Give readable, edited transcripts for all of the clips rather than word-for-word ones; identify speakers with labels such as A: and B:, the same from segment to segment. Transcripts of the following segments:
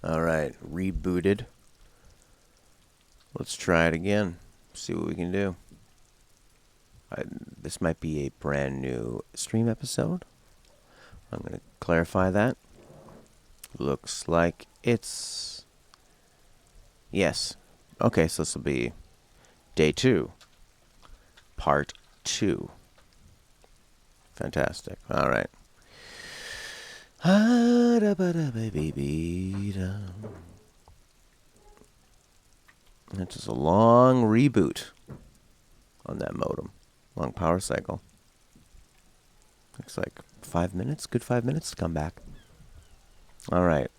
A: Alright, rebooted. Let's try it again. See what we can do. This might be a brand new stream episode. I'm going to clarify that. Looks like it's... Yes. Okay, so this will be day 2. Part 2. Fantastic. Alright. That's just a long reboot on that modem. Long power cycle. Looks like 5 minutes. Good 5 minutes to come back. Alright.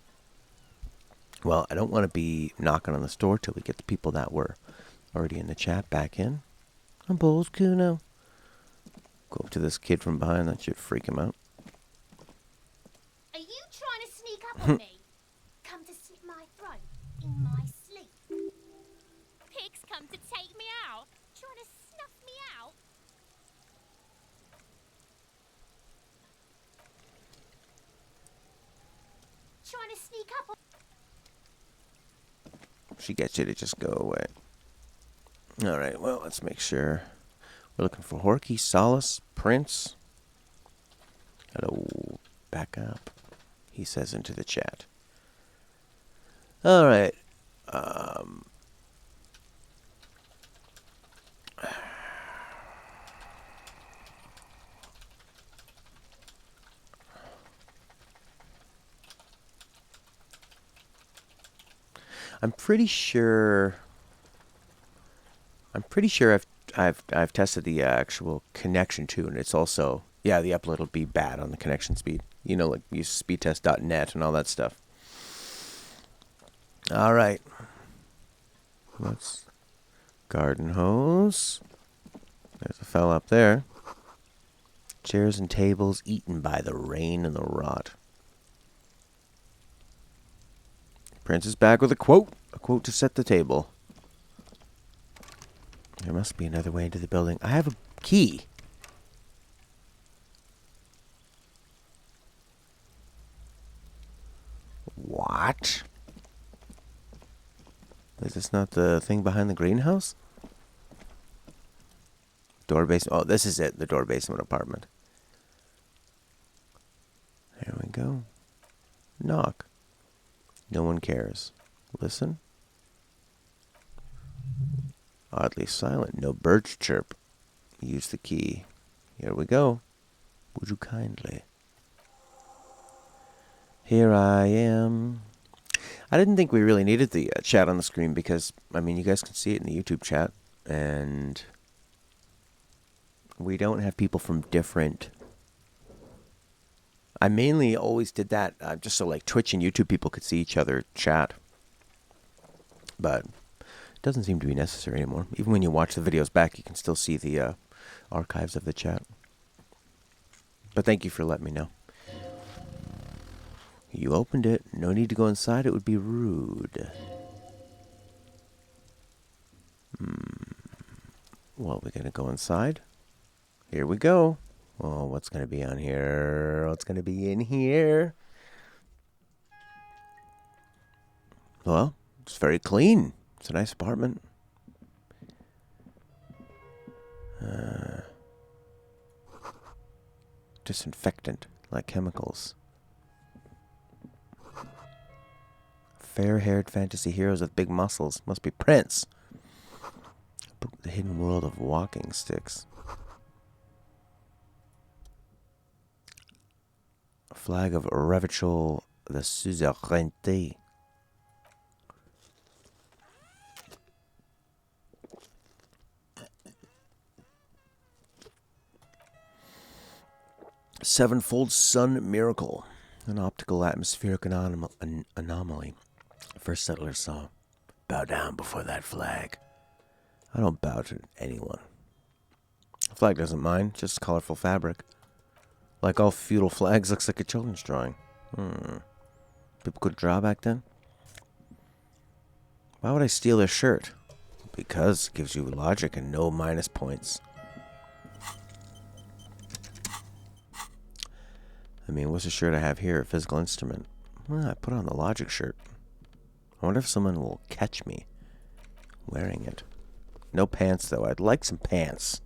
A: Well, I don't want to be knocking on the door till we get the people that were already in the chat back in. I'm Bowles Kuno. Go up to this kid from behind. That should freak him out.
B: Are you trying to sneak up on me? Come to slit my throat in my sleep. Pigs come to take me out. Trying to snuff me out. Trying to sneak up on...
A: She gets you to just go away. Alright, well, let's make sure. We're looking for Horky, Solace, Prince. Hello. Back up. He says into the chat. Alright. I'm pretty sure I've tested the actual connection too, and it's also, yeah, the upload will be bad on the connection speed. You know, like use speedtest.net and all that stuff. All right. Let's garden hose. There's a fella up there. Chairs and tables eaten by the rain and the rot. Prince is back with a quote to set the table. There must be another way into the building. I have a key. What? Is this not the thing behind the greenhouse? Door basement. Oh, this is it. The door basement apartment. There we go. Knock. No one cares. Listen. Oddly silent. No birds chirp. Use the key. Here we go. Would you kindly? Here I am. I didn't think we really needed the chat on the screen because, I mean, you guys can see it in the YouTube chat. And we don't have people from different... I mainly always did that just so like Twitch and YouTube people could see each other chat. But it doesn't seem to be necessary anymore. Even when you watch the videos back, you can still see the archives of the chat. But thank you for letting me know. You opened it. No need to go inside. It would be rude. Well, we're going to go inside. Here we go. Oh, what's going to be on here? What's going to be in here? Well, it's very clean. It's a nice apartment. Disinfectant, like chemicals. Fair-haired fantasy heroes with big muscles. Must be Prince. The hidden world of walking sticks. Flag of Revachol the Suzerainty. Sevenfold Sun Miracle. An optical atmospheric anomaly. First settlers saw. Bow down before that flag. I don't bow to anyone. The flag doesn't mind, just colorful fabric. Like all feudal flags, looks like a children's drawing. People could draw back then? Why would I steal their shirt? Because it gives you logic and no minus points. I mean, what's the shirt I have here? A physical instrument. Well, I put on the logic shirt. I wonder if someone will catch me wearing it. No pants, though. I'd like some pants.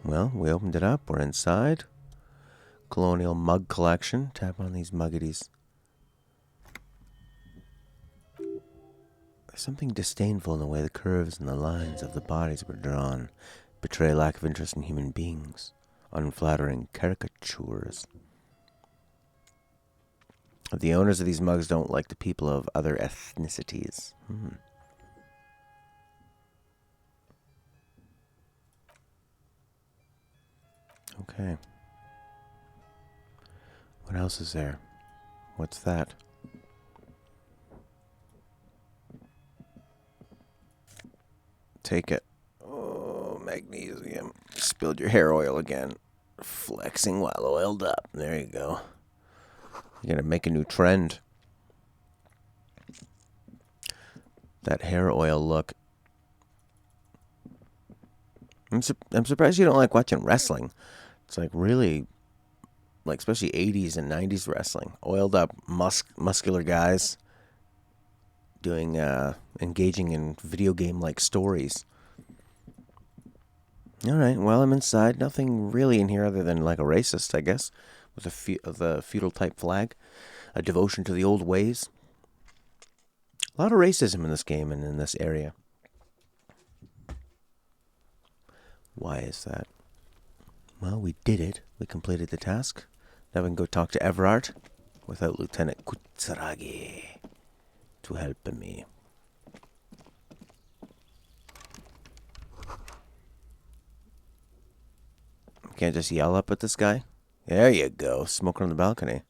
A: Well, we opened it up. We're inside. Colonial mug collection. Tap on these muggities. There's something disdainful in the way the curves and the lines of the bodies were drawn. Betray lack of interest in human beings. Unflattering caricatures. The owners of these mugs don't like the people of other ethnicities. Okay. What else is there? What's that? Take it. Oh, magnesium. Spilled your hair oil again. Flexing while oiled up. There you go. You're gonna make a new trend. That hair oil look. I'm surprised you don't like watching wrestling. It's like really, like especially 80s and 90s wrestling. Oiled up, muscular guys doing, engaging in video game-like stories. All right, well, I'm inside. Nothing really in here other than like a racist, I guess, with the feudal type flag. A devotion to the old ways. A lot of racism in this game and in this area. Why is that? Well, we did it. We completed the task. Now we can go talk to Everard without Lieutenant Kutsaragi to help me. Can't just yell up at this guy? There you go, smoking on the balcony.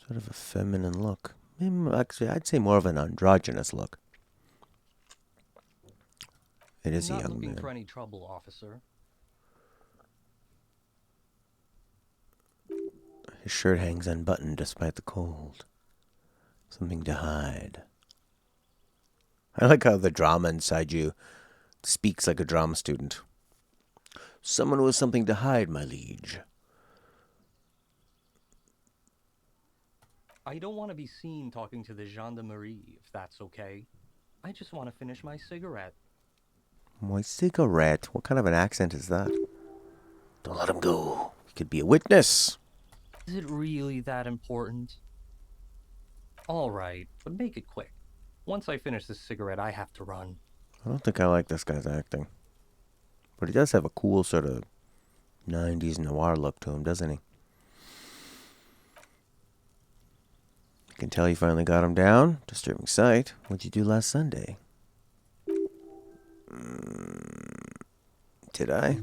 A: Sort of a feminine look. Actually, I'd say more of an androgynous look. It is a young man.
C: Not looking for any trouble, officer.
A: His shirt hangs unbuttoned despite the cold. Something to hide. I like how the drama inside you speaks like a drama student. Someone with something to hide, my liege.
C: I don't want to be seen talking to the gendarmerie, if that's okay. I just want to finish my cigarette.
A: My cigarette? What kind of an accent is that? Don't let him go. He could be a witness.
C: Is it really that important? Alright, but make it quick. Once I finish this cigarette, I have to run.
A: I don't think I like this guy's acting. But he does have a cool sort of 90s noir look to him, doesn't he? You can tell you finally got him down. Disturbing sight. What'd you do last Sunday? Did I?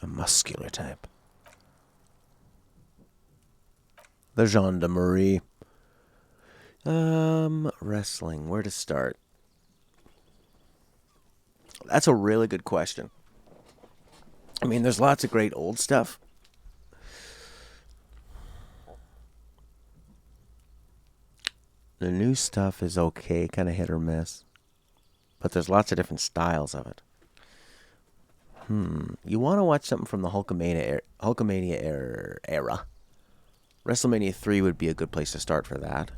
A: A muscular type. The gendarmerie. Wrestling. Where to start? That's a really good question. I mean, there's lots of great old stuff. The new stuff is okay, kind of hit or miss. But there's lots of different styles of it. You want to watch something from the Hulkamania era. WrestleMania 3 would be a good place to start for that.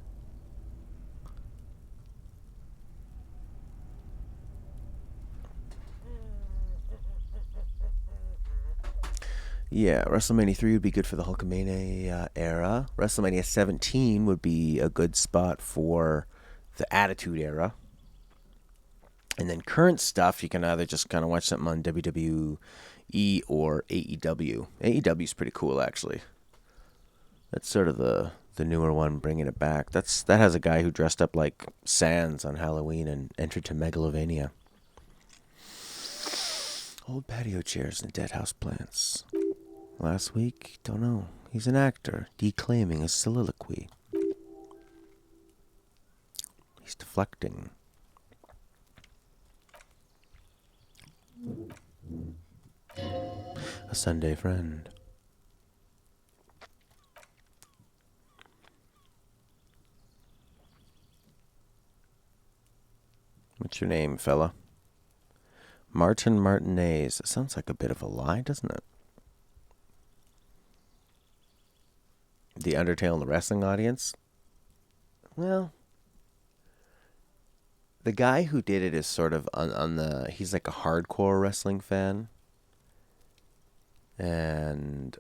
A: Yeah, WrestleMania 3 would be good for the Hulkamania era. WrestleMania 17 would be a good spot for the Attitude era. And then current stuff, you can either just kind of watch something on WWE or AEW. AEW is pretty cool, actually. That's sort of the newer one, bringing it back. That has a guy who dressed up like Sans on Halloween and entered to Megalovania. Old patio chairs and dead house plants. Last week, don't know. He's an actor, declaiming a soliloquy. He's deflecting. A Sunday friend. What's your name, fella? Martin Martinez. It sounds like a bit of a lie, doesn't it? the Undertale and the wrestling audience. Well, the guy who did it is sort of on the... He's like a hardcore wrestling fan. And...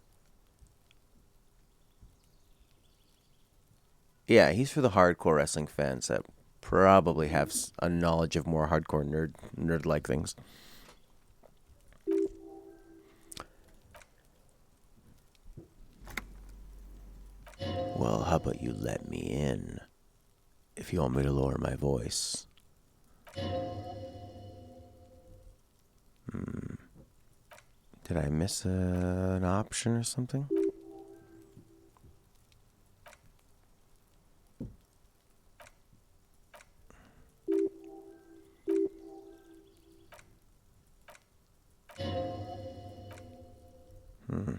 A: Yeah, he's for the hardcore wrestling fans that probably have a knowledge of more hardcore nerd-like things. Well, how about you let me in? If you want me to lower my voice. Did I miss an option or something? Hmm.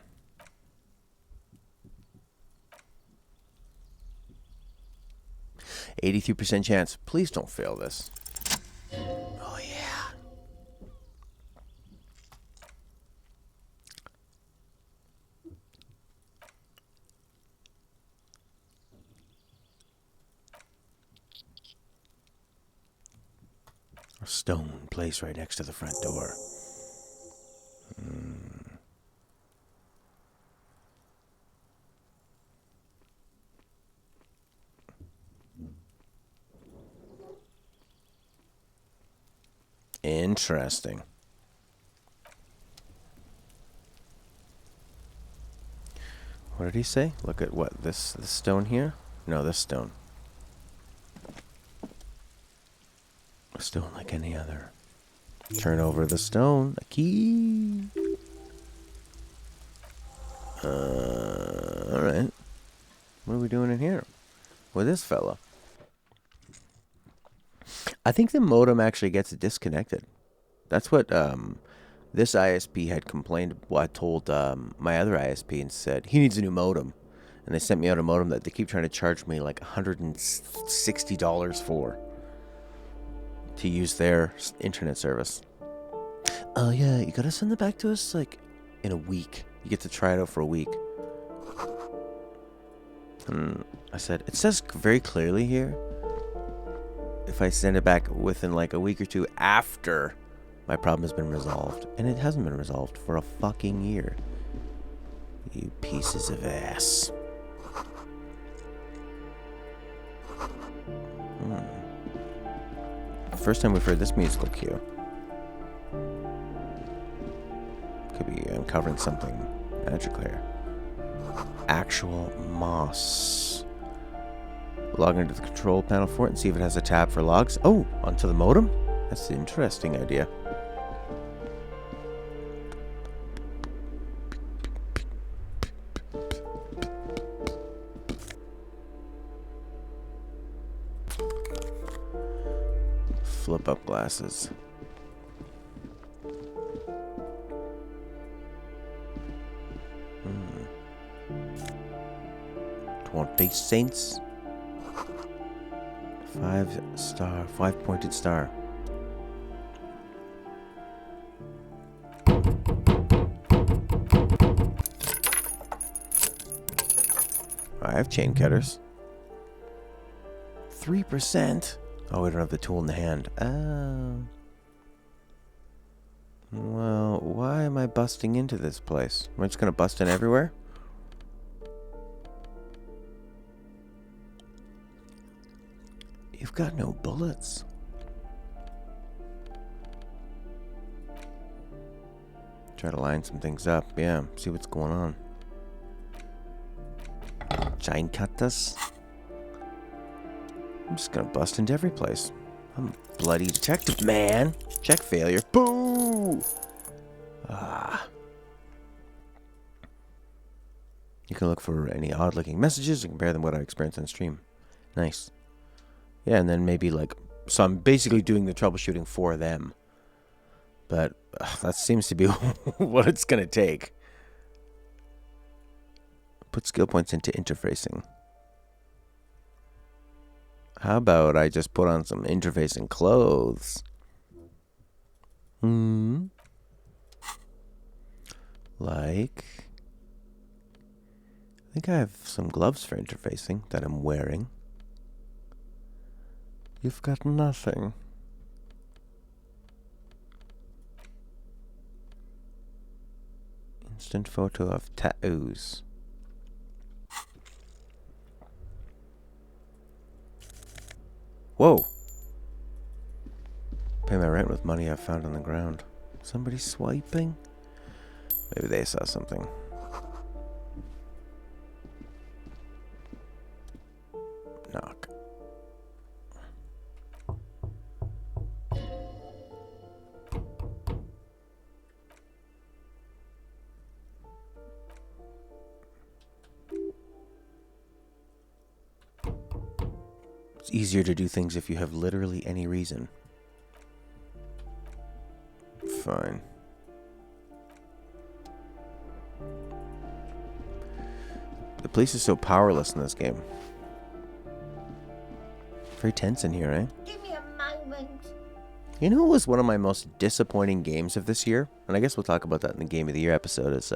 A: 83% chance. Please don't fail this. Oh, yeah. A stone placed right next to the front door. Interesting. What did he say? Look at what? This stone here? No, this stone. A stone like any other. Turn over the stone. A key. Alright. What are we doing in here? With this fella? I think the modem actually gets disconnected. That's what this ISP had complained. Well, I told my other ISP and said, he needs a new modem. And they sent me out a modem that they keep trying to charge me like $160 for. To use their internet service. Oh yeah, you gotta send it back to us like in a week. You get to try it out for a week. And I said, it says very clearly here, if I send it back within like a week or two after my problem has been resolved. And it hasn't been resolved for a fucking year. You pieces of ass. First time we've heard this musical cue. Could be uncovering something magical here. Actual moss. Log into the control panel for it and see if it has a tab for logs. Oh, onto the modem? That's an interesting idea. Flip up glasses. 20 cents. 5-star, 5-pointed star. I have chain cutters. 3%. Oh, we don't have the tool in the hand. Oh. Well, why am I busting into this place? Am I just gonna bust in everywhere? You've got no bullets. Try to line some things up. Yeah, see what's going on. Chain cutters. I'm just gonna bust into every place. I'm a bloody detective, man. Check failure. Boo! Ah. You can look for any odd-looking messages and compare them with what I experienced on stream. Nice. Yeah, and then maybe like... So I'm basically doing the troubleshooting for them. But that seems to be what it's gonna take. Put skill points into interfacing. How about I just put on some interfacing clothes? Like I think I have some gloves for interfacing that I'm wearing. You've got nothing. Instant photo of tattoos. Whoa! Pay my rent with money I found on the ground. Somebody swiping? Maybe they saw something. Knock. It's easier to do things if you have literally any reason. Fine. The police is so powerless in this game. Very tense in here, eh?
B: Give me a moment.
A: You know what was one of my most disappointing games of this year? And I guess we'll talk about that in the Game of the Year episode, is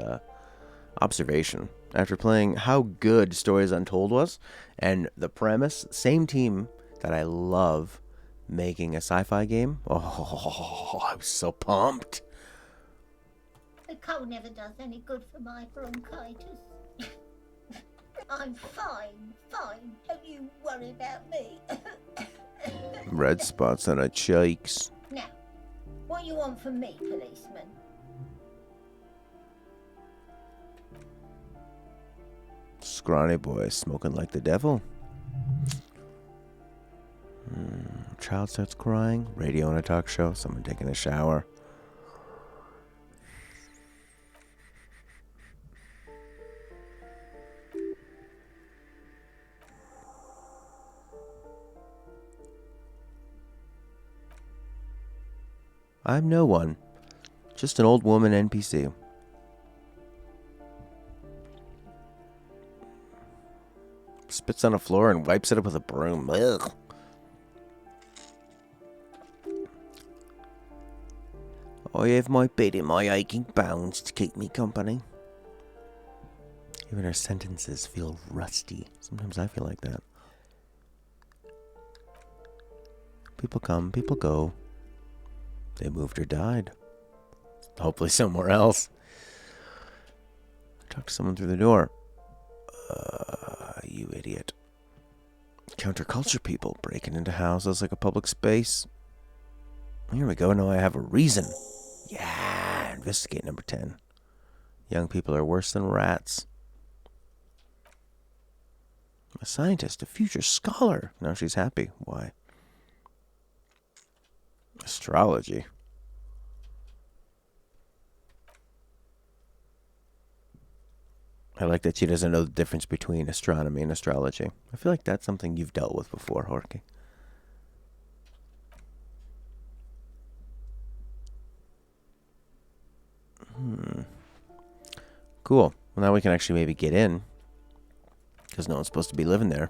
A: Observation. After playing how good Stories Untold was, and the premise, same team that I love making a sci-fi game. Oh, I was so pumped.
B: The cold never does any good for my bronchitis. I'm fine. Don't you worry about me.
A: Red spots on her cheeks.
B: Now, what you want from me, policeman?
A: Scrawny boy smoking like the devil. Child starts crying. Radio on a talk show. Someone taking a shower. I'm no one. Just an old woman NPC. Spits on the floor and wipes it up with a broom. Ugh. I have my bed in my aching bones to keep me company. Even her sentences feel rusty. Sometimes I feel like that. People come, people go. They moved or died. Hopefully somewhere else. Talk to someone through the door. You idiot. Counterculture people breaking into houses like a public space. Here we go. Now I have a reason. Yeah, investigate number 10. Young people are worse than rats. A scientist, a future scholar. Now she's happy. Why? Astrology. I like that she doesn't know the difference between astronomy and astrology. I feel like that's something you've dealt with before, Horky. Cool. Well, now we can actually maybe get in. Because no one's supposed to be living there.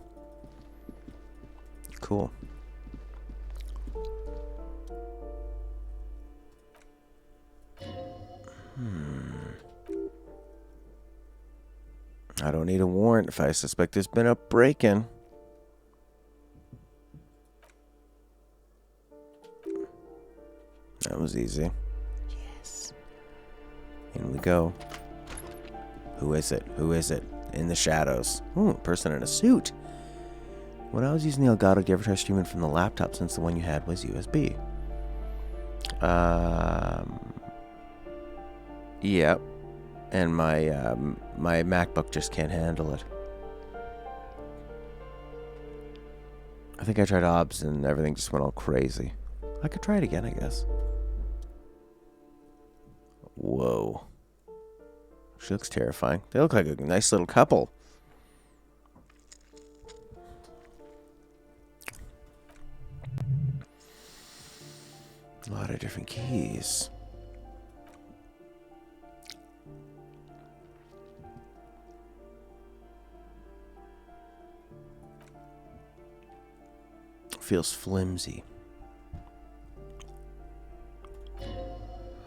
A: Cool. I don't need a warrant if I suspect there's been a break-in. That was easy. Yes. In we go. Who is it? Who is it? In the shadows. Ooh, a person in a suit. When I was using the Elgato, did you ever try streaming from the laptop since the one you had was USB? Yep. And my my MacBook just can't handle it. I think I tried OBS and everything just went all crazy. I could try it again, I guess. Whoa. She looks terrifying. They look like a nice little couple. A lot of different keys. Feels flimsy.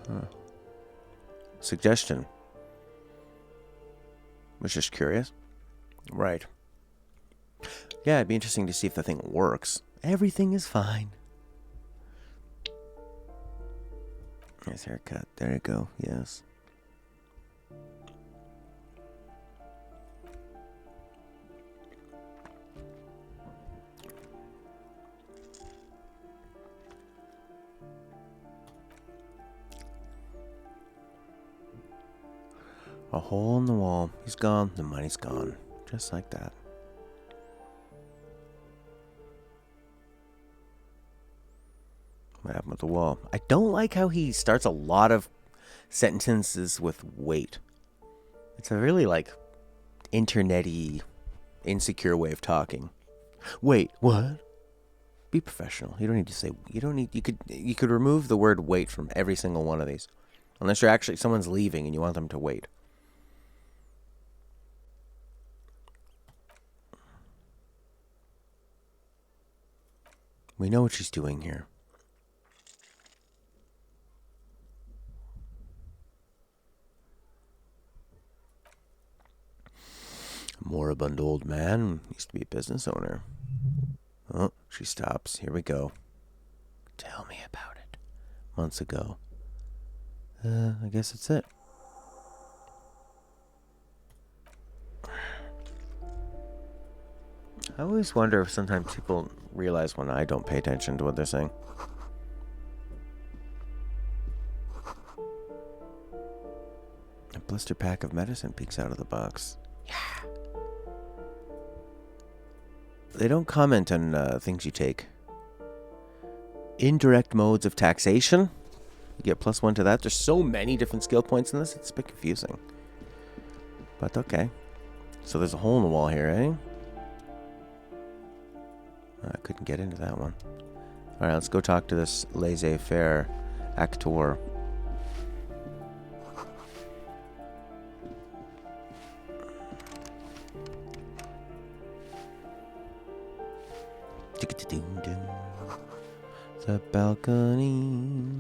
A: Huh. Suggestion. Was just curious. Right. Yeah, it'd be interesting to see if the thing works. Everything is fine. Nice haircut. There you go. Yes. A hole in the wall. He's gone. The money's gone. Just like that. What happened with the wall? I don't like how he starts a lot of sentences with wait. It's a really like internet-y, insecure way of talking. Wait, what? Be professional. You don't need to say. You don't need. You could remove the word wait from every single one of these, unless you're actually someone's leaving and you want them to wait. We know what she's doing here. A moribund old man, used to be a business owner. Oh, she stops. Here we go. Tell me about it. Months ago. I guess that's it. I always wonder if sometimes people realize when I don't pay attention to what they're saying. A blister pack of medicine peeks out of the box. Yeah. They don't comment on things you take. Indirect modes of taxation. You get +1 to that. There's so many different skill points in this, it's a bit confusing. But okay. So there's a hole in the wall here, eh? I couldn't get into that one. Alright, let's go talk to this laissez-faire actor. The balcony.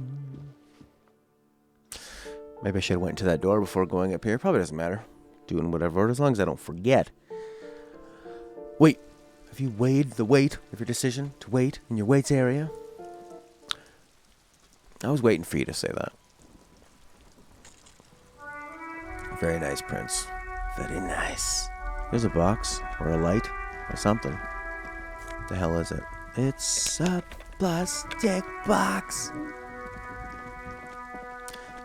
A: Maybe I should have went to that door before going up here. Probably doesn't matter. Doing whatever, as long as I don't forget. Wait. Have you weighed the weight of your decision to wait in your weights area? I was waiting for you to say that. Very nice, Prince. Very nice. There's a box, or a light, or something. What the hell is it? It's a plastic box.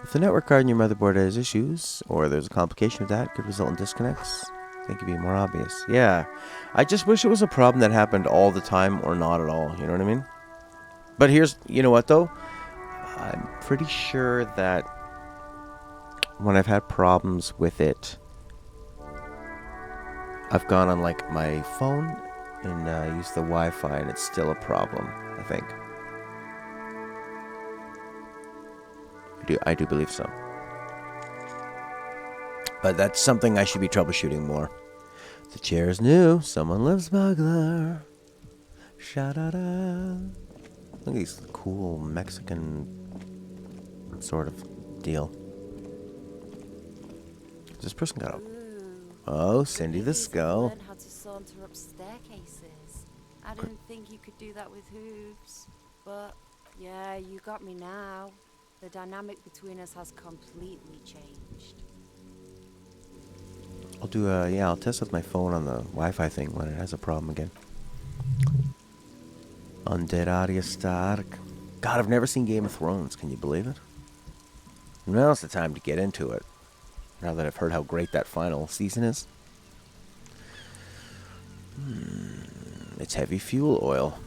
A: If the network card in your motherboard has issues, or there's a complication of that, it could result in disconnects. I think it'd be more obvious. Yeah. I just wish it was a problem that happened all the time or not at all. You know what I mean? But here's, you know what though? I'm pretty sure that when I've had problems with it, I've gone on like my phone and used the Wi-Fi and it's still a problem, I think. I do believe so. But that's something I should be troubleshooting more. The chair's new. Someone lives smuggler. Sha-da-da. Look at these cool Mexican sort of deal. This person got a... Oh, Cindy the Skull.
D: Learn how to saunter up staircases. I didn't think you could do that with hooves. But, yeah, you got me now. The dynamic between us has completely changed.
A: I'll do I'll test with my phone on the Wi-Fi thing when it has a problem again. Undead Arya Stark. God, I've never seen Game of Thrones. Can you believe it? Now's the time to get into it. Now that I've heard how great that final season is. It's heavy fuel oil.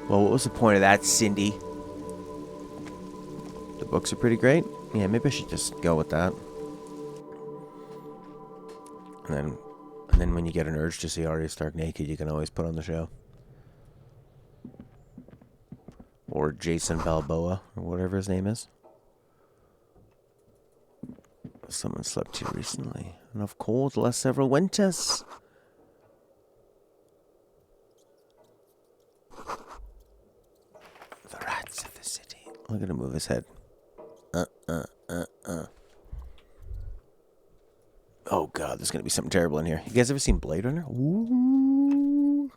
A: Well, what was the point of that, Cindy? The books are pretty great. Yeah, maybe I should just go with that. And then when you get an urge to see Arya Stark naked, you can always put on the show. Or Jason Balboa, or whatever his name is. Someone slept here recently. Enough cold to last several winters. The rats of the city. Look at him move his head. Oh god, there's gonna be something terrible in here. You guys ever seen Blade Runner? Ooh.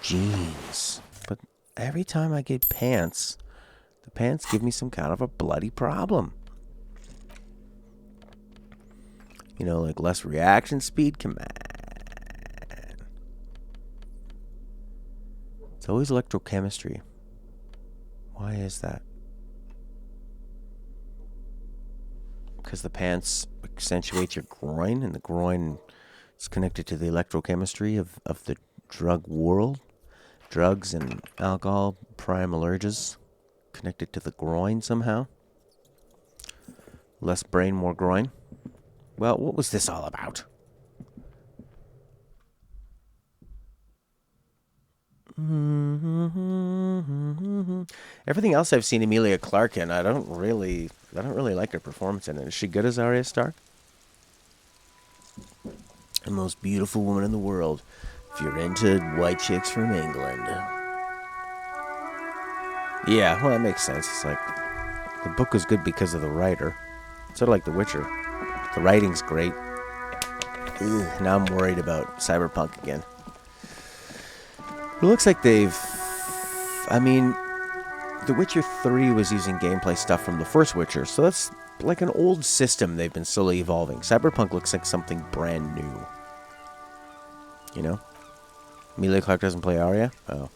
A: Jeans. But every time I get pants, the pants give me some kind of a bloody problem. You know, like less reaction speed? Come on. It's always electrochemistry. Why is that? Because the pants accentuate your groin, and the groin is connected to the electrochemistry of the drug world. Drugs and alcohol, prime allergies, connected to the groin somehow. Less brain, more groin. Well, what was this all about? Everything else I've seen Emilia Clarke in, I don't really like her performance in it. Is she good as Arya Stark? The most beautiful woman in the world, if you're into white chicks from England. Yeah, well, that makes sense. It's like the book was good because of the writer. Sort of like The Witcher. The writing's great. Ugh, now I'm worried about Cyberpunk again. It looks like they've... I mean, The Witcher 3 was using gameplay stuff from the first Witcher, so that's like an old system they've been slowly evolving. Cyberpunk looks like something brand new. You know? Emilia Clarke doesn't play Arya? Oh.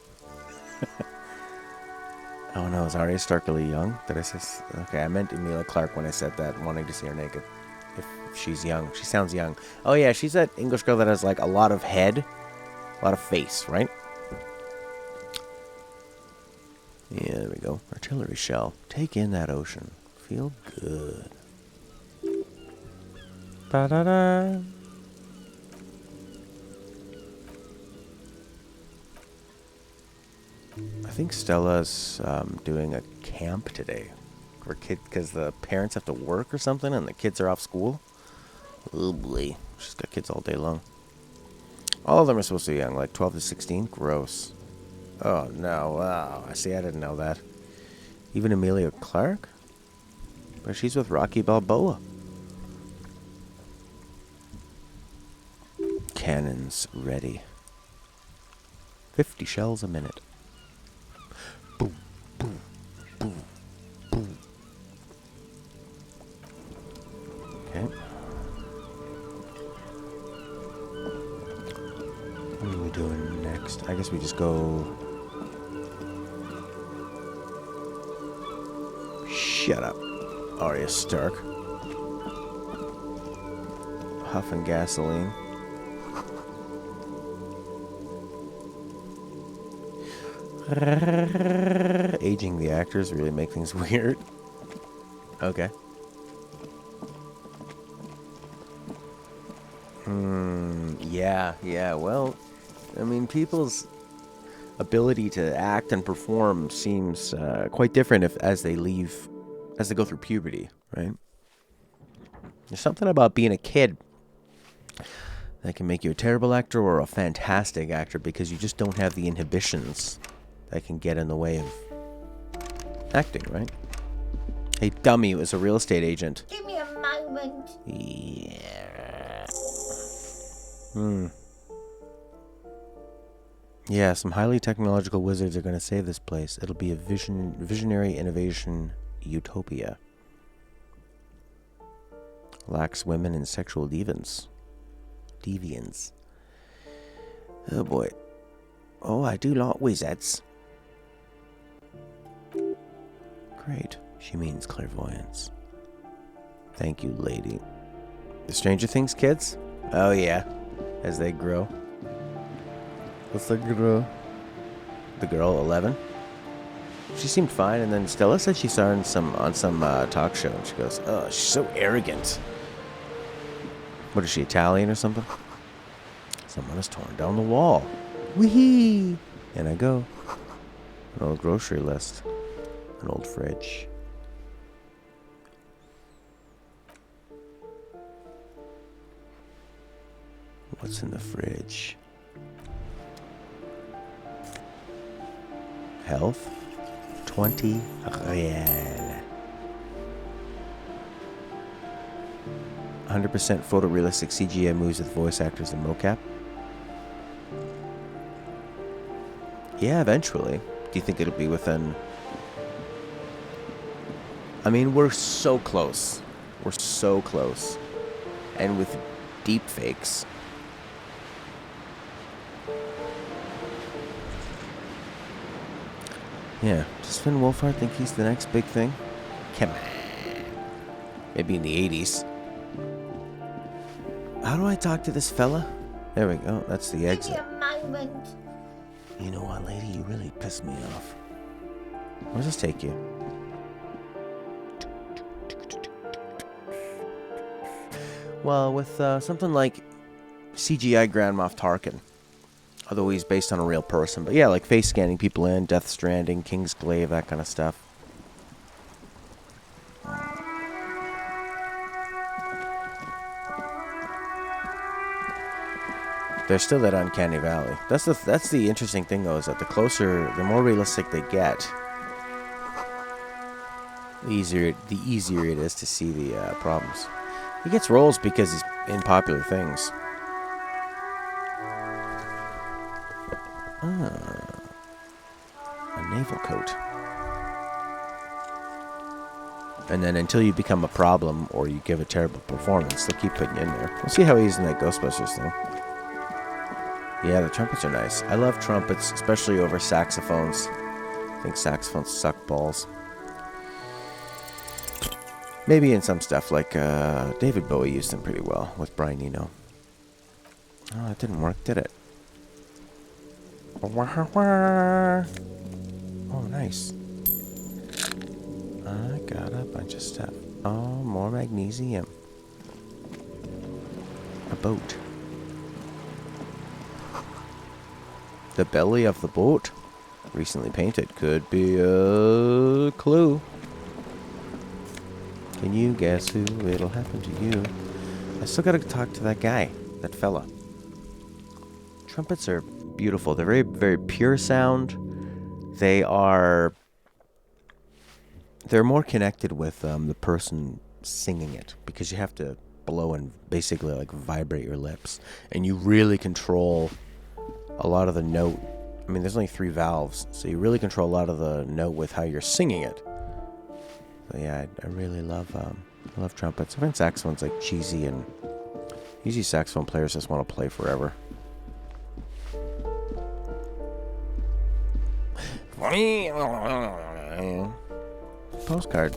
A: Oh no, is Arya Stark really young? Did I say... Okay, I meant Emilia Clarke when I said that, wanting to see her naked. If she's young. She sounds young. Oh yeah, she's that English girl that has like a lot of head, a lot of face, right? Yeah, there we go. Artillery shell. Take in that ocean. Feel good. Ba-da-da. I think Stella's doing a camp today for kids because the parents have to work or something and the kids are off school. Oh boy. She's got kids all day long. All of them are supposed to be young, like 12 to 16. Gross. Oh, no. Wow. I see, I didn't know that. Even Emilia Clarke? But she's with Rocky Balboa. Cannons ready. 50 shells a minute. Boom, boom, boom, boom. Okay. What are we doing next? I guess we just go... Shut up, Arya Stark. Huffing gasoline. Aging the actors really make things weird. Okay. Yeah, well, I mean, people's ability to act and perform seems quite different as they go through puberty, right? There's something about being a kid that can make you a terrible actor or a fantastic actor because you just don't have the inhibitions that can get in the way of acting, right? Hey, dummy, was a real estate agent.
B: Give me a moment.
A: Yeah. Yeah, some highly technological wizards are going to save this place. It'll be a visionary innovation utopia. Lacks women and sexual deviants. Oh boy. Oh, I do like wizards. Great. She means clairvoyance. Thank you, lady. The Stranger Things kids? Oh yeah. As they grow. As they grow. The girl, 11. She seemed fine, and then Stella said she saw her on some talk show, and she goes, "Oh, she's so arrogant." What is she, Italian or something? Someone has torn down the wall. Wee! And I go. An old grocery list. An old fridge. What's in the fridge? Health? 20 real. 100% photorealistic CGI moves with voice actors and mocap. Yeah, eventually. Do you think it'll be within... I mean, we're so close. We're so close. And with deep fakes. Yeah, does Finn Wolfhard think he's the next big thing? Come on. Maybe in the 80s. How do I talk to this fella? There we go. That's the
B: Give me
A: exit.
B: a moment.
A: You know what, lady? You really pissed me off. Where does this take you? Well, with something like CGI Grand Moff Tarkin. Although he's based on a real person. But yeah, like face scanning people in, Death Stranding, King's Glaive, that kind of stuff. There's still that uncanny valley. That's the interesting thing though, is that the more realistic they get, the easier it is to see the problems. He gets roles because he's in popular things. A naval coat. And then until you become a problem or you give a terrible performance, they'll keep putting you in there. We'll see how he's in that Ghostbusters thing. Yeah, the trumpets are nice. I love trumpets, especially over saxophones. I think saxophones suck balls. Maybe in some stuff, like David Bowie used them pretty well with Brian Eno. Oh, it didn't work, did it? Oh, nice. I got a bunch of stuff. Oh, more magnesium. A boat. The belly of the boat, recently painted, could be a clue. Can you guess who it'll happen to you? I still gotta talk to that guy, that fella. Trumpets are beautiful. They're very, very pure sound. They're more connected with the person singing it, because you have to blow and basically like vibrate your lips, and you really control a lot of the note. I mean, there's only 3 valves, so you really control a lot of the note with how you're singing it. So yeah, I really love trumpets. I find saxophones like cheesy, and usually saxophone players just want to play forever. Postcard.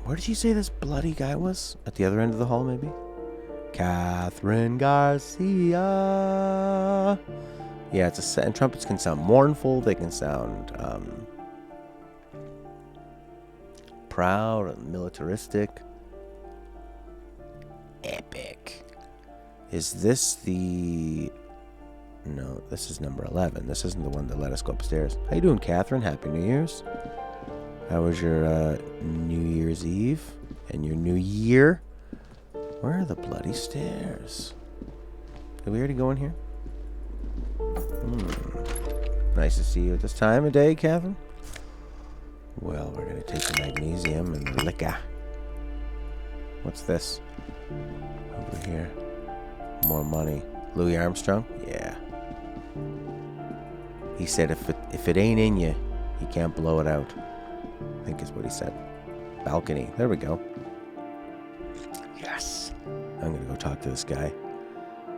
A: Where did you say this bloody guy was? At the other end of the hall, maybe? Catherine Garcia. Yeah, it's a set, and trumpets can sound mournful. They can sound proud and militaristic. Epic. Is this the... No, this is number 11. This isn't the one that let us go upstairs. How you doing, Catherine? Happy New Year's. How was your New Year's Eve and your New Year? Where are the bloody stairs? Did we already go in here? Nice to see you at this time of day, Catherine. Well, we're going to take the magnesium and the liquor. What's this? Over here. More money. Louis Armstrong? Yeah. He said if it ain't in you, you can't blow it out. I think is what he said. Balcony. There we go. Yes. I'm going to go talk to this guy.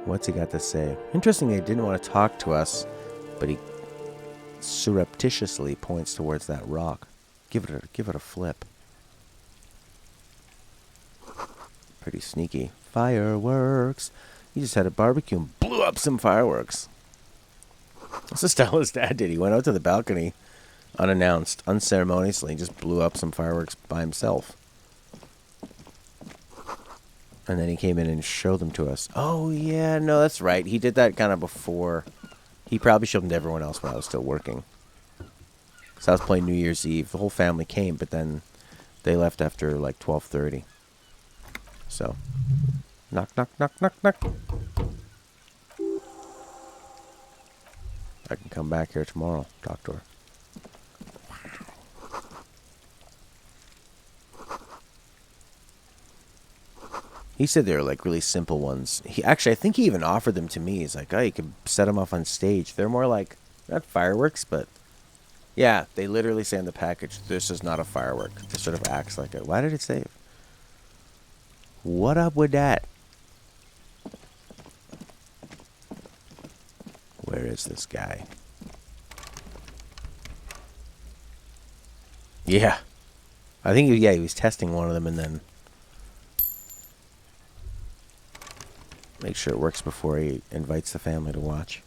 A: What's he got to say? Interestingly, he didn't want to talk to us, but he surreptitiously points towards that rock. Give it a flip. Pretty sneaky. Fireworks. He just had a barbecue and blew up some fireworks. That's the style his dad did. He went out to the balcony unannounced, unceremoniously, just blew up some fireworks by himself. And then he came in and showed them to us. Oh, yeah, no, that's right. He did that kind of before. He probably showed them to everyone else when I was still working. Because I was playing New Year's Eve. The whole family came, but then they left after like 12:30. So, knock, knock, knock, knock, knock. I can come back here tomorrow, Doctor. He said they were like really simple ones. I think he even offered them to me. He's like, oh, you can set them off on stage. They're more like, not fireworks, but yeah, they literally say in the package, this is not a firework. It sort of acts like it. Why did it say? What up with that? Where is this guy? Yeah. I think, he was testing one of them and then make sure it works before he invites the family to watch.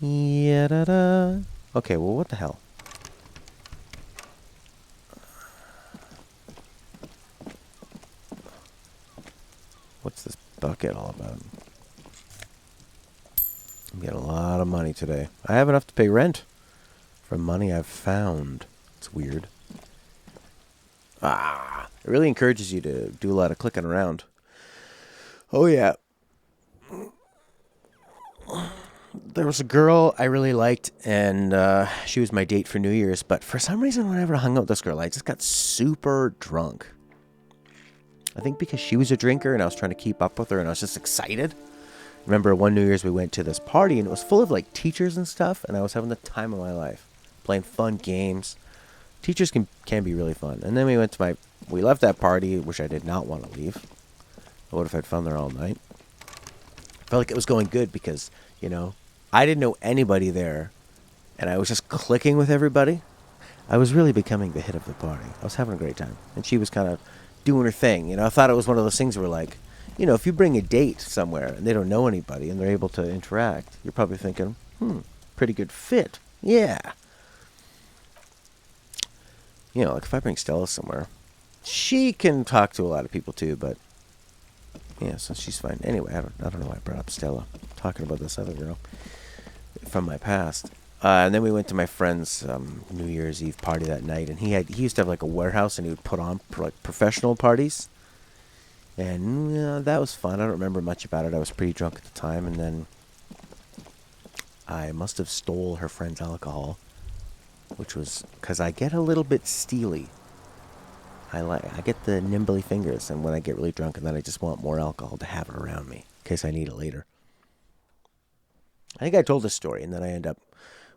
A: Yeah, da da. Okay, well, what the hell? What's this bucket all about? I'm getting a lot of money today. I have enough to pay rent from money I've found. It's weird. It really encourages you to do a lot of clicking around. Oh, yeah. There was a girl I really liked, and she was my date for New Year's. But for some reason, whenever I hung out with this girl, I just got super drunk. I think because she was a drinker, and I was trying to keep up with her, and I was just excited. Remember, one New Year's we went to this party, and it was full of like teachers and stuff, and I was having the time of my life, playing fun games. Teachers can be really fun. And then we left that party, which I did not want to leave. I would have had fun there all night. Felt like it was going good because, I didn't know anybody there, and I was just clicking with everybody. I was really becoming the hit of the party. I was having a great time, and she was kind of doing her thing. I thought it was one of those things where, like, if you bring a date somewhere and they don't know anybody and they're able to interact, you're probably thinking, pretty good fit. Yeah. Like if I bring Stella somewhere, she can talk to a lot of people too, but yeah, so she's fine. Anyway, I don't know why I brought up Stella. I'm talking about this other girl from my past. And then we went to my friend's New Year's Eve party that night, and he used to have like a warehouse, and he would put on like professional parties. And that was fun. I don't remember much about it. I was pretty drunk at the time, and then I must have stole her friend's alcohol, which was because I get a little bit steely. I get the nimbly fingers, and when I get really drunk, and then I just want more alcohol to have it around me in case I need it later. I think I told this story, and then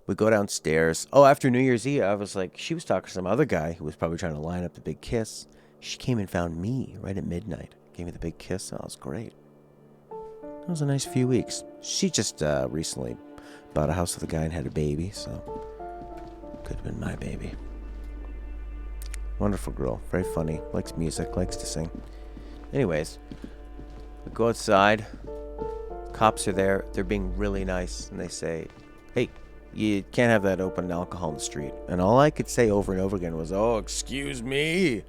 A: we go downstairs. Oh, after New Year's Eve, I was like, she was talking to some other guy who was probably trying to line up the big kiss. She came and found me right at midnight. Gave me the big kiss. That was great. That was a nice few weeks. She just recently bought a house with a guy and had a baby, so could have been my baby. Wonderful girl. Very funny. Likes music. Likes to sing. Anyways, we go outside. Cops are there. They're being really nice, and they say, hey, you can't have that open alcohol in the street. And all I could say over and over again was, oh, excuse me.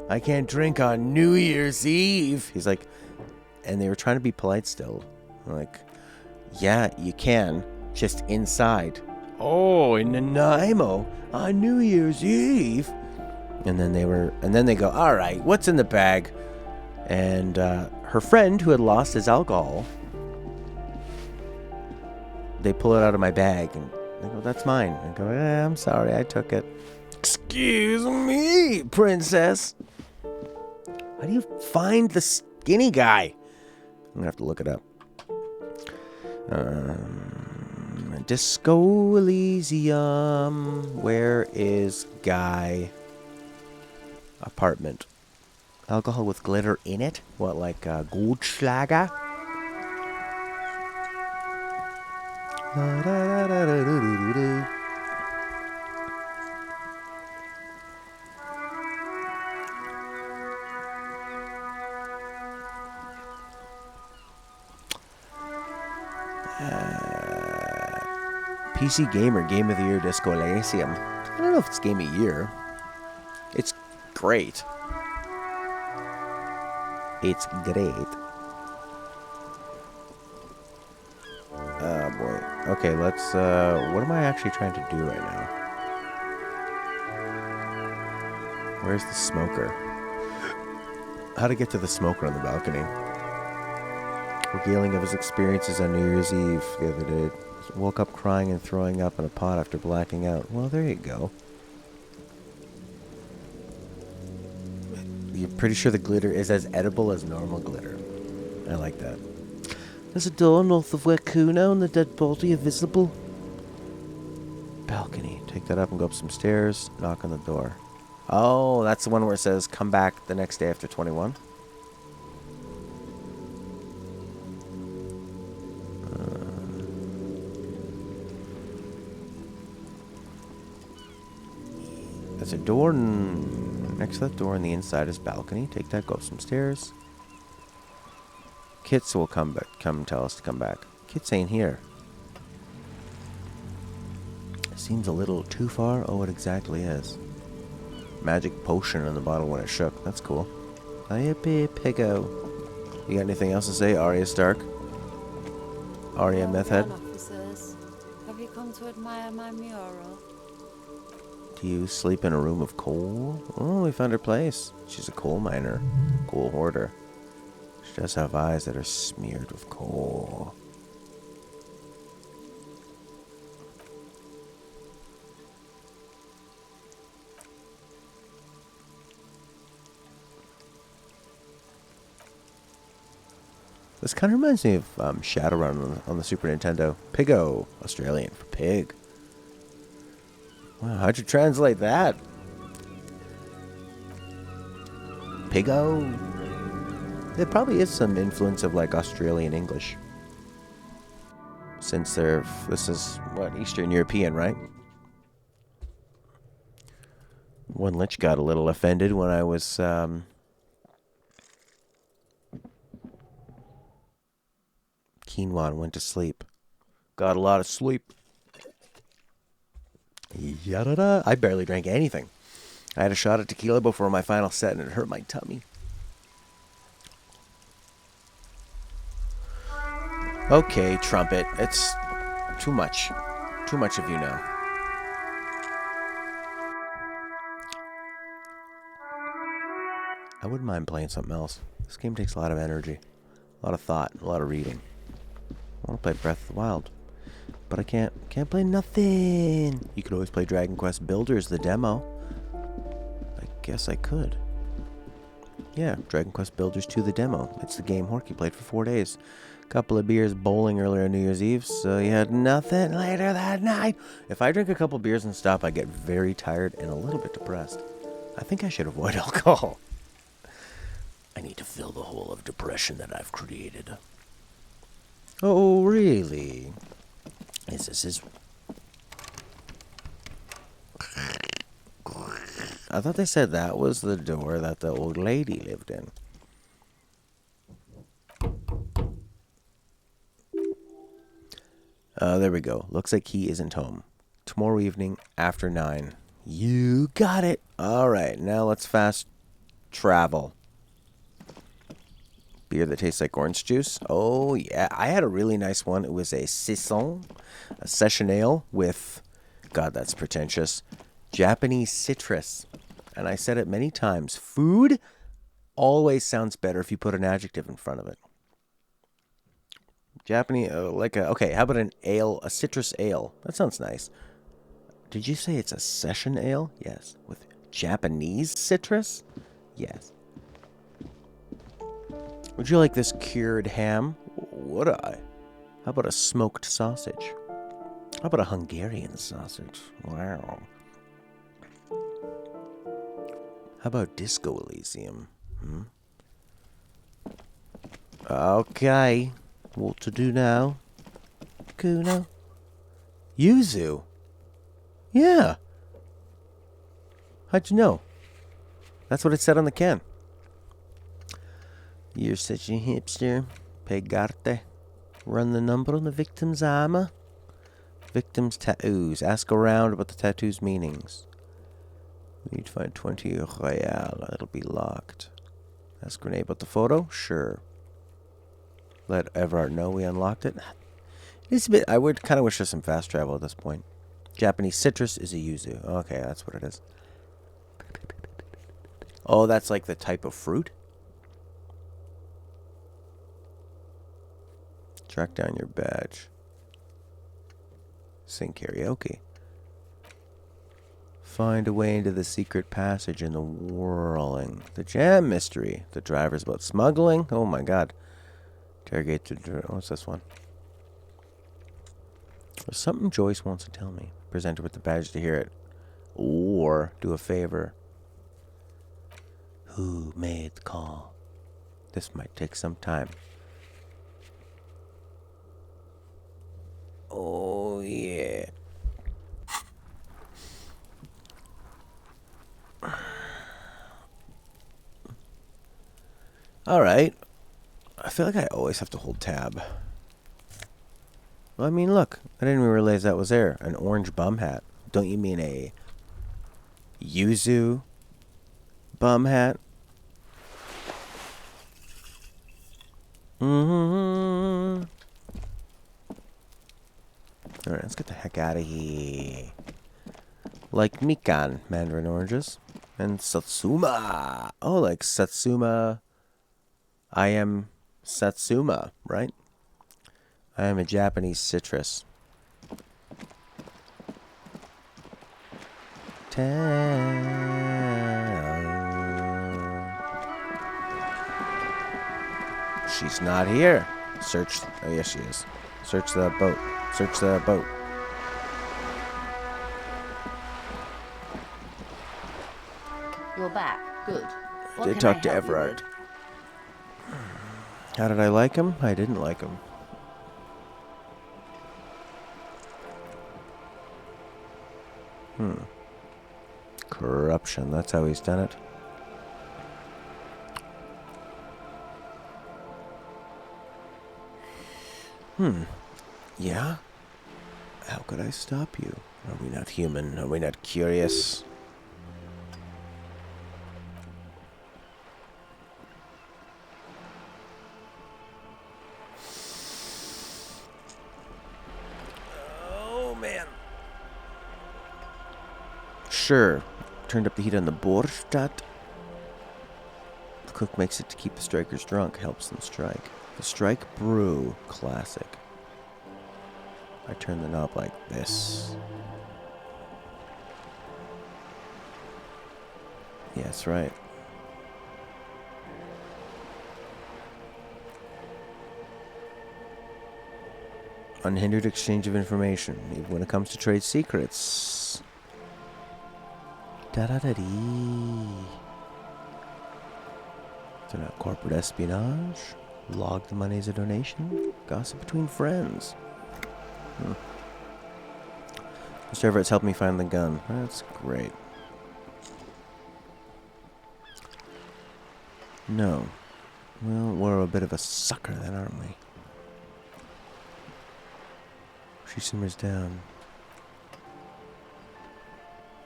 A: I can't drink on New Year's Eve. He's like, and they were trying to be polite still. I'm like, yeah, you can, just inside. Oh, in Nanaimo on New Year's Eve. And then they go, all right, what's in the bag? And her friend who had lost his alcohol, they pull it out of my bag and they go, that's mine. I go, I'm sorry, I took it. Excuse me, princess. How do you find the skinny guy? I'm going to have to look it up. Disco Elysium. Where is guy? Apartment. Alcohol with glitter in it? What, like Goldschlager? PC Gamer Game of the Year Disco Elysium. I don't know if it's Game of the Year. It's great. It's great. Oh boy. Okay, let's what am I actually trying to do right now? Where's the smoker? How to get to the smoker on the balcony. Regaling of his experiences on New Year's Eve the other day. Woke up crying and throwing up in a pot after blacking out. Well, there you go. You're pretty sure the glitter is as edible as normal glitter. I like that. There's a door north of where Kuno and the dead body are visible. Balcony. Take that up and go up some stairs. Knock on the door. Oh, that's the one where it says come back the next day after 21. There's a door next to that door on the inside is balcony. Take that, go up some stairs. Kits will come tell us to come back. Kits ain't here. Seems a little too far. Oh, it exactly is. Magic potion in the bottle when it shook. That's cool. Hippie piggo. You got anything else to say, Arya Stark? Arya Meth Head?
D: Officers, have you come to admire my mural?
A: Do you sleep in a room of coal? Oh, we found her place. She's a coal miner. Coal hoarder. She does have eyes that are smeared with coal. This kind of reminds me of Shadowrun on the Super Nintendo. Piggo, Australian for pig. Wow, how'd you translate that? Piggo? There probably is some influence of like Australian English. Since this is, what, Eastern European, right? One lich got a little offended when I was, quinoa and went to sleep. Got a lot of sleep. Yada-da. I barely drank anything. I had a shot of tequila before my final set and it hurt my tummy. Okay, trumpet. It's too much. Too much of you now. I wouldn't mind playing something else. This game takes a lot of energy. A lot of thought. A lot of reading. I want to play Breath of the Wild. But I can't play nothing. You could always play Dragon Quest Builders, the demo. I guess I could. Yeah, Dragon Quest Builders 2, the demo. It's the game Horky played for 4 days. Couple of beers bowling earlier on New Year's Eve, so you had nothing later that night. If I drink a couple beers and stop, I get very tired and a little bit depressed. I think I should avoid alcohol. I need to fill the hole of depression that I've created. Oh, really? This is... I thought they said that was the door that the old lady lived in. There we go. Looks like he isn't home. Tomorrow evening after 9. You got it. All right, now let's fast travel. Beer that tastes like orange juice. Oh, yeah. I had a really nice one. It was a Saison, a session ale with, God, that's pretentious, Japanese citrus. And I said it many times. Food always sounds better if you put an adjective in front of it. Japanese, okay, how about an ale, a citrus ale? That sounds nice. Did you say it's a session ale? Yes. With Japanese citrus? Yes. Would you like this cured ham? Would I? How about a smoked sausage? How about a Hungarian sausage? Wow. How about Disco Elysium? Okay. What to do now? Kuno? Yuzu? Yeah. How'd you know? That's what it said on the can. You're such a hipster. Pegarte. Run the number on the victim's armor. Victim's tattoos. Ask around about the tattoos' meanings. We need to find 20 Royale. It'll be locked. Ask Renee about the photo? Sure. Let Everard know we unlocked it. It's a bit... I would kind of wish for some fast travel at this point. Japanese citrus is a yuzu. Okay, that's what it is. Oh, that's like the type of fruit? Track down your badge. Sing karaoke. Find a way into the secret passage in the whirling. The jam mystery. The driver's about smuggling. Oh my god. Interrogate the... What's this one? There's something Joyce wants to tell me. Present her with the badge to hear it. Or do a favor. Who made the call? This might take some time. Oh, yeah. Alright. I feel like I always have to hold tab. Well, I mean, look. I didn't even realize that was there. An orange bum hat. Don't you mean a yuzu bum hat? Mm-hmm. Alright, let's get the heck out of here. Like Mikan, mandarin oranges. And Satsuma. Oh, like Satsuma. I am Satsuma, right? I am a Japanese citrus. She's not here. Search. Oh, yes, she is. Search the boat. Search the boat.
E: You're back. Good. What
A: Did
E: can
A: talk
E: I
A: to
E: help you
A: Everard.
E: with?
A: How did I like him? I didn't like him. Corruption. That's how he's done it. Yeah? How could I stop you? Are we not human? Are we not curious? Oh, man. Sure. Turned up the heat on the borscht. The cook makes it to keep the strikers drunk. Helps them strike. The strike brew. Classic. I turn the knob like this. Yeah, that's right. Unhindered exchange of information, even when it comes to trade secrets. Da-da-da-dee. They're not corporate espionage. Log the money as a donation. Gossip between friends. Mr. Everett's helped me find the gun. That's great. No. Well, we're a bit of a sucker then, aren't we? She simmers down.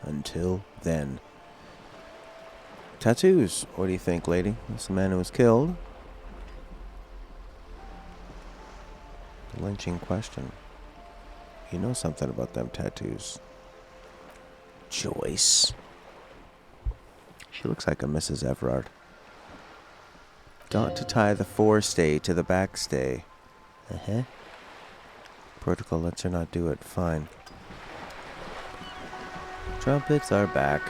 A: Until then. Tattoos. What do you think, lady? This the man who was killed. The lynching question. You know something about them tattoos. Joyce. She looks like a Mrs. Everard. Got to tie the forestay to the backstay. Uh-huh. Protocol lets her not do it. Fine. Trumpets are back.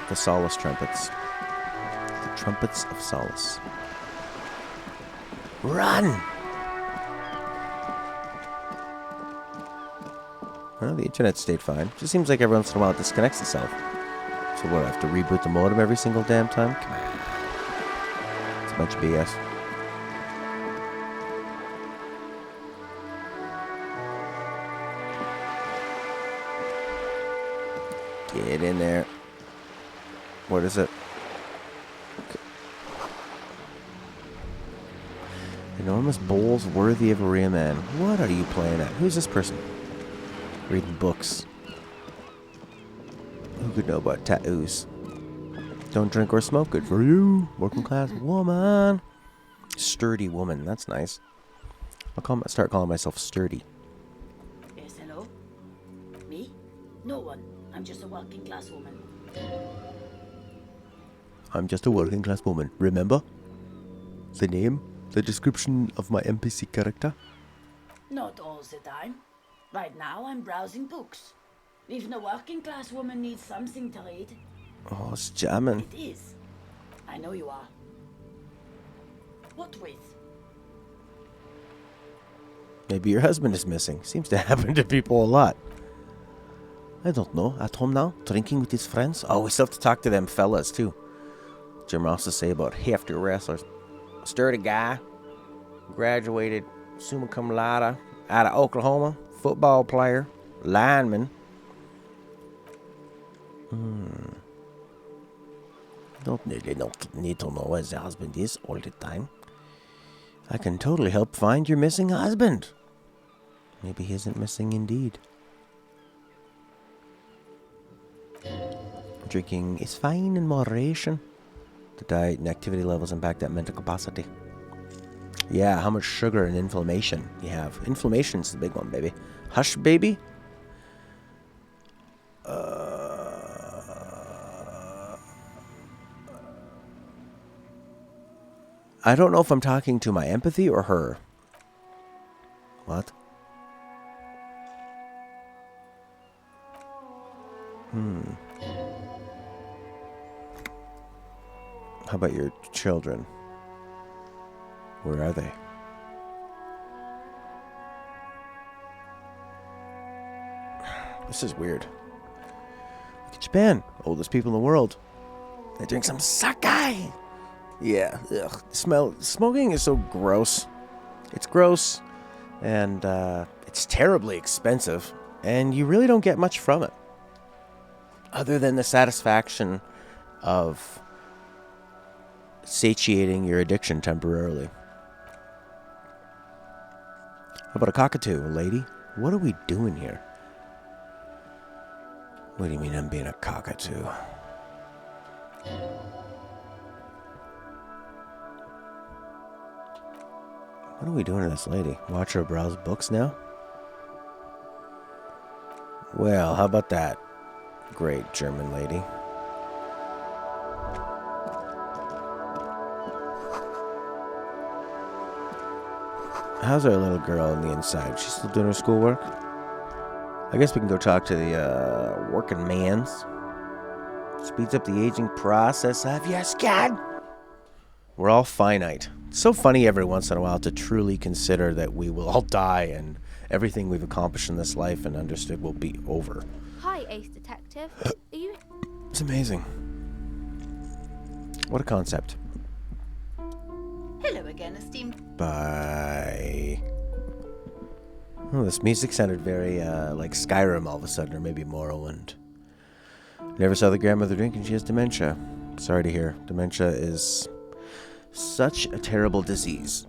A: The solace trumpets. The trumpets of solace. Run! Well, the internet stayed fine. Just seems like every once in a while it disconnects itself. So what, I have to reboot the modem every single damn time? Come on. It's a bunch of BS. Get in there. What is it? Okay. Enormous bowls worthy of a real man. What are you playing at? Who's this person? Reading books. Who could know about tattoos? Don't drink or smoke. Good for you. Working class woman. Sturdy woman. That's nice. Start calling myself sturdy.
E: Yes, hello? Me? No one. I'm just a working class woman.
A: I'm just a working class woman. Remember? The name? The description of my NPC character?
E: Not all the time. Right now, I'm browsing books. Even a working class woman needs something to read.
A: Oh, it's jamming.
E: It is. I know you are. What with?
A: Maybe your husband is missing. Seems to happen to people a lot. I don't know. At home now, drinking with his friends. Oh, we still have to talk to them fellas, too. Jim Ross to say about hefty wrestlers. Sturdy guy. Graduated summa cum laude out of Oklahoma. Football player. Lineman. Don't need to know where the husband is all the time. I can totally help find your missing husband. Maybe he isn't missing indeed. Drinking is fine in moderation. The diet and activity levels impact that mental capacity. Yeah, how much sugar and inflammation you have. Inflammation's the big one, baby. Hush, baby. I don't know if I'm talking to my empathy or her. What? How about your children? Where are they? This is weird. Look at Japan. Oldest people in the world. They drink some sake. Yeah. Ugh. Smoking is so gross. It's gross. And it's terribly expensive. And you really don't get much from it. Other than the satisfaction of satiating your addiction temporarily. How about a cockatoo, lady? What are we doing here? What do you mean I'm being a cockatoo? What are we doing to this lady? Watch her browse books now? Well, how about that? Great German lady. How's our little girl on the inside? She's still doing her schoolwork? I guess we can go talk to the working mans. Speeds up the aging process of your skin. We're all finite. It's so funny every once in a while to truly consider that we will all die and everything we've accomplished in this life and understood will be over.
B: Hi, Ace Detective. Are you...
A: It's amazing. What a concept.
E: Hello again, esteemed.
A: Bye. Oh, this music sounded very like Skyrim all of a sudden, or maybe Morrowind. Never saw the grandmother drink and she has dementia. Sorry to hear. Dementia is such a terrible disease.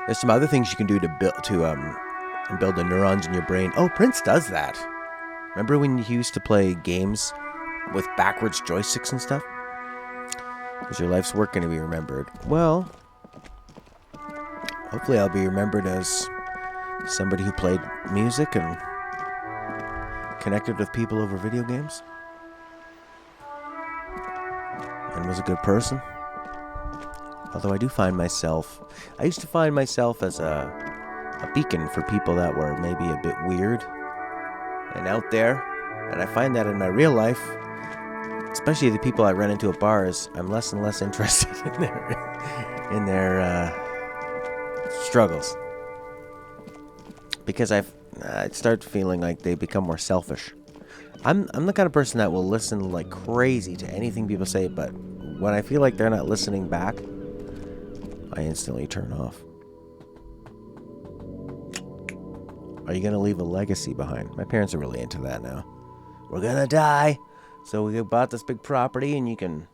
A: There's some other things you can do to build the neurons in your brain. Oh, Prince does that. Remember when you used to play games with backwards joysticks and stuff? Is your life's work going to be remembered? Well, hopefully I'll be remembered as somebody who played music and connected with people over video games. And was a good person. Although I used to find myself as a beacon for people that were maybe a bit weird and out there. And I find that in my real life, especially the people I run into at bars, I'm less and less interested in their struggles. Because I start feeling like they become more selfish. I'm the kind of person that will listen like crazy to anything people say, but when I feel like they're not listening back, I instantly turn off. Are you going to leave a legacy behind? My parents are really into that now. We're going to die, so we bought this big property, and you can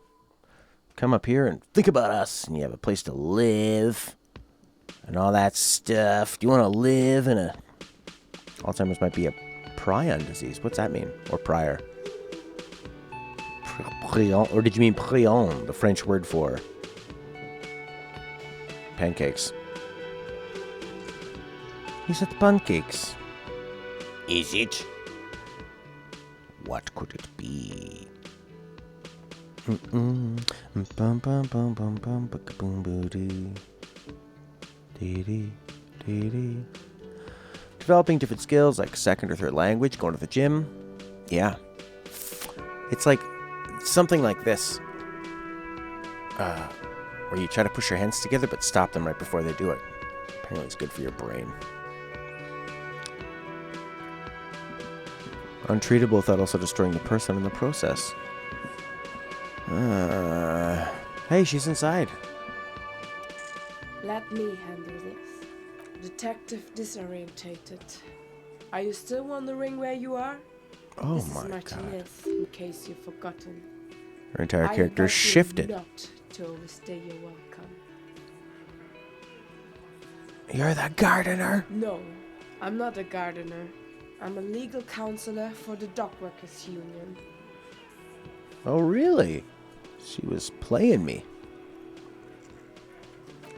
A: come up here and think about us, and you have a place to live, and all that stuff. Do you want to live in a... Alzheimer's might be a prion disease. What's that mean? Or prior? Prion? Or did you mean prion, the French word for pancakes? He said pancakes. Is it? What could it be? Bum bum bum bum bum boom boo dee dee dee dee. Developing different skills like second or third language, going to the gym. Yeah. It's like something like this. Where you try to push your hands together but stop them right before they do it. Apparently it's good for your brain. Untreatable without also destroying the person in the process. Hey, she's inside.
F: Let me handle this. Detective disorientated. Are you still wondering where you are?
A: Oh
F: This is
A: my god.
F: Martinez, in case you've forgotten.
A: Her entire
F: I
A: character
F: invite you
A: shifted.
F: not to overstay your welcome.
A: You're the gardener.
F: No, I'm not a gardener. I'm a legal counselor for the Dockworkers Union.
A: Oh, really? She was playing me.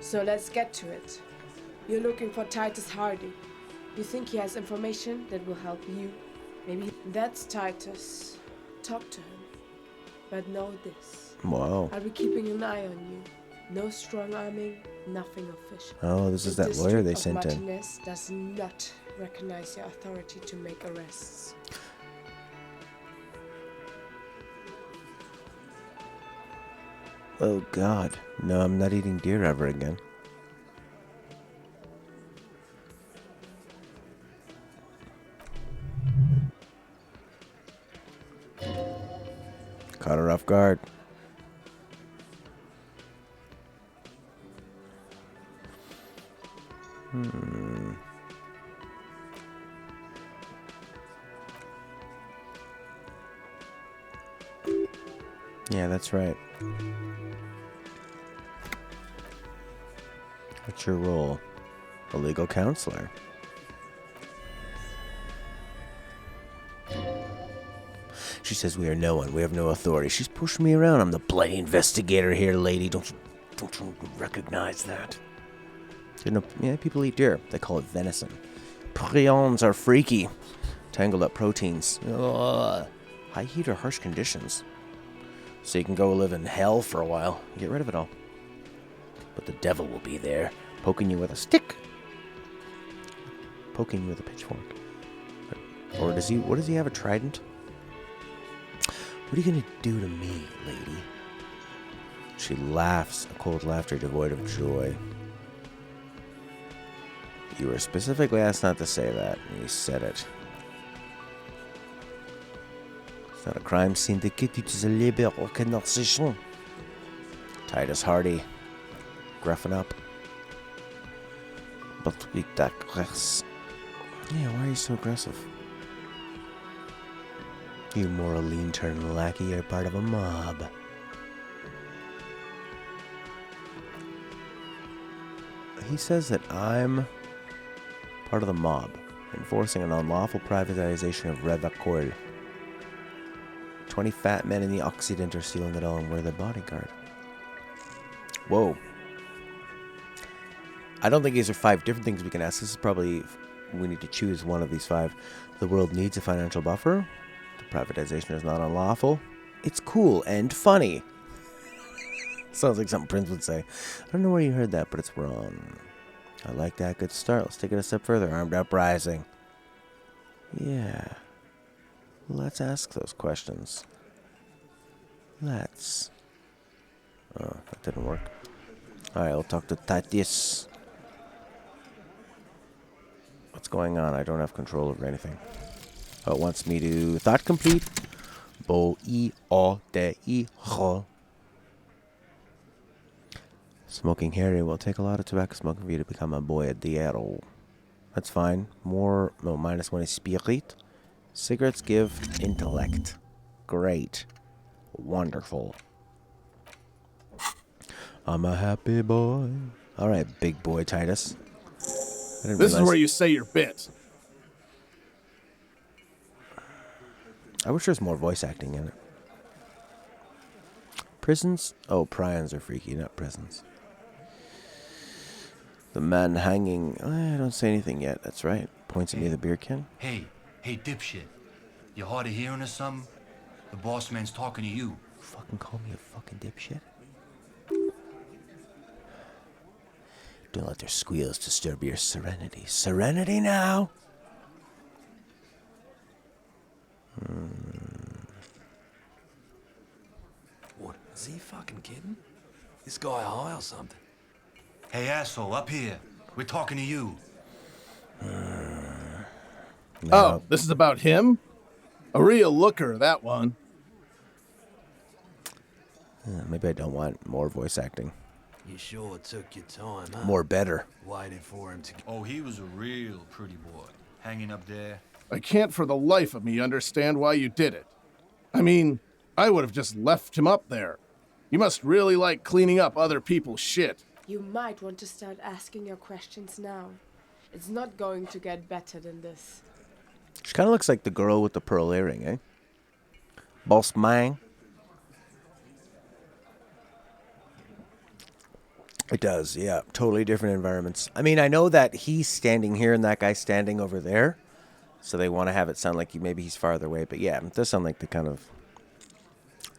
F: So let's get to it. You're looking for Titus Hardy. You think he has information that will help you? Maybe that's Titus. Talk to him. But know this.
A: Wow.
F: I'll be keeping an eye on you. No strong arming, nothing official.
A: Oh, this is
F: The
A: that lawyer they
F: District of
A: sent in.
F: Martinez does not recognize your authority to make arrests.
A: Oh god. No, I'm not eating deer ever again. Caught her off guard. Yeah, that's right. What's your role? A legal counselor. She says we are no one. We have no authority. She's pushing me around. I'm the bloody investigator here, lady. Don't you recognize that? You know, yeah, people eat deer. They call it venison. Prions are freaky. Tangled up proteins. Ugh. High heat or harsh conditions. So you can go live in hell for a while. Get rid of it all. But the devil will be there, poking you with a stick. Poking you with a pitchfork. Or does he, what does he have, a trident? What are you gonna do to me, lady? She laughs, a cold laughter devoid of joy. You were specifically asked not to say that, and you said it. It's not a crime syndicate, it is a labor organisation. Titus Hardy, gruffing up. But we digress. Yeah, why are you so aggressive? You moral lean-turned lackey, you're part of a mob. He says that I'm part of the mob, enforcing an unlawful privatization of Revacol. 20 fat men in the Occident are sealing it all, and we're the bodyguard. Whoa. I don't think these are 5 different things we can ask. This is probably, we need to choose one of these 5. The world needs a financial buffer. The privatization is not unlawful. It's cool and funny. Sounds like something Prince would say. I don't know where you heard that, but it's wrong. I like that. Good start. Let's take it a step further. Armed uprising. Yeah. Let's ask those questions. Let's. Oh, that didn't work. Alright, I'll talk to Titus. What's going on? I don't have control over anything. Oh, it wants me to thought complete. Bo-I-O-D-I-Ho. Smoking Harry will take a lot of tobacco smoking for you to become a boyadero. That's fine. More, no, -1 is spirit. Cigarettes give intellect. Great. Wonderful. I'm a happy boy. Alright, big boy Titus.
G: This is where you say your bit.
A: I wish there was more voice acting in it. Prisons? Oh, prions are freaky, not prisons. The man hanging. I don't say anything yet. That's right. Points at me with a beer can.
H: Hey, dipshit. You hard of hearing or something? The boss man's talking to you.
A: fucking call me a fucking dipshit? Don't let their squeals disturb your serenity. Serenity now?
H: What? Is he fucking kidding? This guy high or something?
I: Hey, asshole, up here. We're talking to you.
G: Oh, this is about him? A real looker, that one.
A: Maybe I don't want more voice acting.
H: You sure took your time, huh?
A: More better.
H: Waited for him to...
I: Oh, he was a real pretty boy. Hanging up there.
G: I can't for the life of me understand why you did it. I mean, I would have just left him up there. You must really like cleaning up other people's shit.
F: You might want to start asking your questions now. It's not going to get better than this.
A: She kind of looks like the girl with the pearl earring, eh? Boss Mang. It does, yeah. Totally different environments. I mean, I know that he's standing here and that guy's standing over there. So they want to have it sound like maybe he's farther away. But yeah, it does sound like the kind of...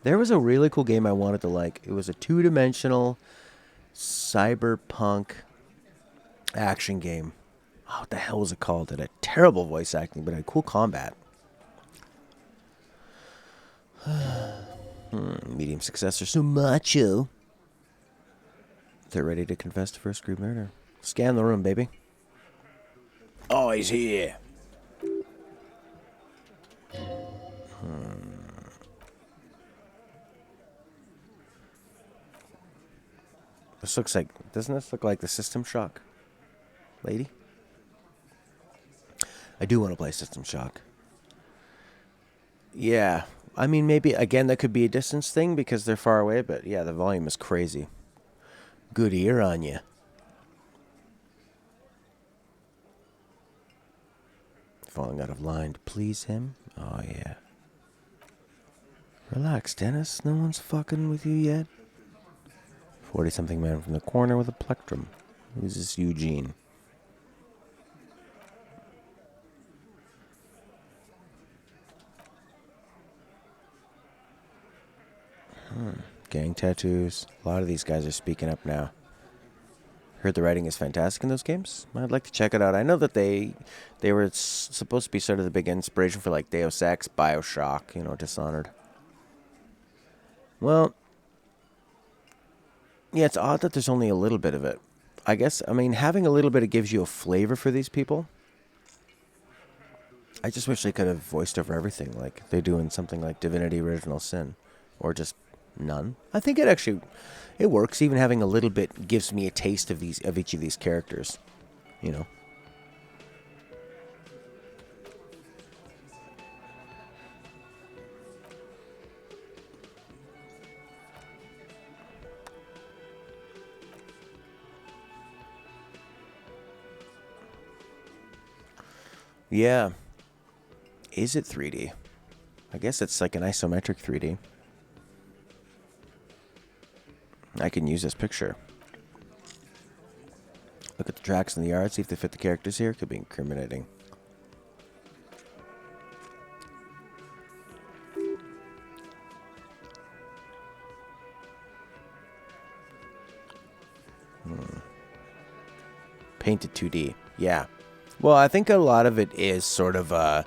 A: There was a really cool game I wanted to like. It was a two-dimensional cyberpunk action game. Oh, what the hell was it called? It had terrible voice acting, but it had cool combat. Medium successor, so macho. They're ready to confess to first degree murder. Scan the room, baby. Oh, he's here. This looks like... Doesn't this look like the System Shock lady? I do want to play System Shock. Yeah. I mean, maybe, again, that could be a distance thing because they're far away, but yeah, the volume is crazy. Good ear on you. Falling out of line to please him? Oh, yeah. Relax, Dennis. No one's fucking with you yet. 40-something man from the corner with a plectrum. Who's this Eugene? Gang tattoos. A lot of these guys are speaking up now. Heard the writing is fantastic in those games. I'd like to check it out. I know that they were supposed to be sort of the big inspiration for like Deus Ex, Bioshock, you know, Dishonored. Well, yeah, it's odd that there's only a little bit of it. I guess, I mean, having a little bit, it gives you a flavor for these people. I just wish they could have voiced over everything like they do in something like Divinity Original Sin. Or just none. I think it actually, it works. Even having a little bit gives me a taste of each of these characters. You know. Yeah. Is it 3D? I guess it's like an isometric 3D. I can use this picture. Look at the tracks in the yard, see if they fit the characters here. Could be incriminating. Painted 2D. Yeah. Well, I think a lot of it is sort of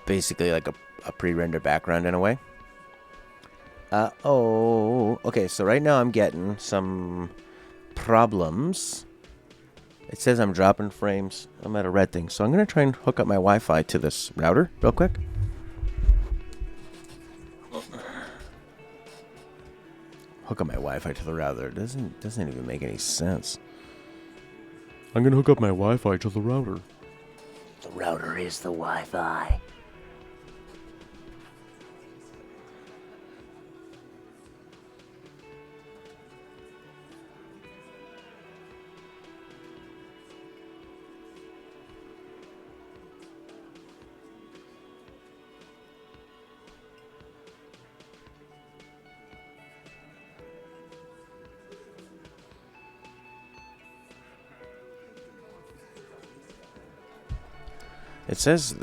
A: basically like a pre-rendered background in a way. Okay, so right now I'm getting some problems. It says I'm dropping frames. I'm at a red thing, so I'm going to try and hook up my Wi-Fi to this router real quick. Hook up my Wi-Fi to the router. It doesn't even make any sense. I'm going to hook up my Wi-Fi to the router.
E: The router is the Wi-Fi.
A: It says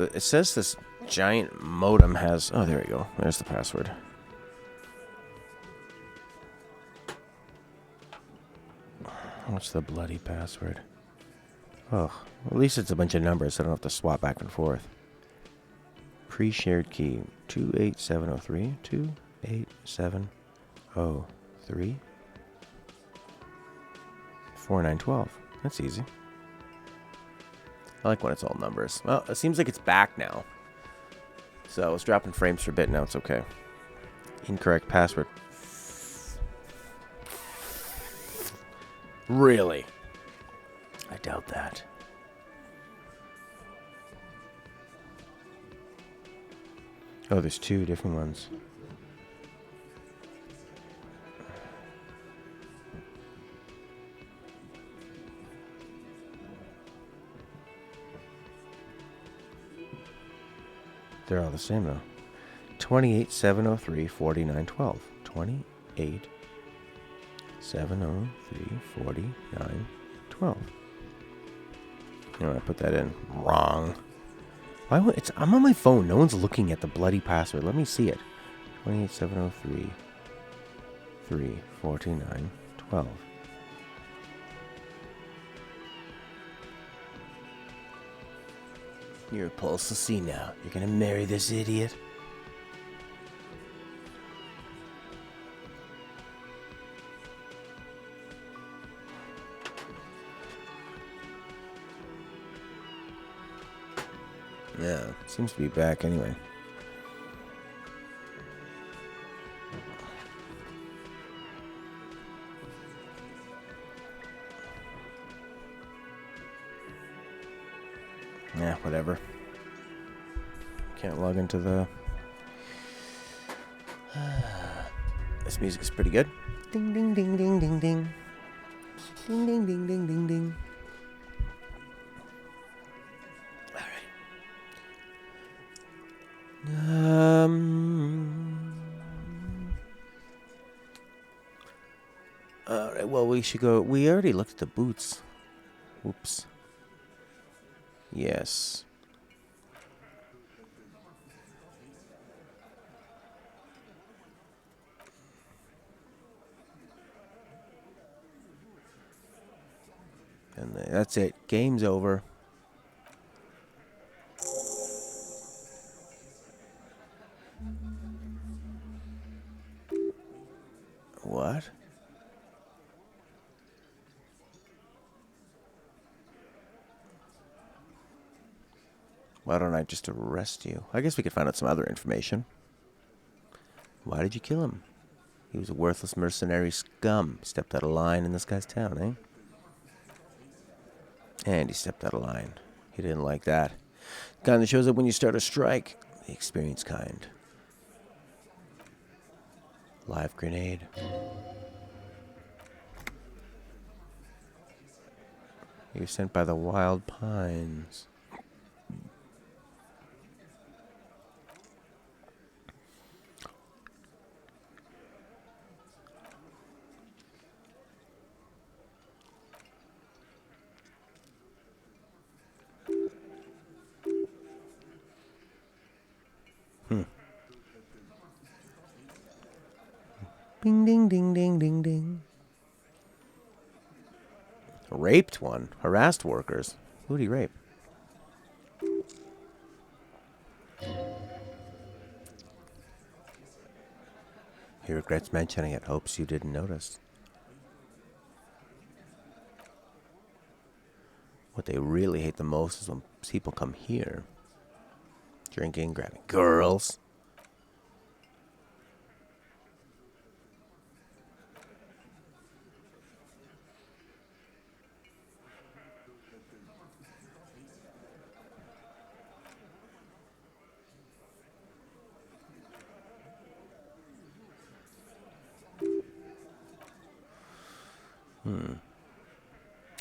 A: this giant modem has... Oh, there we go. There's the password. What's the bloody password? Oh, at least it's a bunch of numbers, so I don't have to swap back and forth. Pre-shared key 28703 28703 4912. That's easy. I like when it's all numbers. Well, it seems like it's back now. So it's dropping frames for a bit. Now it's okay. Incorrect password. Really? I doubt that. Oh, there's two different ones. They're all the same though. 28703 4912. 28703 4912. You know, I put that in wrong. Why would it's? I'm on my phone. No one's looking at the bloody password. Let me see it. 28703 34912. You're a pulse to see now. You're gonna marry this idiot. Yeah, seems to be back anyway. Yeah, whatever. Can't log into the... This music is pretty good. Ding, ding, ding, ding, ding, ding. Ding, ding, ding, ding, ding, ding. Alright, well, we should go... We already looked at the boots. Oops. Yes. And that's it. Game's over. What? Why don't I just arrest you? I guess we could find out some other information. Why did you kill him? He was a worthless mercenary scum. Stepped out of line in this guy's town, eh? And he stepped out of line. He didn't like that. The kind that shows up when you start a strike. The experienced kind. Live grenade. He was sent by the Wild Pines. Ding, ding, ding, ding, ding, ding. Raped one. Harassed workers. Who'd he rape? He regrets mentioning it. Hopes you didn't notice. What they really hate the most is when people come here. Drinking, grabbing girls.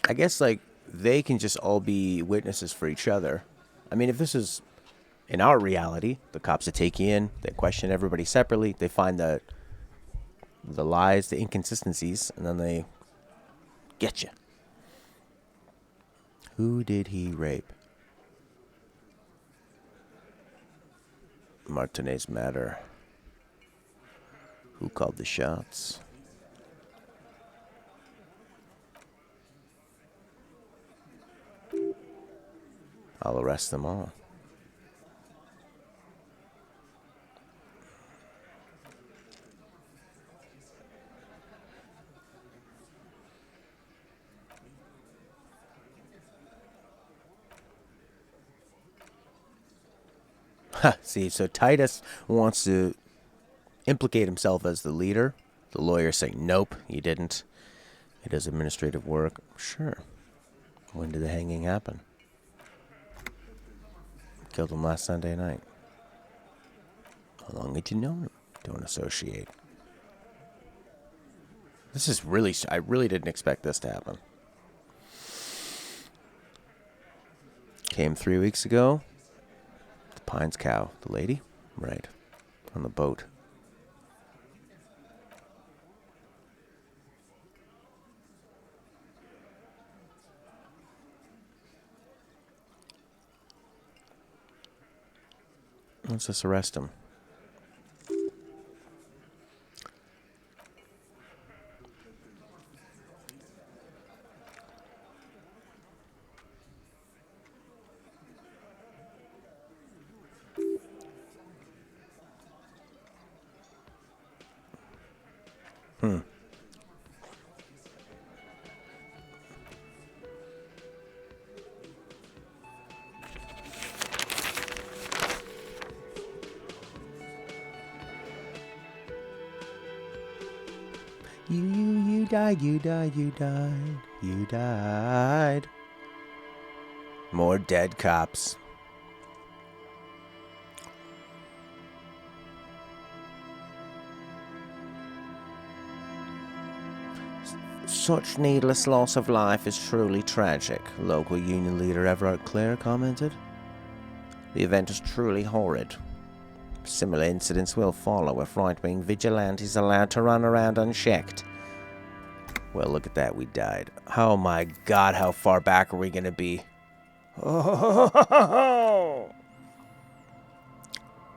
A: I guess, like, they can just all be witnesses for each other. I mean, if this is in our reality, the cops that take you in, they question everybody separately, they find the lies, the inconsistencies, and then they get you. Who did he rape? Martinez matter. Who called the shots? I'll arrest them all. See, so Titus wants to implicate himself as the leader. The lawyer's saying, nope, he didn't. He does administrative work. Sure. When did the hanging happen? Killed him last Sunday night. How long had you known him? Don't associate. This is really... I really didn't expect this to happen. Came 3 weeks ago. The Pines cow. The lady? Right. On the boat. Let's just arrest him. You died, you died, you died, you died. More dead cops. Such needless loss of life is truly tragic, local union leader Everard Clare commented. The event is truly horrid. Similar incidents will follow if right-wing vigilantes allowed to run around unchecked. Well, look at that, we died. Oh my god, how far back are we gonna be? Oh,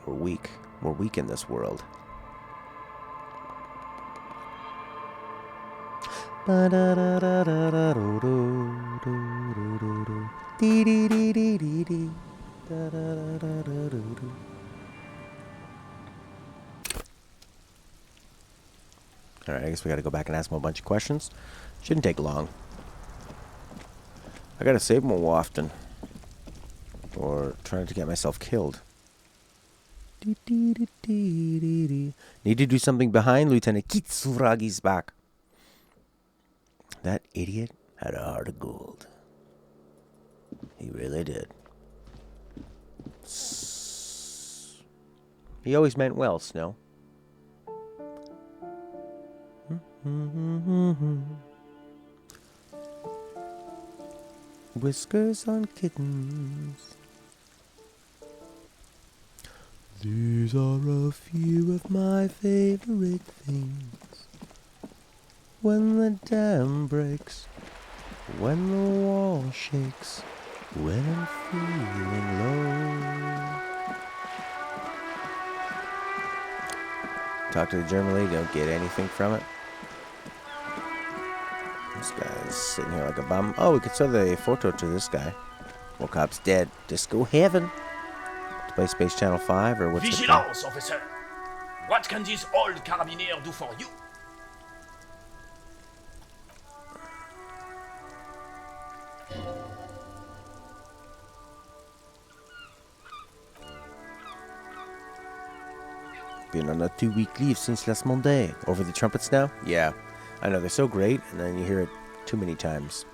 A: we're weak. We're weak in this world. Alright, I guess we gotta go back and ask him a bunch of questions. Shouldn't take long. I gotta save more often. Or trying to get myself killed. Need to do something behind Lieutenant Kitsuragi's back. That idiot had a heart of gold. He really did. He always meant well, Snow. Whiskers on kittens. These are a few of my favorite things. When the dam breaks, when the wall shakes, when I'm feeling low. Talk to the German lady, don't get anything from it. This guy's sitting here like a bum. Oh, we could show the photo to this guy. Well, cop's dead. Disco heaven. To play Space Channel 5 or what's it?
J: Vigilance, officer! What can this old carabinier do for you?
A: Been on a 2-week leave since last Monday. Over the trumpets now? Yeah. I know, they're so great, and then you hear it too many times.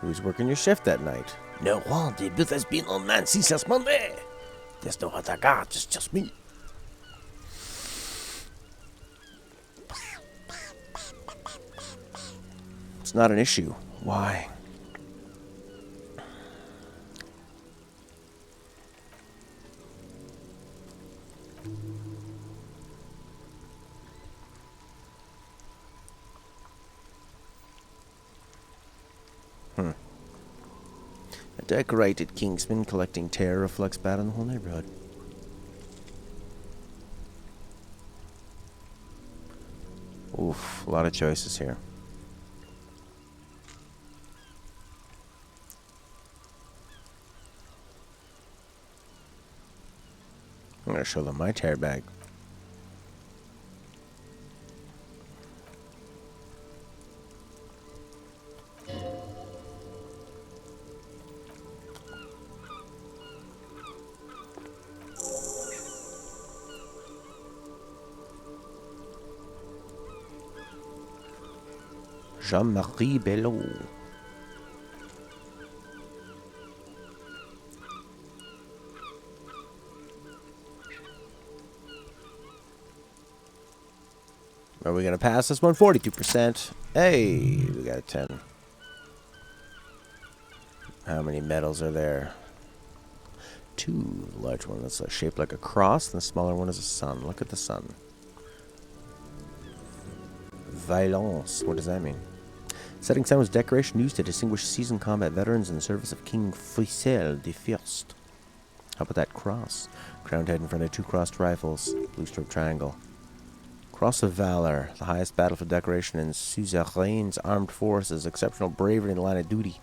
A: Who's working your shift that night? No one. The booth has been on man since last Monday. There's no other guard, it's just me. It's not an issue. Why? A decorated Kingsman collecting terror reflects bad on the whole neighborhood. Oof, a lot of choices here. I'm gonna show them my tear bag. Jean-Marie Bello. Are we gonna pass this one? 42%. Hey, we got a 10. How many medals are there? 2. The large one that's shaped like a cross, and the smaller one is a sun. Look at the sun. Violence. What does that mean? Setting sun was decoration used to distinguish seasoned combat veterans in the service of King Faisal the First. How about that cross? Crowned head in front of 2 crossed rifles. Blue striped triangle. Cross of Valor, the highest battlefield decoration in Suzerain's armed forces. Exceptional bravery in the line of duty.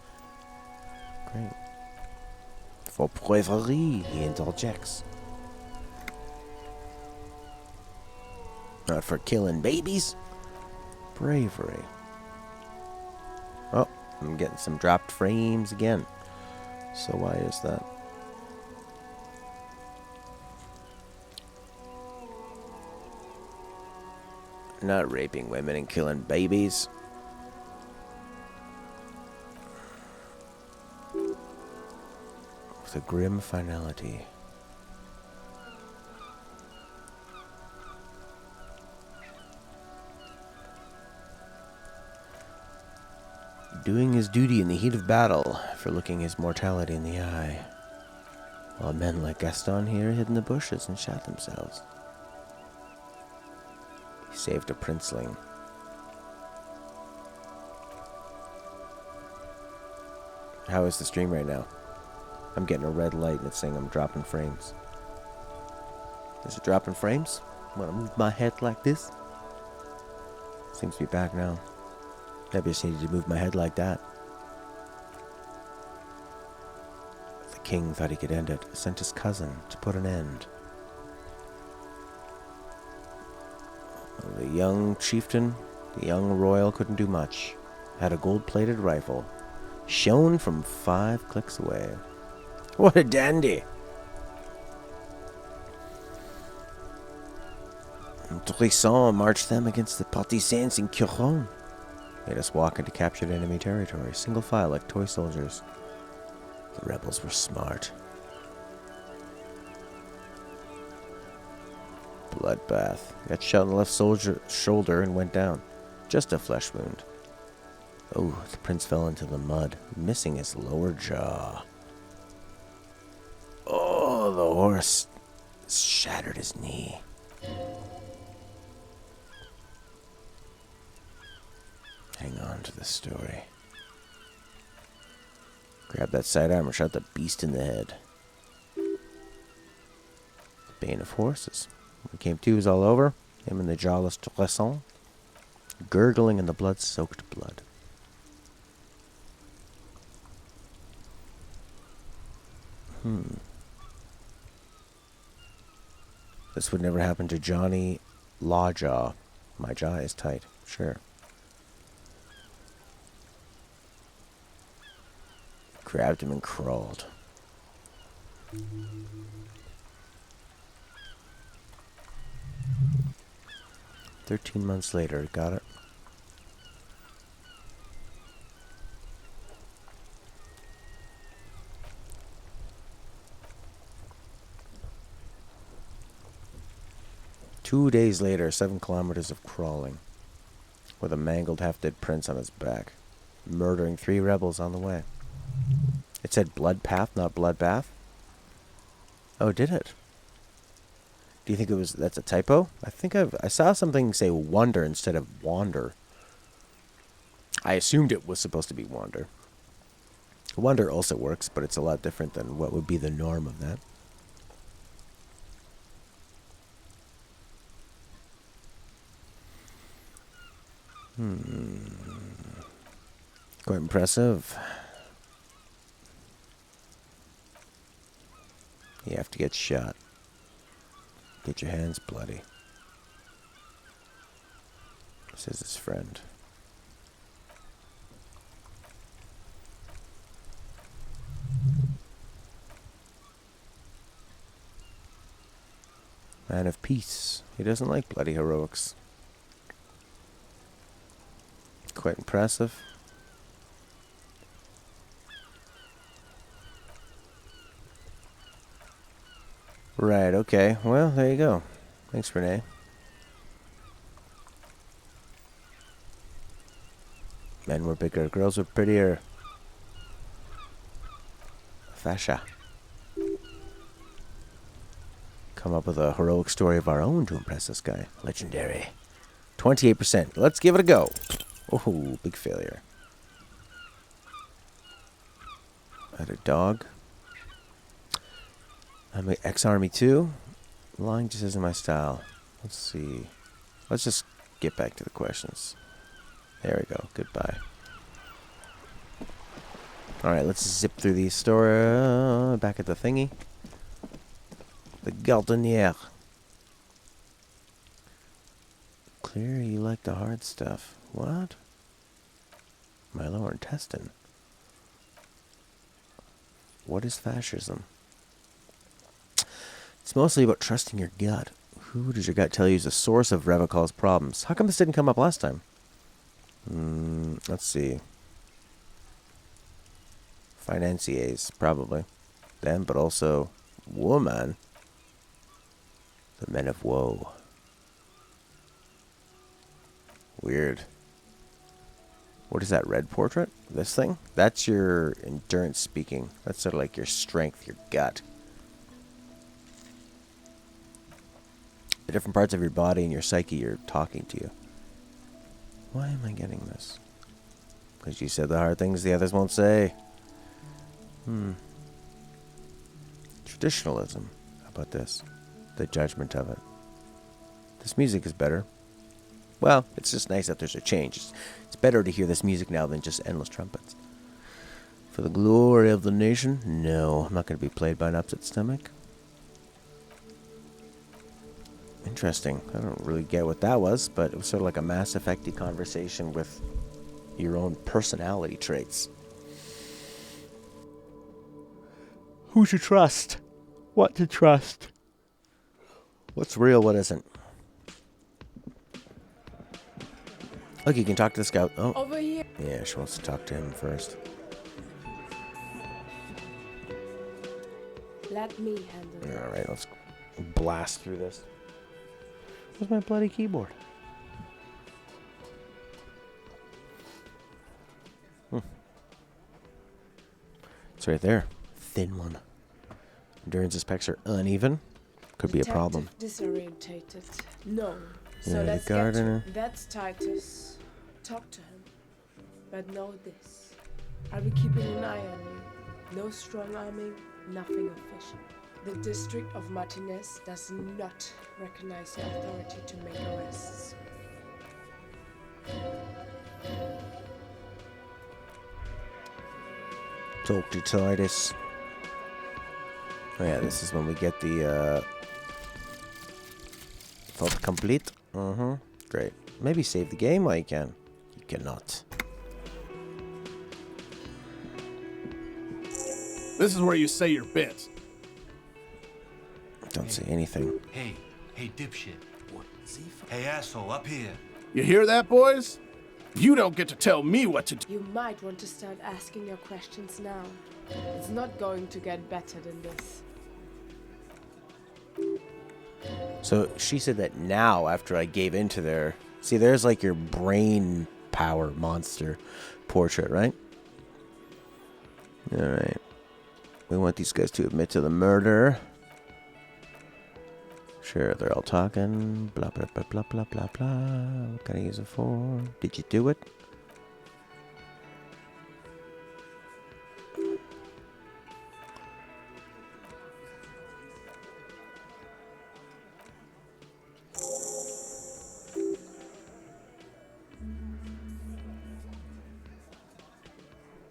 A: Great. For bravery, he interjects. Not for killing babies. Bravery. Oh, I'm getting some dropped frames again. So why is that? Not raping women and killing babies. With a grim finality. Doing his duty in the heat of battle, for looking his mortality in the eye. While men like Gaston here hid in the bushes and shot themselves. He saved a princeling. How is the stream right now? I'm getting a red light and it's saying I'm dropping frames. Is it dropping frames? When I move my head like this? Seems to be back now. Maybe I just needed to move my head like that. The king thought he could end it. Sent his cousin to put an end. The young chieftain, the young royal couldn't do much. Had a gold-plated rifle. Shown from 5 clicks away. What a dandy! Tristan marched them against the partisans in Curon. Made us walk into captured enemy territory, single file like toy soldiers. The rebels were smart. Bloodbath. Got shot in the left shoulder and went down. Just a flesh wound. Oh, the prince fell into the mud, missing his lower jaw. Oh, the horse shattered his knee. Hang on to the story. Grab that sidearm and shot the beast in the head. Bane of horses. When he came to, he was all over. Him and the jawless Tresson, gurgling in the blood-soaked blood. This would never happen to Johnny Lawjaw. My jaw is tight. Sure. Grabbed him and crawled. 13 months later, got it? Two days later, 7 kilometers of crawling, with a mangled half-dead prince on his back, murdering 3 rebels on the way. It said blood path, not bloodbath. Oh, did it? Do you think that's a typo? I think I saw something say wonder instead of wander. I assumed it was supposed to be wander. Wonder also works, but it's a lot different than what would be the norm of that. Quite impressive. You have to get shot. Get your hands bloody, says his friend. Man of peace. He doesn't like bloody heroics. Quite impressive. Right, okay. Well, there you go. Thanks, Renee. Men were bigger, girls were prettier. Fascia. Come up with a heroic story of our own to impress this guy. Legendary. 28%. Let's give it a go. Oh, big failure. I had a dog. I'm an ex-army too. Lying just isn't my style. Let's see. Let's just get back to the questions. There we go. Goodbye. Alright, let's zip through these story. Back at the thingy. The Gardenier. Clear you like the hard stuff. What? My lower intestine. What is fascism? It's mostly about trusting your gut. Who does your gut tell you is the source of Revicol's problems? How come this didn't come up last time? Let's see. Financiers, probably. Them, but also woman. The men of woe. Weird. What is that red portrait? This thing? That's your endurance speaking. That's sort of like your strength, your gut. The different parts of your body and your psyche are talking to you. Why am I getting this? Because you said the hard things the others won't say. Traditionalism. How about this? The judgment of it. This music is better. Well, it's just nice that there's a change. It's better to hear this music now than just endless trumpets. For the glory of the nation? No, I'm not going to be played by an upset stomach. Interesting. I don't really get what that was, but it was sort of like a Mass Effect-y conversation with your own personality traits. Who to trust? What to trust? What's real, what isn't? Look, you can talk to this guy. Oh,
F: Over here.
A: yeah, she wants to talk to him first.
F: Let me handle it.
A: Alright, let's blast through this. Where's my bloody keyboard? It's right there. Thin one. Endurance's pecs are uneven. Could be a problem.
F: Disorientated. No.
A: Yeah,
F: So
A: the
F: let's get
A: gardener.
F: to. That's Titus. Talk to him. But know this. I'll be keeping an eye on you. No strong arming, nothing official. The district of Martinez does not recognize your authority to make arrests.
A: Talk to Titus. Oh yeah, this is when we get the thought complete. Great. Maybe save the game while you can. You cannot.
G: This is where you say your bit.
A: Don't say anything.
I: Hey, dipshit. Hey, asshole, up here.
G: You hear that, boys? You don't get to tell me what to do.
F: You might want to start asking your questions now. It's not going to get better than this.
A: So she said that now, after I gave into their... See, there's like your brain power monster portrait, right? Alright. We want these guys to admit to the murder. Sure, they're all talking. Blah, blah, blah, blah, blah, blah, blah. What can I use it for? Did you do it?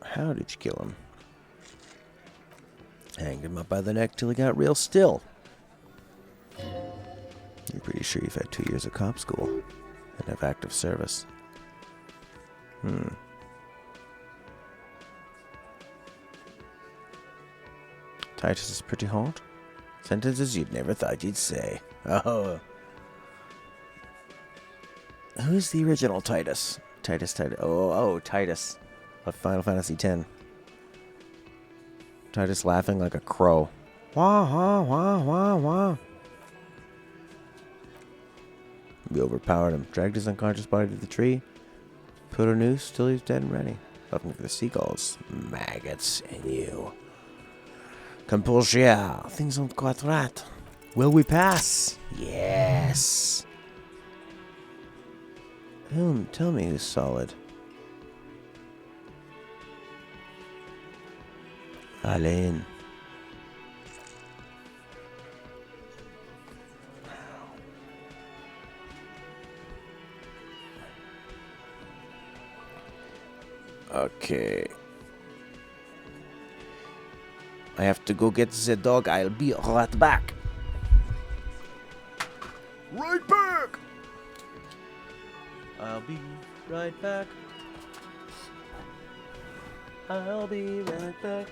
A: How did you kill him? Hanged him up by the neck till he got real still. You're pretty sure you've had 2 years of cop school and have active service. Titus is pretty hard. Sentences you'd never thought you'd say. Oh. Who's the original Titus? Titus. Oh, Titus. Of Final Fantasy X. Titus laughing like a crow. Wah, wah, wah, wah, wah. We overpowered him, dragged his unconscious body to the tree, put a noose till he's dead and ready. Left him for the seagulls, maggots, and you. Compulsion. Things aren't quite right. Will we pass? Yes. Tell me who's solid. Alain. Okay. I have to go get the dog. I'll be right back.
G: Right back!
A: I'll be right back. I'll be right back.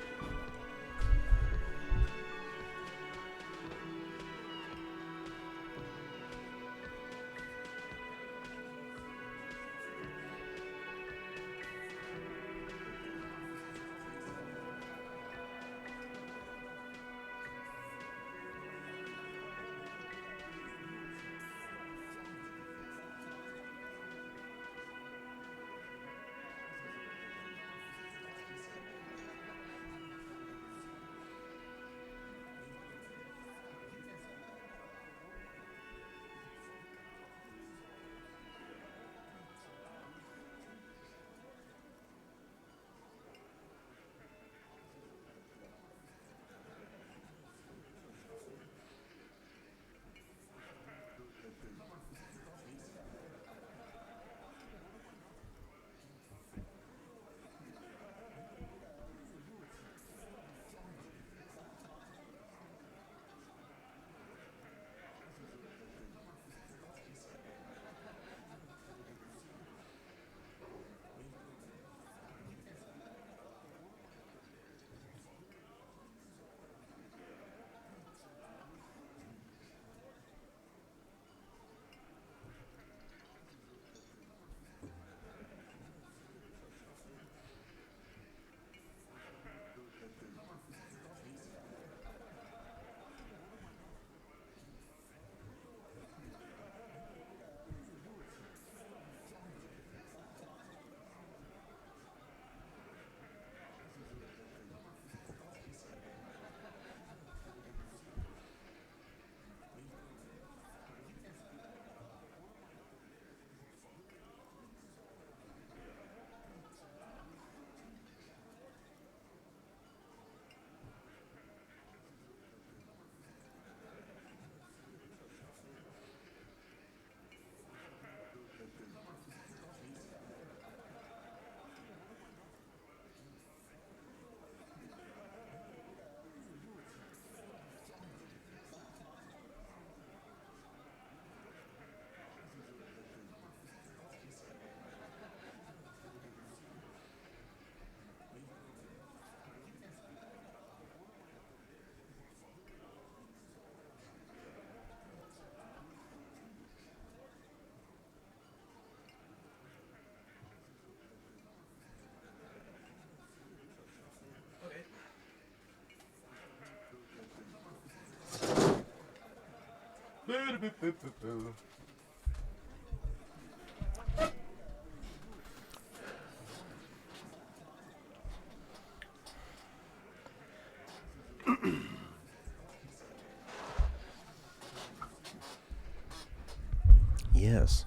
A: Yes.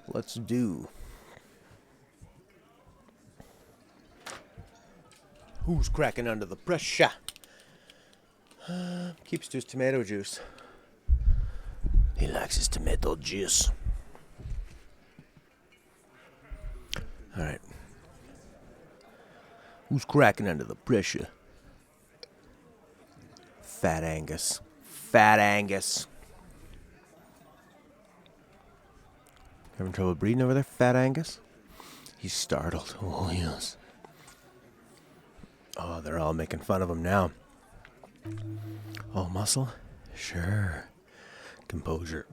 A: Let's do. Who's cracking under the pressure? Keeps to his tomato juice. He likes his tomato juice. Alright. Who's cracking under the pressure? Fat Angus. Fat Angus. Having trouble breathing over there, Fat Angus? He's startled. Oh, yes. Oh, they're all making fun of him now. Oh, muscle? Sure. Composure.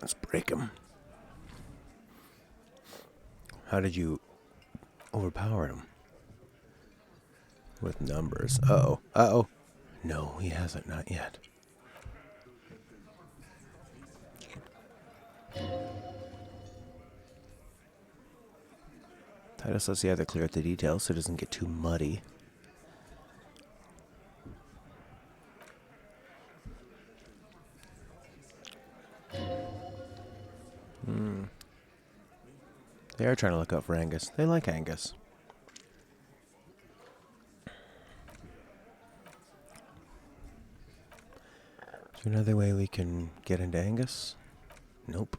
A: Let's break him. How did you overpower him? With numbers. Uh-oh. Uh-oh. No, he hasn't. Not yet. Titus says he had to clear up the details so it doesn't get too muddy. They are trying to look out for Angus. They like Angus. Is there another way we can get into Angus? Nope.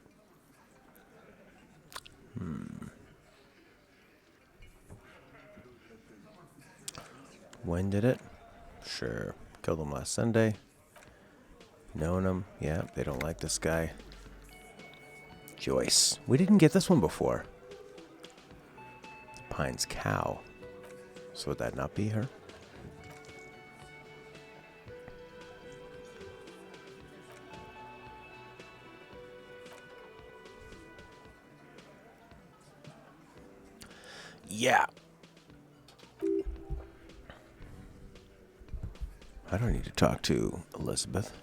A: When did it? Sure. Killed him last Sunday. Known him. Yeah, they don't like this guy. Joyce. We didn't get this one before. Pine's cow. So would that not be her? Yeah. I don't need to talk to Elizabeth.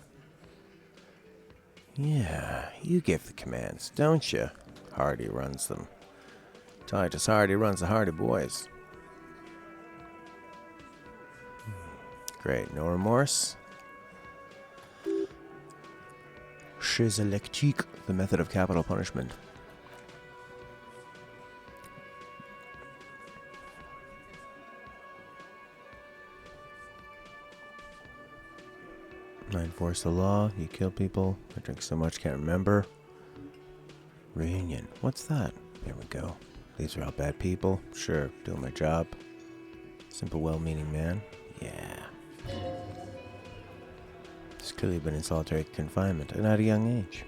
A: Yeah, you give the commands, don't you? Hardy runs them. Titus Hardy runs the Hardy Boys. Great, no remorse. Chez électrique, the method of capital punishment. I enforce the law, you kill people. I drink so much, can't remember. Reunion, what's that? There we go. These are all bad people. Sure, doing my job. Simple, well-meaning man. Yeah. He's clearly been in solitary confinement, and at a young age.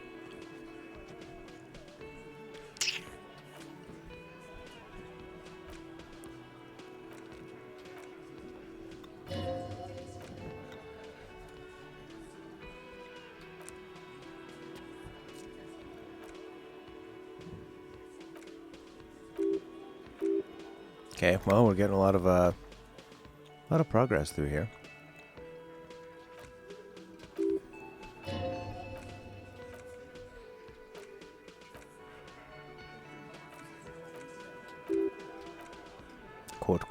A: Okay, well, we're getting a lot of progress through here. Court.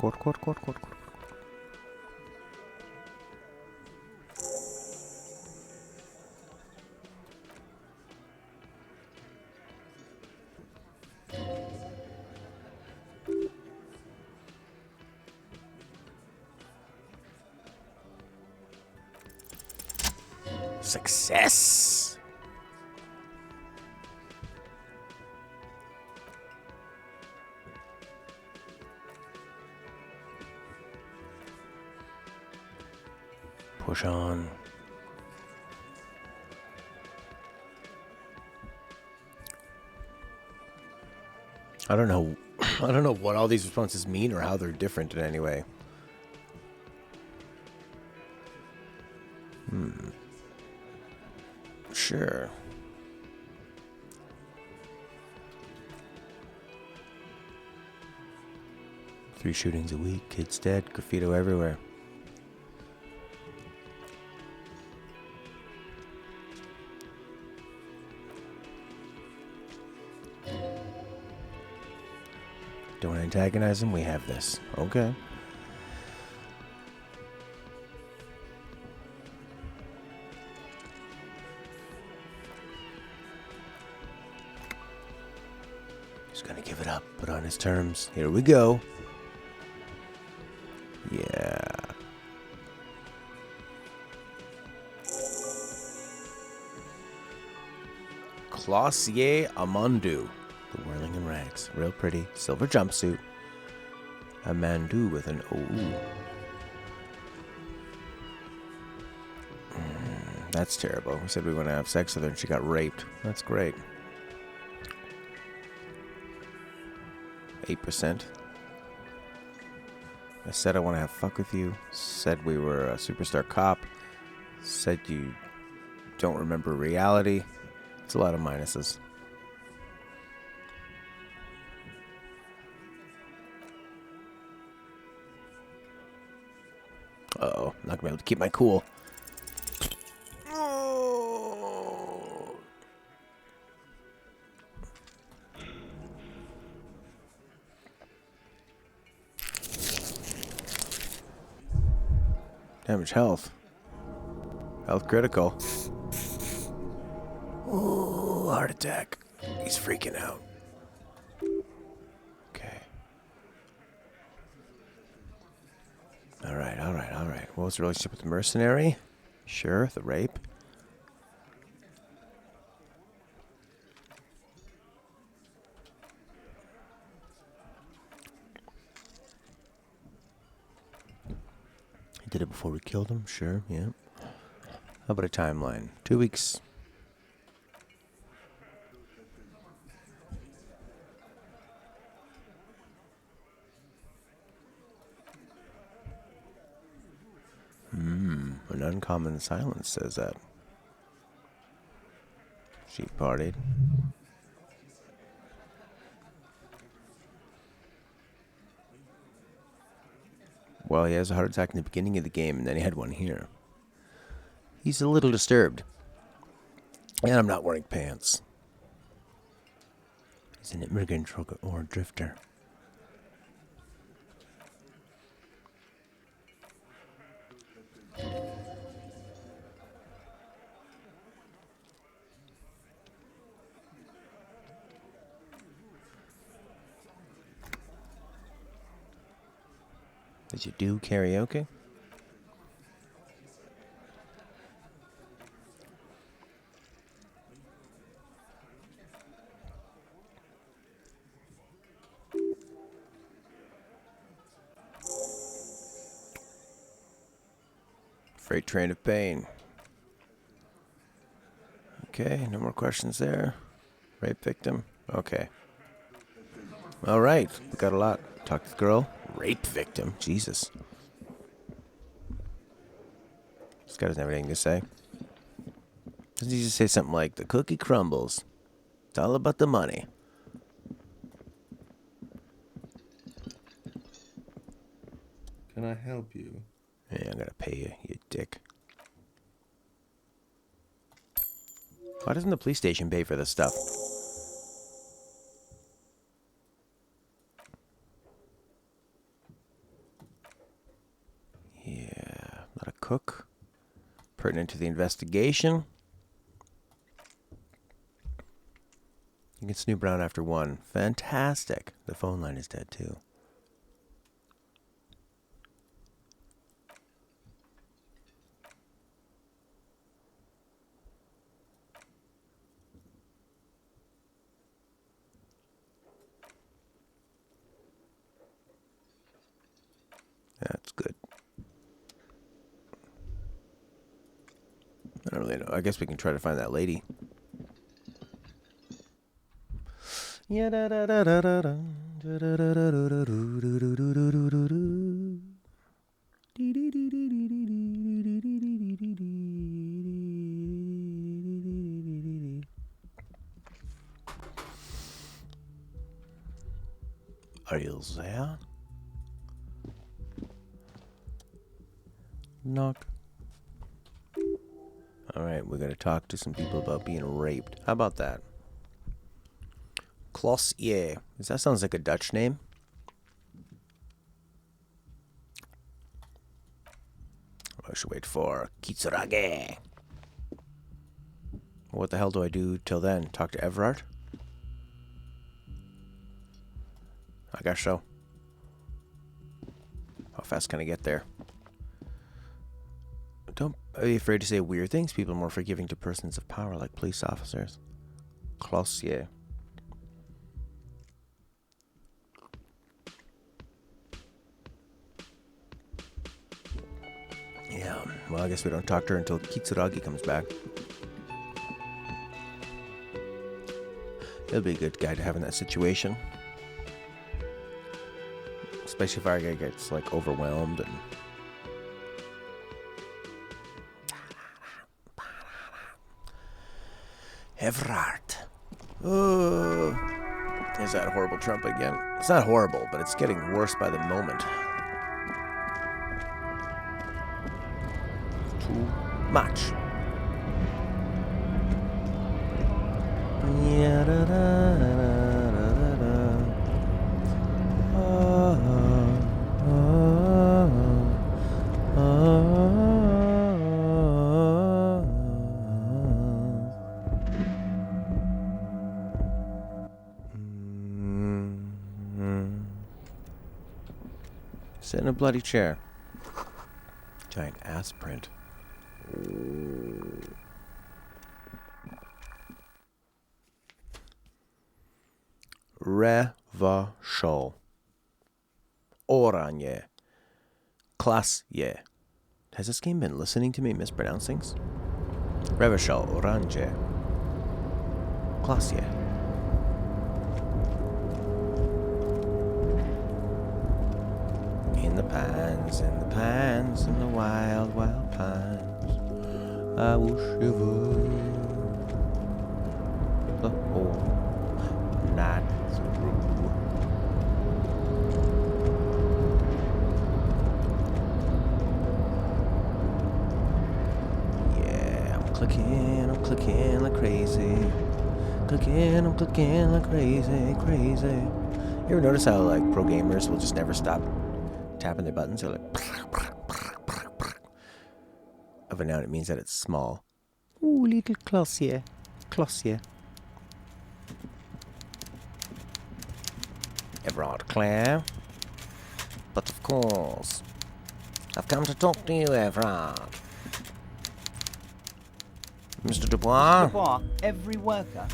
A: Success! Push on. I don't know what all these responses mean or how they're different in any way. Sure. Three shootings a week, kids dead, graffito everywhere. Don't antagonize him, we have this. Okay. He's gonna give it up, but on his terms. Here we go. Yeah. Clausier Amandu. The whirling in rags. Real pretty. Silver jumpsuit. Amandu with an O. That's terrible. We said we want to have sex with her and she got raped. That's great. 8%. I said I want to have fuck with you. Said we were a superstar cop. Said you don't remember reality. It's a lot of minuses. Uh-oh. Not gonna be able to keep my cool. Damage health. Health critical. Oh, heart attack. He's freaking out. Okay. Alright. What was the relationship with the mercenary? Sure, the rape. He did it before we killed him? Sure, yeah. How about a timeline? 2 weeks. An uncommon silence says that. She partied. Well, he has a heart attack in the beginning of the game, and then he had one here. He's a little disturbed. And I'm not wearing pants. He's an immigrant or a drifter. Did you do karaoke? Freight train of pain. Okay, no more questions there. Rape victim. Okay. All right, we got a lot. Talk to the girl. Rape victim. Jesus. This guy doesn't have anything to say. Doesn't he just say something like, the cookie crumbles. It's all about the money.
K: Can I help you?
A: Yeah, I'm gonna pay you, you dick. Why doesn't the police station pay for this stuff? Yeah, not a cook. Pertinent to the investigation. You can snoop around after 1. Fantastic. The phone line is dead too. That's good. I don't really know. I guess we can try to find that lady. Yeah, da da da da da da da da da da da Are you there? Knock. Alright, we're gonna talk to some people about being raped. How about that? Klossier. That sounds like a Dutch name. I should wait for Kitsurage. What the hell do I do till then? Talk to Everard? I guess so. How fast can I get there? Don't be afraid to say weird things. People are more forgiving to persons of power, like police officers. Klossier. Yeah, well, I guess we don't talk to her until Kitsuragi comes back. He'll be a good guy to have in that situation. Especially if our guy gets like overwhelmed and Everard. Oh, is that horrible trumpet again? It's not horrible, but it's getting worse by the moment. Too much. Yeah, da, da, da, da, da. Sit in a bloody chair. Giant ass print. Revachol. Oranje. Klasje. Has this game been listening to me mispronounce things? Revachol. Oranje. Klasje. In the pines, in the wild, wild pines, I will shiver the whole night through. Yeah, I'm clicking like crazy. I'm clicking like crazy, crazy. You ever notice how, like, pro gamers will just never stop tapping their buttons? They're like... Of a noun, it means that it's small. Ooh, little Klosje. Klosje. Everard Clare. But of course, I've come to talk to you, Everard. Mr. Dubois?
L: Mr. Dubois, every worker.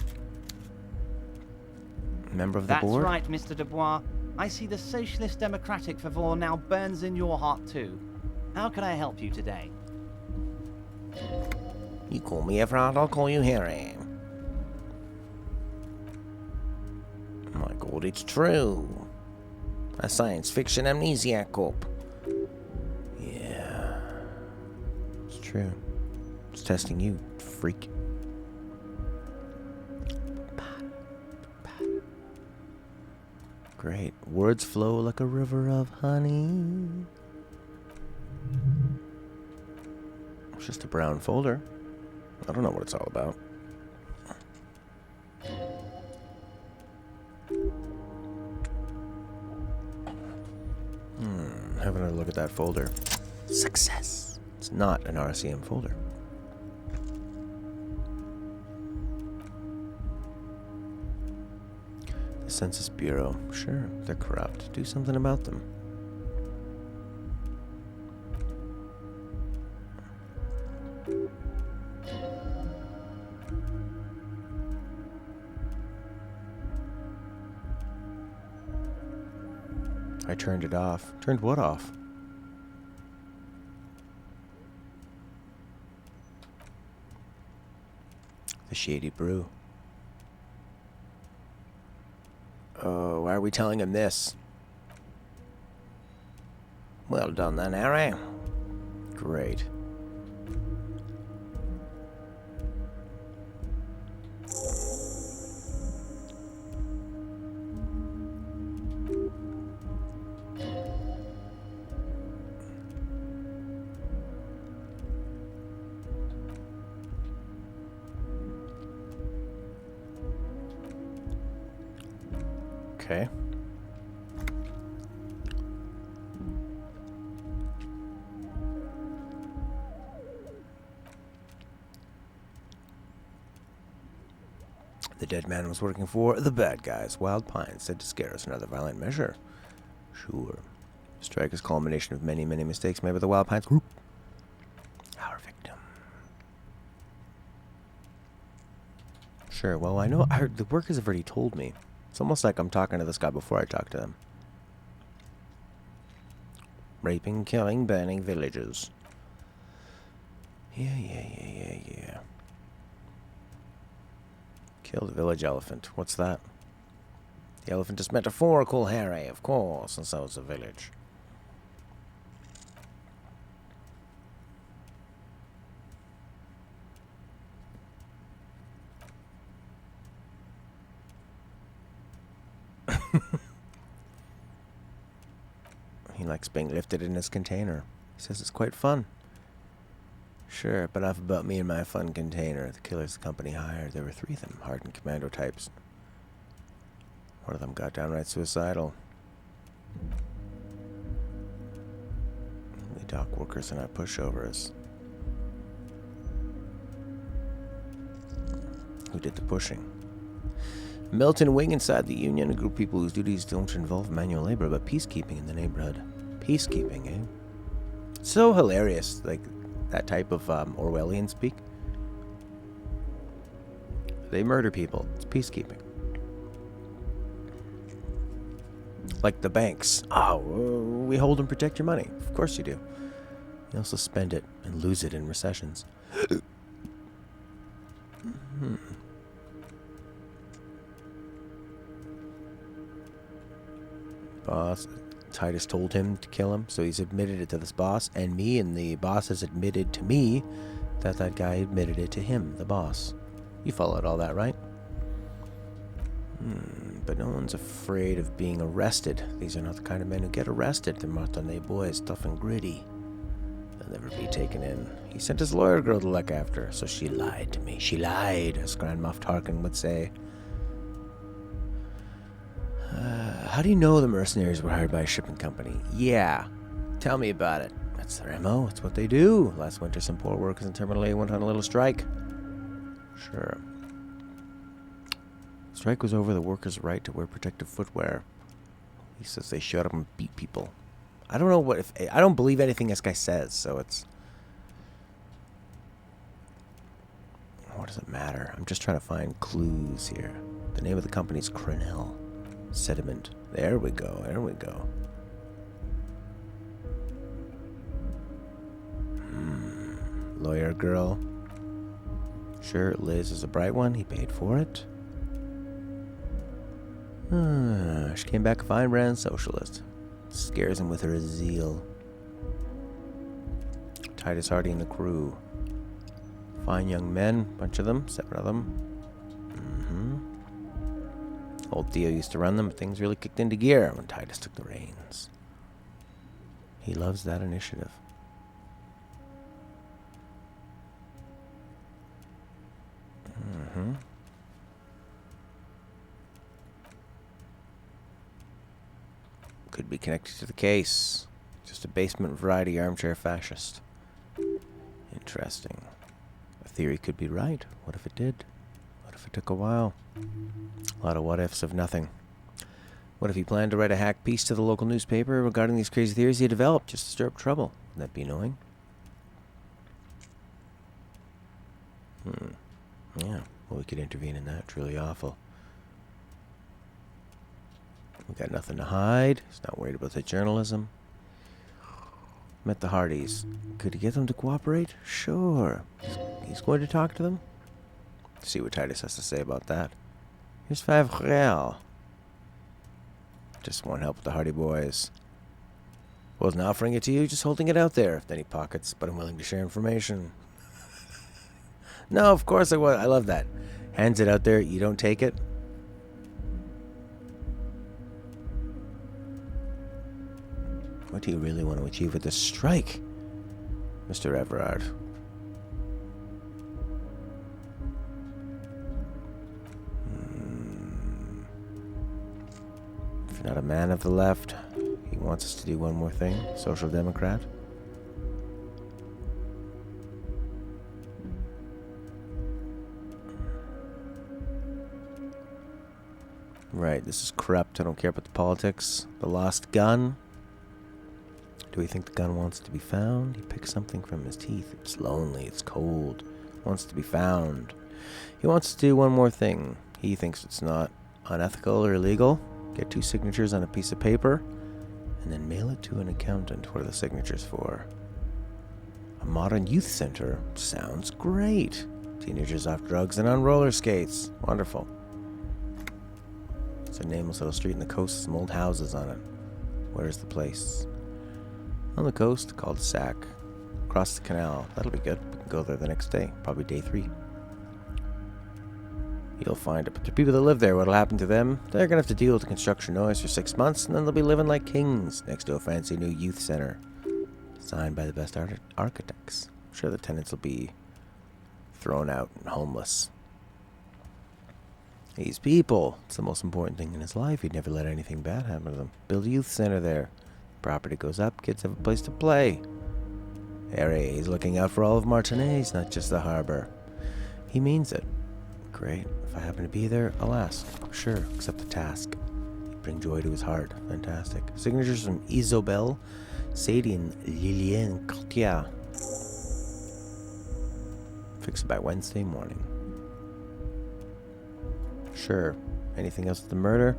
A: Member of the board?
L: That's right, Mr. Dubois. I see the Socialist Democratic fervor now burns in your heart too. How can I help you today?
A: You call me Everard, I'll call you Harry. My God, it's true. A science fiction amnesiac corp. Yeah. It's true. It's testing you, freak. Great. Words flow like a river of honey. It's just a brown folder. I don't know what it's all about. Having a look at that folder. Success. It's not an RCM folder. The Census Bureau. Sure, they're corrupt. Do something about them. I turned it off. Turned what off? The Shady Brew. Oh, why are we telling him this? Well done then, Harry. Great. Okay. The dead man was working for the bad guys. Wild Pines said to scare us another violent measure. Sure. Strike is culmination of many, many mistakes made by the Wild Pines group. Our victim. Sure, well, I know the workers have already told me. It's almost like I'm talking to this guy before I talk to them. Raping, killing, burning villages. Yeah. Kill the village elephant. What's that? The elephant is metaphorical, Harry, of course, and so is the village. He likes being lifted in his container. He says it's quite fun. Sure, but enough about me and my fun container. The killers the company hired, there were 3 of them, hardened commando types. One of them got downright suicidal. The dock workers are not pushovers. Who did the pushing? Milton Wing inside the Union, a group of people whose duties don't involve manual labor, but peacekeeping in the neighborhood. Peacekeeping, eh? So hilarious, like that type of Orwellian speak. They murder people. It's peacekeeping. Like the banks. Oh, we hold and protect your money. Of course you do. You also spend it and lose it in recessions. Boss, Titus told him to kill him, so he's admitted it to this boss, and me, and the boss has admitted to me that that guy admitted it to him, the boss. You followed all that, right? But no one's afraid of being arrested. These are not the kind of men who get arrested. They're Martinez boys, tough and gritty. They'll never be taken in. He sent his lawyer girl to look after, so she lied to me. She lied, as Grand Moff Tarkin would say. How do you know the mercenaries were hired by a shipping company? Yeah. Tell me about it. That's their MO. It's what they do. Last winter, some poor workers in Terminal A went on a little strike. Sure. The strike was over the workers' right to wear protective footwear. He says they showed up and beat people. I don't know what if... I don't believe anything this guy says, so it's... What does it matter? I'm just trying to find clues here. The name of the company is Crenell. Sediment. There we go. There we go. Lawyer girl. Sure, Liz is a bright one. He paid for it. She came back a fine brand socialist. Scares him with her zeal. Titus Hardy and the crew. Fine young men. Bunch of them. 7 of them. Old Theo used to run them, but things really kicked into gear when Titus took the reins. He loves that initiative. Could be connected to the case. Just a basement variety armchair fascist. Interesting. The theory could be right. What if it did? What if it took a while? A lot of what ifs of nothing. What if he planned to write a hack piece to the local newspaper regarding these crazy theories he had developed just to stir up trouble? Wouldn't that be annoying? Yeah, well, we could intervene in that. It's really awful. We got nothing to hide. He's not worried about the journalism. Met the Hardys. Could he get them to cooperate? Sure. He's going to talk to them. See what Titus has to say about that. Here's 5 real. Just won't help with the Hardy boys. Wasn't offering it to you, just holding it out there. If any pockets, but I'm willing to share information. No, of course I was. I love that. Hands it out there, you don't take it. What do you really want to achieve with this strike, Mr. Everard? If you're not a man of the left, he wants us to do one more thing. Social Democrat. Right, this is corrupt. I don't care about the politics. The lost gun. Do we think the gun wants to be found? He picks something from his teeth. It's lonely. It's cold. Wants to be found. He wants to do one more thing. He thinks it's not unethical or illegal. Get 2 signatures on a piece of paper, and then mail it to an accountant. What are the signatures for? A modern youth center. Sounds great. Teenagers off drugs and on roller skates. Wonderful. It's a nameless little street in the coast with some old houses on it. Where's the place? On the coast, cul-de-sac. Across the canal. That'll be good. We can go there the next day. Probably day 3. You'll find it. But the people that live there, what'll happen to them? They're gonna have to deal with the construction noise for 6 months, and then they'll be living like kings next to a fancy new youth center. Designed by the best architects. I'm sure the tenants will be thrown out and homeless. These people, it's the most important thing in his life. He'd never let anything bad happen to them. Build a youth center there. Property goes up, kids have a place to play. Harry, he's looking out for all of Martinaise, not just the harbor. He means it. Great. If I happen to be there, I'll ask. Sure, accept the task. He'd bring joy to his heart. Fantastic. Signatures from Isobel, Sadie, and Liliane Cartier. Fix it by Wednesday morning. Sure. Anything else with the murder?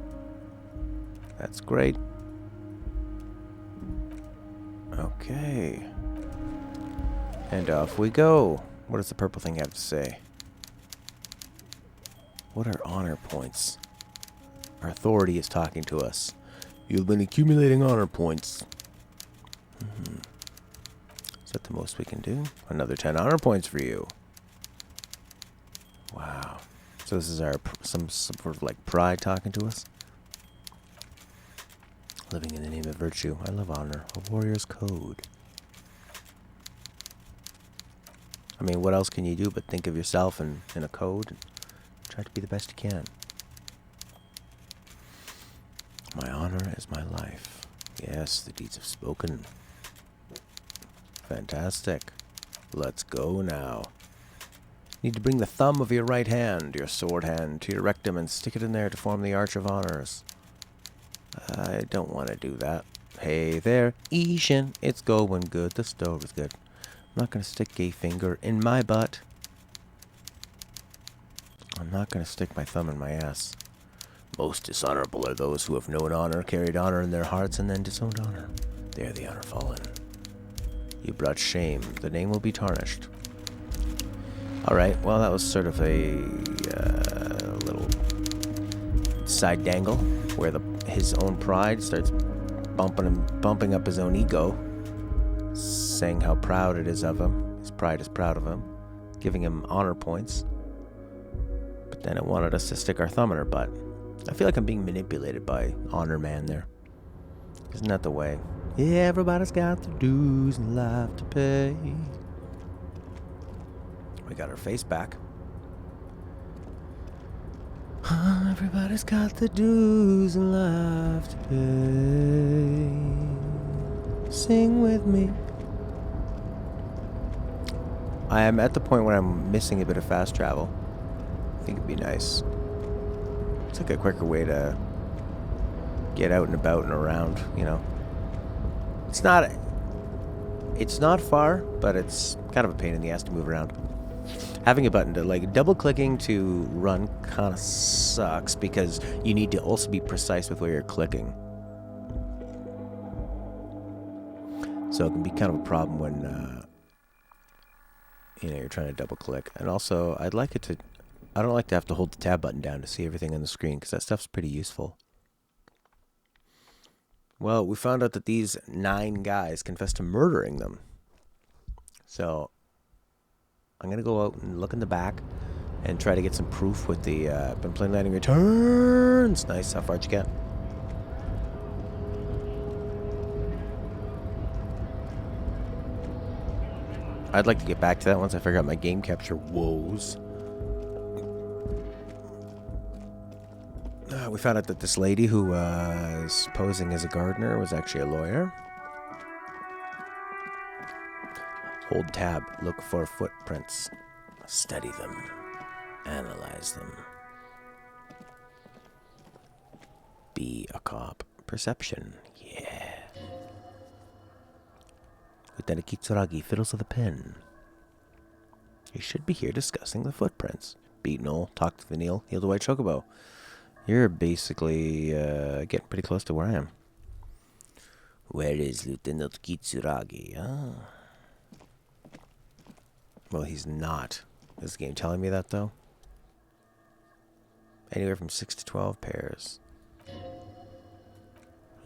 A: That's great. Okay. And off we go. What does the purple thing have to say? What are honor points? Our authority is talking to us. You've been accumulating honor points. Is that the most we can do? Another 10 honor points for you. Wow. So this is our some sort of like pride talking to us. Living in the name of virtue. I love honor. A warrior's code. I mean, what else can you do but think of yourself in a code and try to be the best you can? My honor is my life. Yes, the deeds have spoken. Fantastic. Let's go now. Need to bring the thumb of your right hand, your sword hand, to your rectum and stick it in there to form the Arch of Honors. I don't want to do that. Hey there, Ishin. It's going good. The stove is good. I'm not going to stick a finger in my butt. I'm not going to stick my thumb in my ass. Most dishonorable are those who have known honor, carried honor in their hearts, and then disowned honor. They are the honor fallen. You brought shame. The name will be tarnished. Alright, well that was sort of a little side dangle where his own pride starts bumping up his own ego, saying how proud it is of him. His pride is proud of him, giving him honor points. But then it wanted us to stick our thumb in her butt. I feel like I'm being manipulated by Honor Man there. Isn't that the way? Yeah, everybody's got their dues in life to pay. We got our face back. Everybody's got the dues in life to pay. Sing with me. I am at the point where I'm missing a bit of fast travel. I think it'd be nice. It's like a quicker way to get out and about and around, you know. It's not far, but it's kind of a pain in the ass to move around. Having a button to, like, double-clicking to run kind of sucks because you need to also be precise with where you're clicking. So it can be kind of a problem when, you're trying to double-click. And also, I don't like to have to hold the tab button down to see everything on the screen because that stuff's pretty useful. Well, we found out that these 9 guys confessed to murdering them. So I'm going to go out and look in the back and try to get some proof with the been playing Lightning Returns. Nice. How far'd you get? I'd like to get back to that once I figure out my game capture woes. We found out that this lady who was posing as a gardener was actually a lawyer. Hold tab. Look for footprints. Study them. Analyze them. Be a cop. Perception. Yeah. Lieutenant Kitsuragi fiddles with a pen. You should be here discussing the footprints. Beat Noel. Talk to Vanille. Heal the white chocobo. You're basically getting pretty close to where I am. Where is Lieutenant Kitsuragi? Ah. Well, he's not. Is the game telling me that, though? Anywhere from 6 to 12 pairs.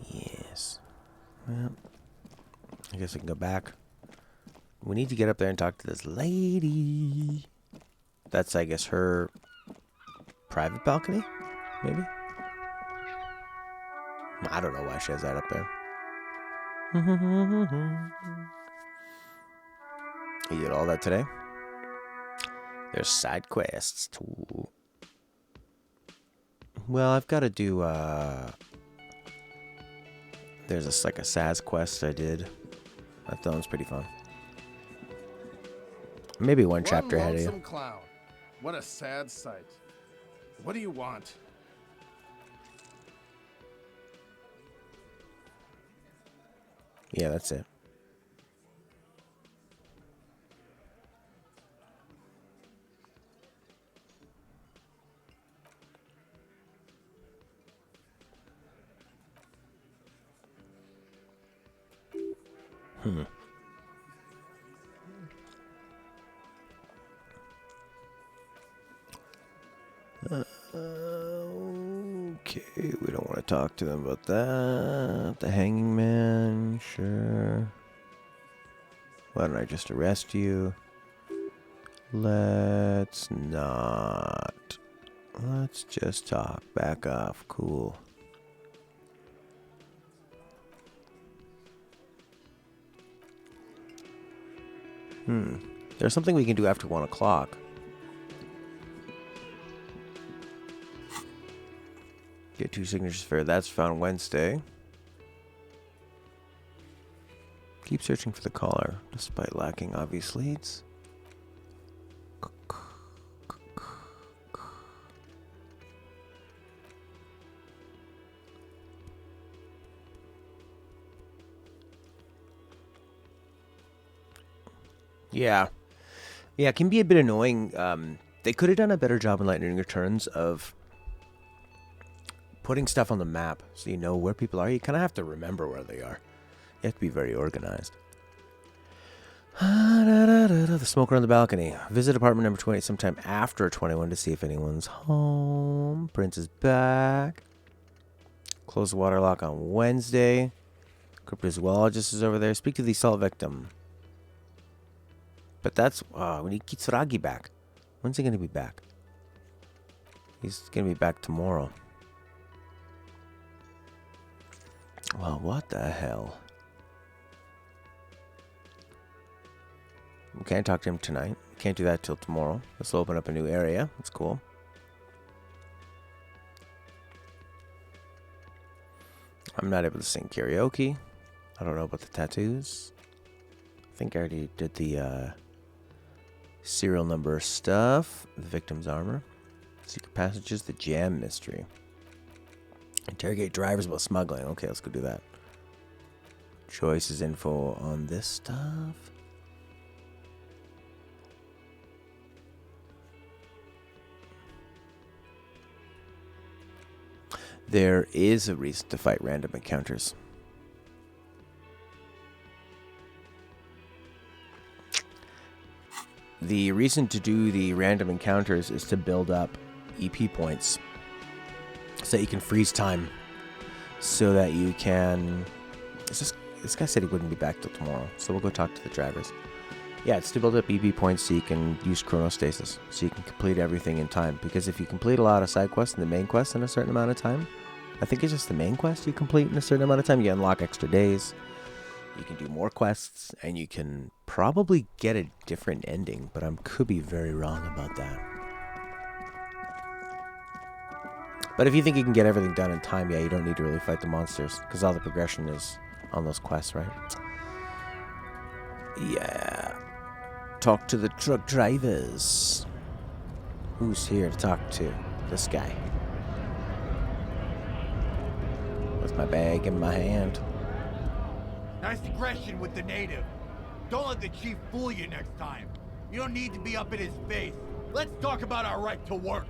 A: Yes. Well, I guess I can go back. We need to get up there and talk to this lady. That's, I guess, her private balcony? Maybe? I don't know why she has that up there. You did all that today? There's side quests too. Well, I've got to do, there's like a Saz quest I did. That one's pretty fun. Maybe one chapter ahead of you.
G: Lonesome clown. What a sad sight. What do you want?
A: Yeah, that's it. Okay, we don't want to talk to them about that. The hanging man, sure. Why don't I just arrest you? Let's not. Let's just talk. Back off. Cool. There's something we can do after 1 o'clock. Get 2 signatures fair. That's found Wednesday. Keep searching for the caller, despite lacking obvious leads. Yeah. Yeah, it can be a bit annoying. They could have done a better job in Lightning Returns of putting stuff on the map so you know where people are. You kind of have to remember where they are. You have to be very organized. The smoker on the balcony. Visit apartment number 20 sometime after 21 to see if anyone's home. Prince is back. Close the water lock on Wednesday. Cryptozoologist is over there. Speak to the assault victim. But that's... we need Kitsuragi back. When's he going to be back? He's going to be back tomorrow. Well, what the hell? We can't talk to him tonight. Can't do that till tomorrow. This will open up a new area. That's cool. I'm not able to sing karaoke. I don't know about the tattoos. I think I already did the serial number stuff. The victim's armor. Secret passages. The jam mystery. Interrogate drivers about smuggling. Okay, let's go do that. Choices info on this stuff. There is a reason to fight random encounters. The reason to do the random encounters is to build up EP points so that you can freeze time, so that you can... This guy said he wouldn't be back till tomorrow, so we'll go talk to the drivers. Yeah, it's to build up EP points so you can use chronostasis, so you can complete everything in time. Because if you complete a lot of side quests and the main quest in a certain amount of time, I think it's just the main quest you complete in a certain amount of time, you unlock extra days. You can do more quests, and you can probably get a different ending, but I could be very wrong about that. But if you think you can get everything done in time, yeah, you don't need to really fight the monsters, because all the progression is on those quests, right? Yeah. Talk to the truck drivers. Who's here to talk to? This guy. With my bag in my hand.
M: Nice aggression with the native. Don't let the chief fool you next time. You don't need to be up in his face. Let's talk about our right to work.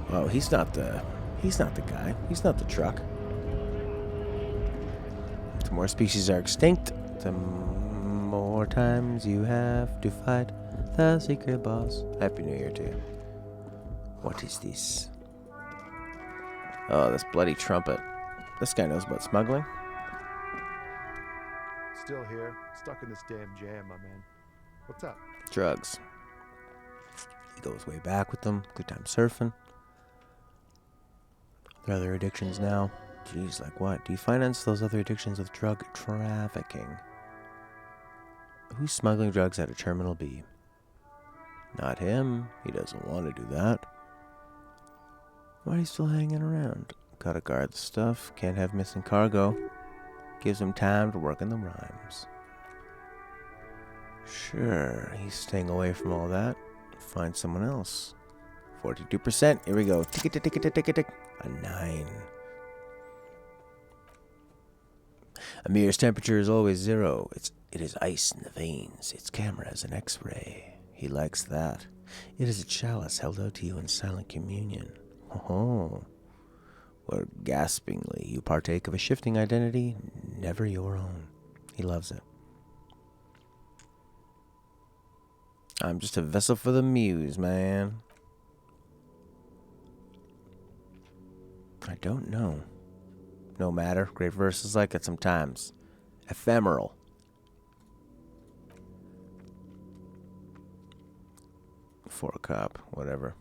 A: Oh, he's not the guy. He's not the truck. The more species are extinct, the more times you have to fight the secret boss. Happy New Year to you. What is this? Oh, this bloody trumpet. This guy knows about smuggling.
N: Still here, stuck in this damn jam, my man. What's up?
A: Drugs. He goes way back with them. Good time surfing. Their other addictions now. Jeez, like what? Do you finance those other addictions with drug trafficking? Who's smuggling drugs out of Terminal B? Not him. He doesn't want to do that. Why are you still hanging around? Gotta guard the stuff. Can't have missing cargo. Gives him time to work in the rhymes. Sure, he's staying away from all that. Find someone else. 42%. Here we go. Tick, tick, tick, tick, tick, tick. A 9. Amir's temperature is always 0. It is ice in the veins. Its camera is an X-ray. He likes that. It is a chalice held out to you in silent communion. Oh, where gaspingly you partake of a shifting identity, never your own. He loves it. I'm just a vessel for the muse, man. I don't know. No matter. Great verses like it sometimes. Ephemeral. For a cop, whatever.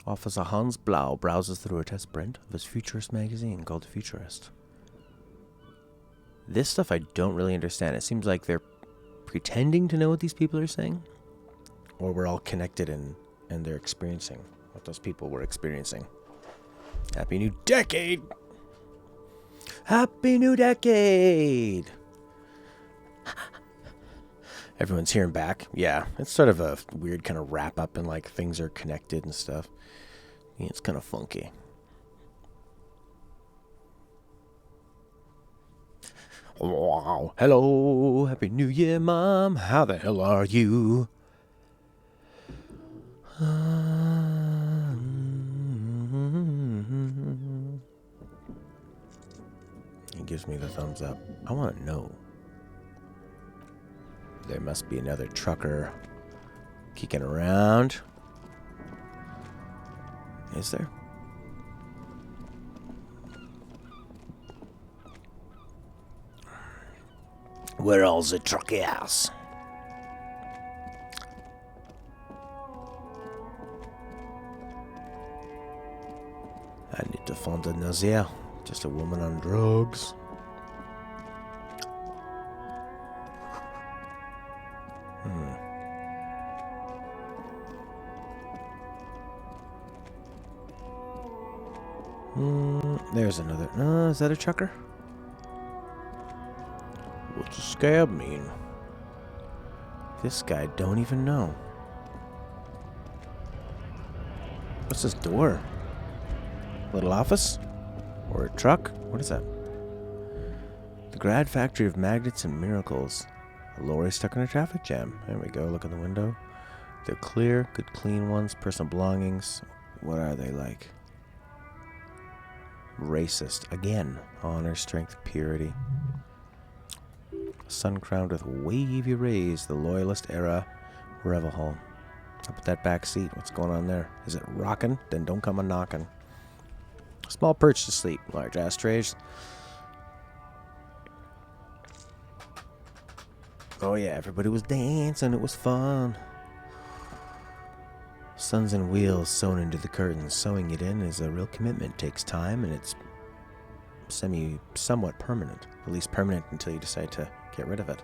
A: Officer Hans Blau browses through a test print of his Futurist magazine called Futurist. This stuff I don't really understand. It seems like they're pretending to know what these people are saying. Or we're all connected and they're experiencing what those people were experiencing. Happy New Decade! Happy New Decade! Everyone's hearing back. Yeah, it's sort of a weird kind of wrap up and like things are connected and stuff. Yeah, it's kind of funky. Wow. Hello. Happy New Year, Mom. How the hell are you? He gives me the thumbs up. I want to know. There must be another trucker kicking around. Is there? Where all the truckers? I need to find a nausea. Just a woman on drugs. There's another. Is that a trucker? What's a scab mean? This guy don't even know. What's this door? Little office? Or a truck? What is that? The Grad Factory of Magnets and Miracles. A lorry stuck in a traffic jam. There we go. Look in the window. They're clear, good clean ones. Personal belongings. What are they like? Racist. Again. Honor, strength, purity. Sun crowned with wavy rays. The Loyalist era revel hall. Up at that back seat. What's going on there? Is it rocking? Then don't come a knocking. Small perch to sleep. Large ashtrays. Oh yeah, everybody was dancing. It was fun. Suns and wheels sewn into the curtains. Sewing it in is a real commitment. Takes time, and it's somewhat permanent. At least permanent until you decide to get rid of it.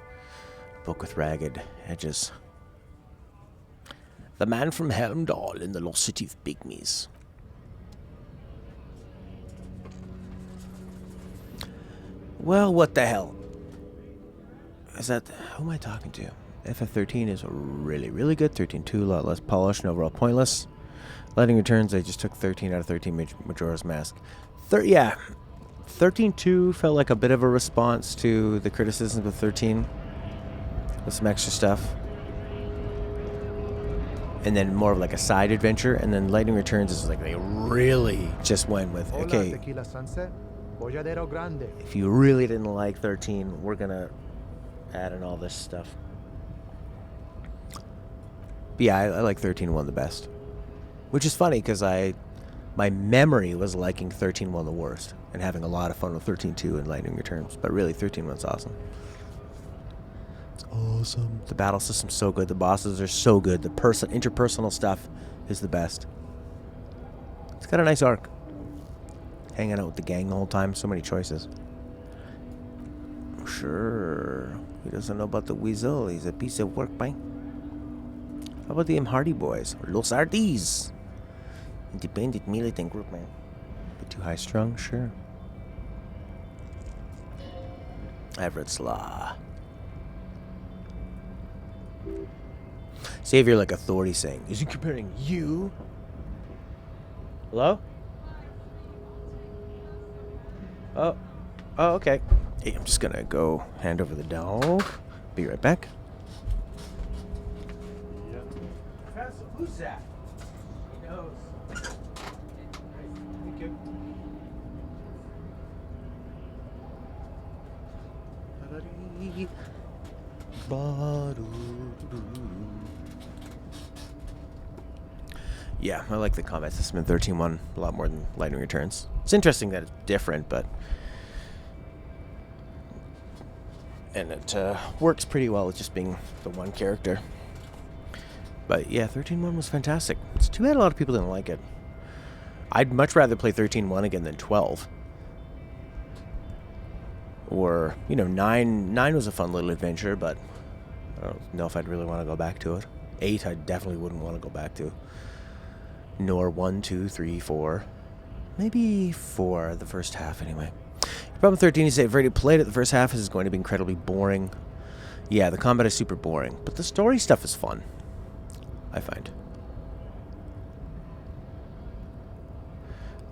A: A book with ragged edges. The Man from Helmdall in the Lost City of Pygmies. Well, what the hell? Is that... Who am I talking to? FF13 is really, really good. 13.2, a lot less polished and overall pointless. Lightning Returns, I just took 13 out of 13 Majora's Mask. Yeah. 13.2 felt like a bit of a response to the criticisms of 13. With some extra stuff. And then more of like a side adventure. And then Lightning Returns is like they really just went with, okay, if you really didn't like 13, we're going to add in all this stuff. But yeah, I like 13.1 the best. Which is funny, because my memory was liking 13.1 the worst. And having a lot of fun with 13.2 and Lightning Returns. But really, 13.1's awesome. It's awesome. The battle system's so good. The bosses are so good. The interpersonal stuff is the best. It's got a nice arc. Hanging out with the gang the whole time. So many choices. Sure. He doesn't know about the weasel. He's a piece of work, bye. How about the Hardy Boys? Or Los Ardis? Independent militant group, man. Bit too high strung? Sure. Everett's Law. Savior like authority saying, is he comparing you? Hello? Oh, okay. Hey, I'm just gonna go hand over the dog. Be right back.
K: Yeah.
A: Professor, who's that? He knows. Thank you. Yeah, I like the combat system in 13.1 a lot more than Lightning Returns. It's interesting that it's different, but... And it works pretty well with just being the one character. But yeah, 13.1 was fantastic. It's too bad a lot of people didn't like it. I'd much rather play 13.1 again than 12. Or, 9 was a fun little adventure, but I don't know if I'd really want to go back to it. 8 I definitely wouldn't want to go back to. Nor 1, 2, 3, 4. Maybe 4, the first half anyway. Problem 13 is that if you've already played it, the first half is going to be incredibly boring. Yeah, the combat is super boring, but the story stuff is fun, I find.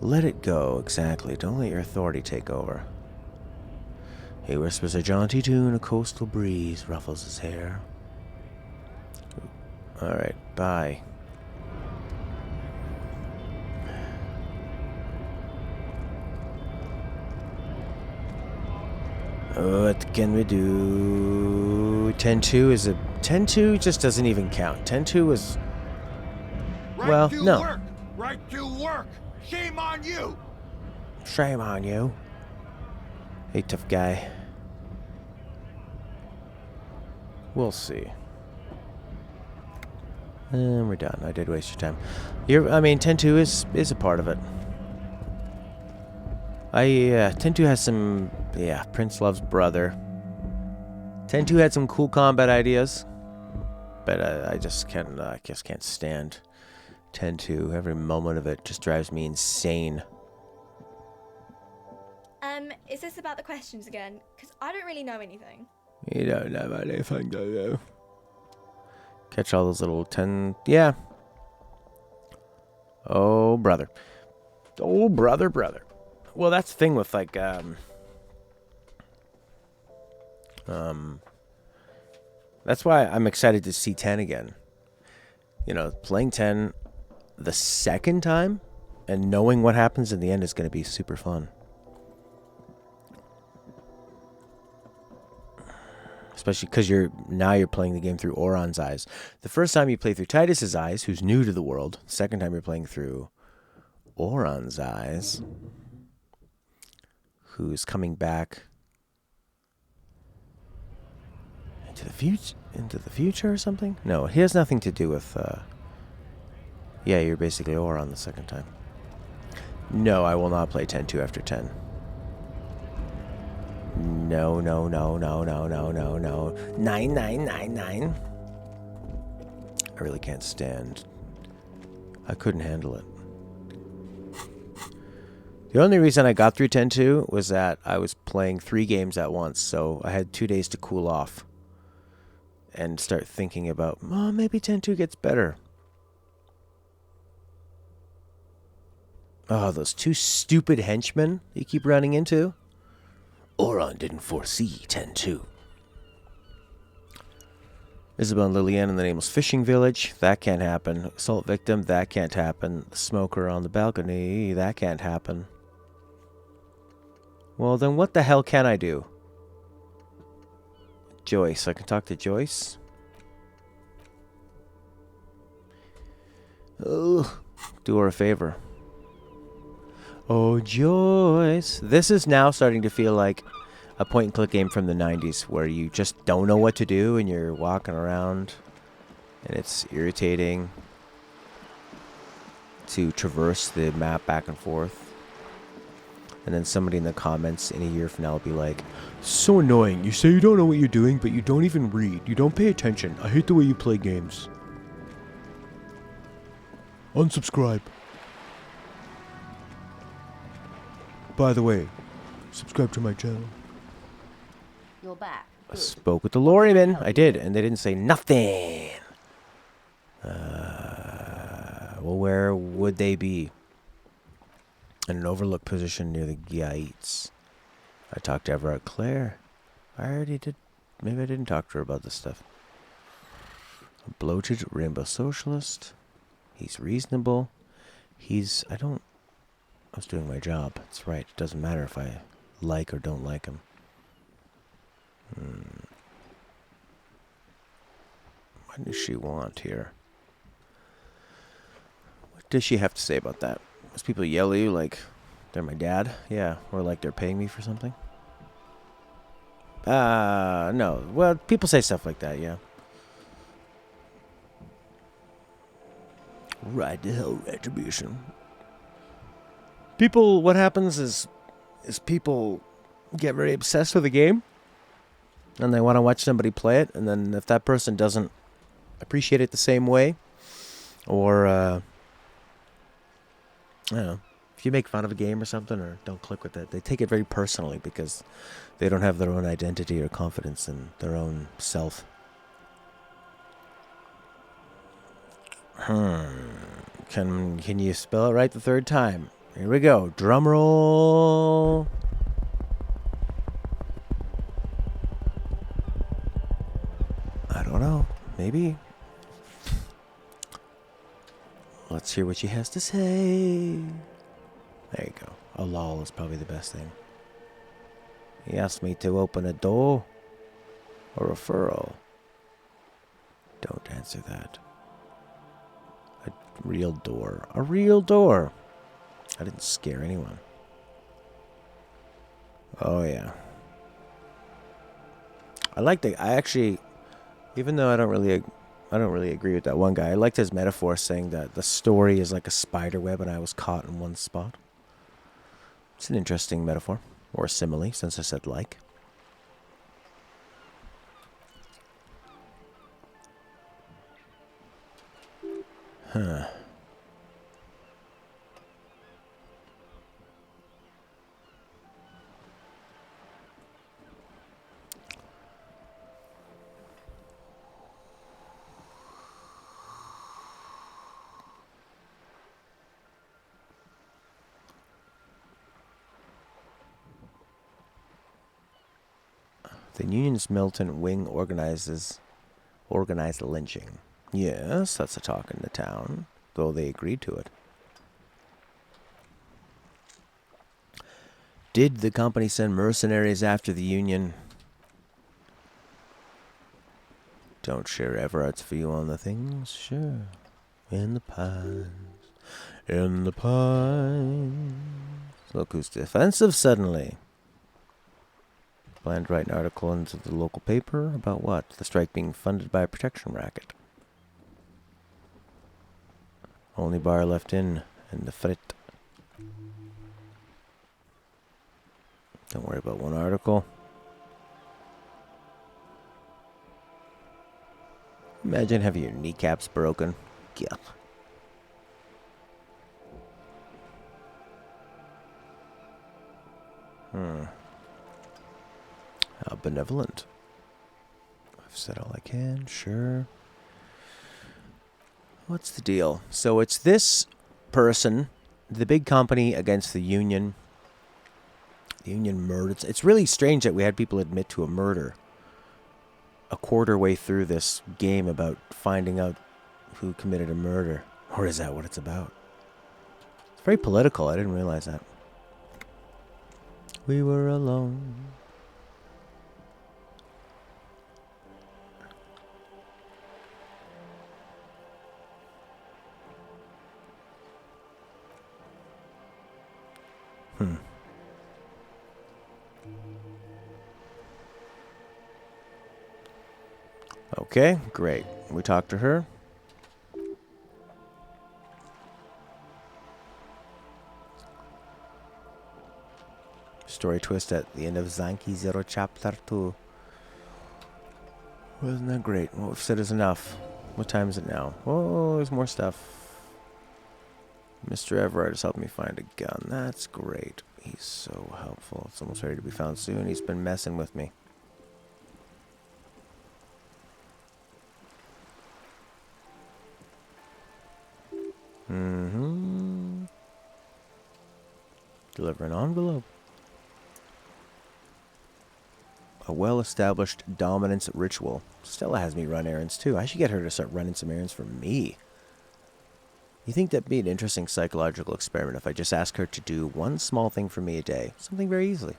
A: Let it go, exactly. Don't let your authority take over. He whispers a jaunty tune, a coastal breeze ruffles his hair. Alright, bye. What can we do? 10.2 is a... 10.2 just doesn't even count. 10.2 is... Well, no.
M: Work. Right to work! Shame on you!
A: Shame on you. Hey, tough guy. We'll see. And we're done. I did waste your time. 10.2 is a part of it. 10.2 has some... Yeah, Prince Love's brother. 10.2 had some cool combat ideas. But I just can't stand 10.2. Every moment of it just drives me insane.
O: Is this about the questions again? Because I don't really know anything.
A: You don't know anything, do you? Catch all those little 10... Yeah. Oh, brother. Oh, brother. Well, that's the thing with, like, that's why I'm excited to see 10 again. Playing 10 the second time and knowing what happens in the end is going to be super fun. Especially because you're playing the game through Oron's eyes. The first time you play through Titus's eyes, who's new to the world. The second time you're playing through Oron's eyes, who's coming back into the future or something? No, he has nothing to do with yeah, you're basically Oron the second time. No, I will not play 10.2 after 10. No. 9. I really can't stand. I couldn't handle it. The only reason I got through 10.2 was that I was playing 3 games at once, so I had 2 days to cool off and start thinking about, maybe 10.2 gets better. Oh, those 2 stupid henchmen you keep running into. Oron didn't foresee 10.2. Isabel and Lillian in the Nameless Fishing Village. That can't happen. Assault victim. That can't happen. The smoker on the balcony. That can't happen. Well, then what the hell can I do? Joyce. I can talk to Joyce. Ugh. Do her a favor. Oh, Joyce. This is now starting to feel like a point-and-click game from the 90s where you just don't know what to do and you're walking around and it's irritating to traverse the map back and forth. And then somebody in the comments in a year from now will be like, so annoying. You say you don't know what you're doing, but you don't even read. You don't pay attention. I hate the way you play games. Unsubscribe. By the way, subscribe to my channel.
E: You're back.
A: I spoke with the lorryman. I did, and they didn't say nothing. Well, where would they be? In an overlooked position near the gates. I talked to Everett Claire. I already did. Maybe I didn't talk to her about this stuff. A bloated rainbow socialist. He's reasonable. I was doing my job. That's right. It doesn't matter if I like or don't like him. What does she want here? What does she have to say about that? Most people yell at you like they're my dad? Yeah. Or like they're paying me for something? No. Well, people say stuff like that, yeah. Ride to hell retribution. People, what happens is people get very obsessed with a game and they want to watch somebody play it, and then if that person doesn't appreciate it the same way, or I don't know, if you make fun of a game or something or don't click with it, they take it very personally because they don't have their own identity or confidence in their own self. Can you spell it right the third time? Here we go. Drum roll. I don't know. Maybe. Let's hear what she has to say. There you go. A lol is probably the best thing. He asked me to open a door or a furrow. Don't answer that. A real door. A real door. I didn't scare anyone. Oh yeah. I actually, even though I don't really agree with that one guy, I liked his metaphor saying that the story is like a spider web and I was caught in one spot. It's an interesting metaphor. Or simile, since I said like. Huh. The Union's militant wing organized lynching. Yes, that's a talk in the town, though they agreed to it. Did the company send mercenaries after the Union? Don't share Everett's view on the things? Sure. In the pines. In the pines. Look who's defensive suddenly. Planned to write an article into the local paper about what? The strike being funded by a protection racket. Only bar left in the frit. Don't worry about one article. Imagine having your kneecaps broken. Yeah. How benevolent. I've said all I can, sure. What's the deal? So it's this person, the big company against the Union. The Union murdered. It's really strange that we had people admit to a murder a quarter way through this game about finding out who committed a murder. Or is that what it's about? It's very political. I didn't realize that. We were alone. Okay, great. We talked to her. Story twist at the end of Zanki Zero Chapter 2. Wasn't that great? What we've said is enough. What time is it now? Oh, there's more stuff. Mr. Everard has helped me find a gun. That's great. He's so helpful. It's almost ready to be found soon. He's been messing with me. Mm-hmm. Deliver an envelope. A well-established dominance ritual. Stella has me run errands too. I should get her to start running some errands for me. You think that'd be an interesting psychological experiment if I just ask her to do one small thing for me a day? Something very easily.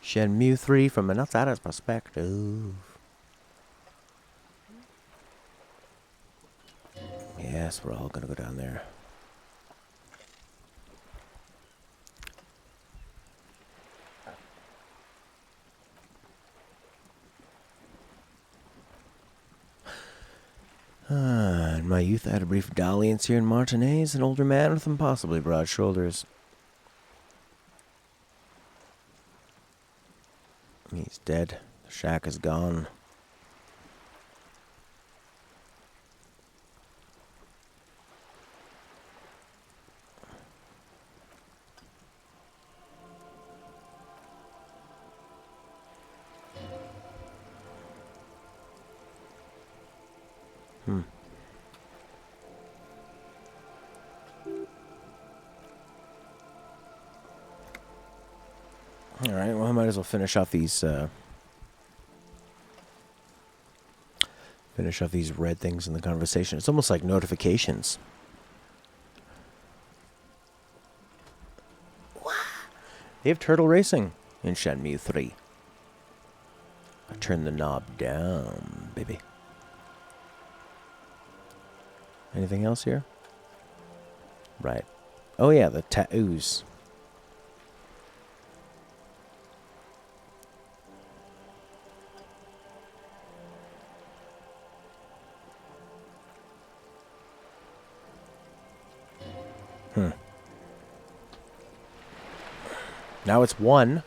A: Shenmue 3 from an outsider's perspective. Yes, we're all gonna go down there. In my youth, I had a brief dalliance here in Martinez, an older man with impossibly broad shoulders. He's dead. The shack is gone. Alright, well I might as well finish off these red things in the conversation. It's almost like notifications. They have turtle racing in Shenmue 3. I turn the knob down, baby. Anything else here? Right. Oh yeah, the tattoos. Now it's 1.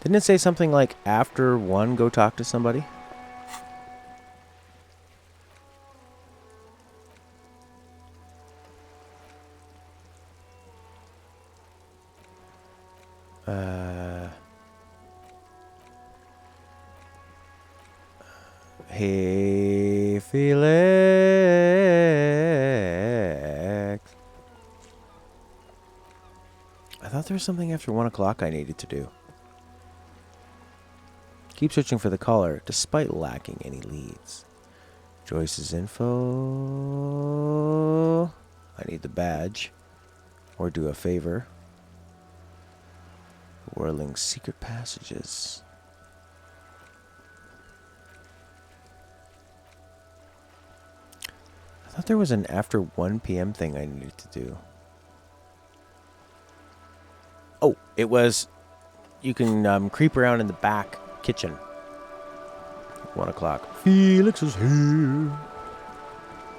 A: Didn't it say something like, after 1, go talk to somebody? Hey, Felix. I thought there was something after 1 o'clock I needed to do. Keep searching for the caller, despite lacking any leads. Joyce's info. I need the badge. Or do a favor. Whirling secret passages. I thought there was an after 1 p.m. thing I needed to do. Oh, it was... You can creep around in the back kitchen. 1 o'clock. Felix is here.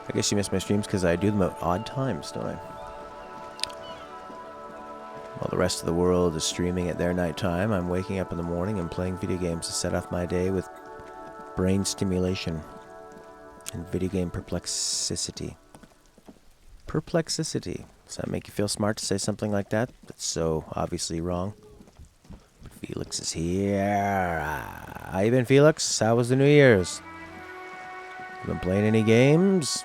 A: I guess you missed my streams because I do them at odd times, don't I? While the rest of the world is streaming at their nighttime, I'm waking up in the morning and playing video games to set off my day with brain stimulation and video game perplexity. Perplexity. Does that make you feel smart to say something like that? That's so obviously wrong. But Felix is here. How you been, Felix? How was the New Year's? You been playing any games?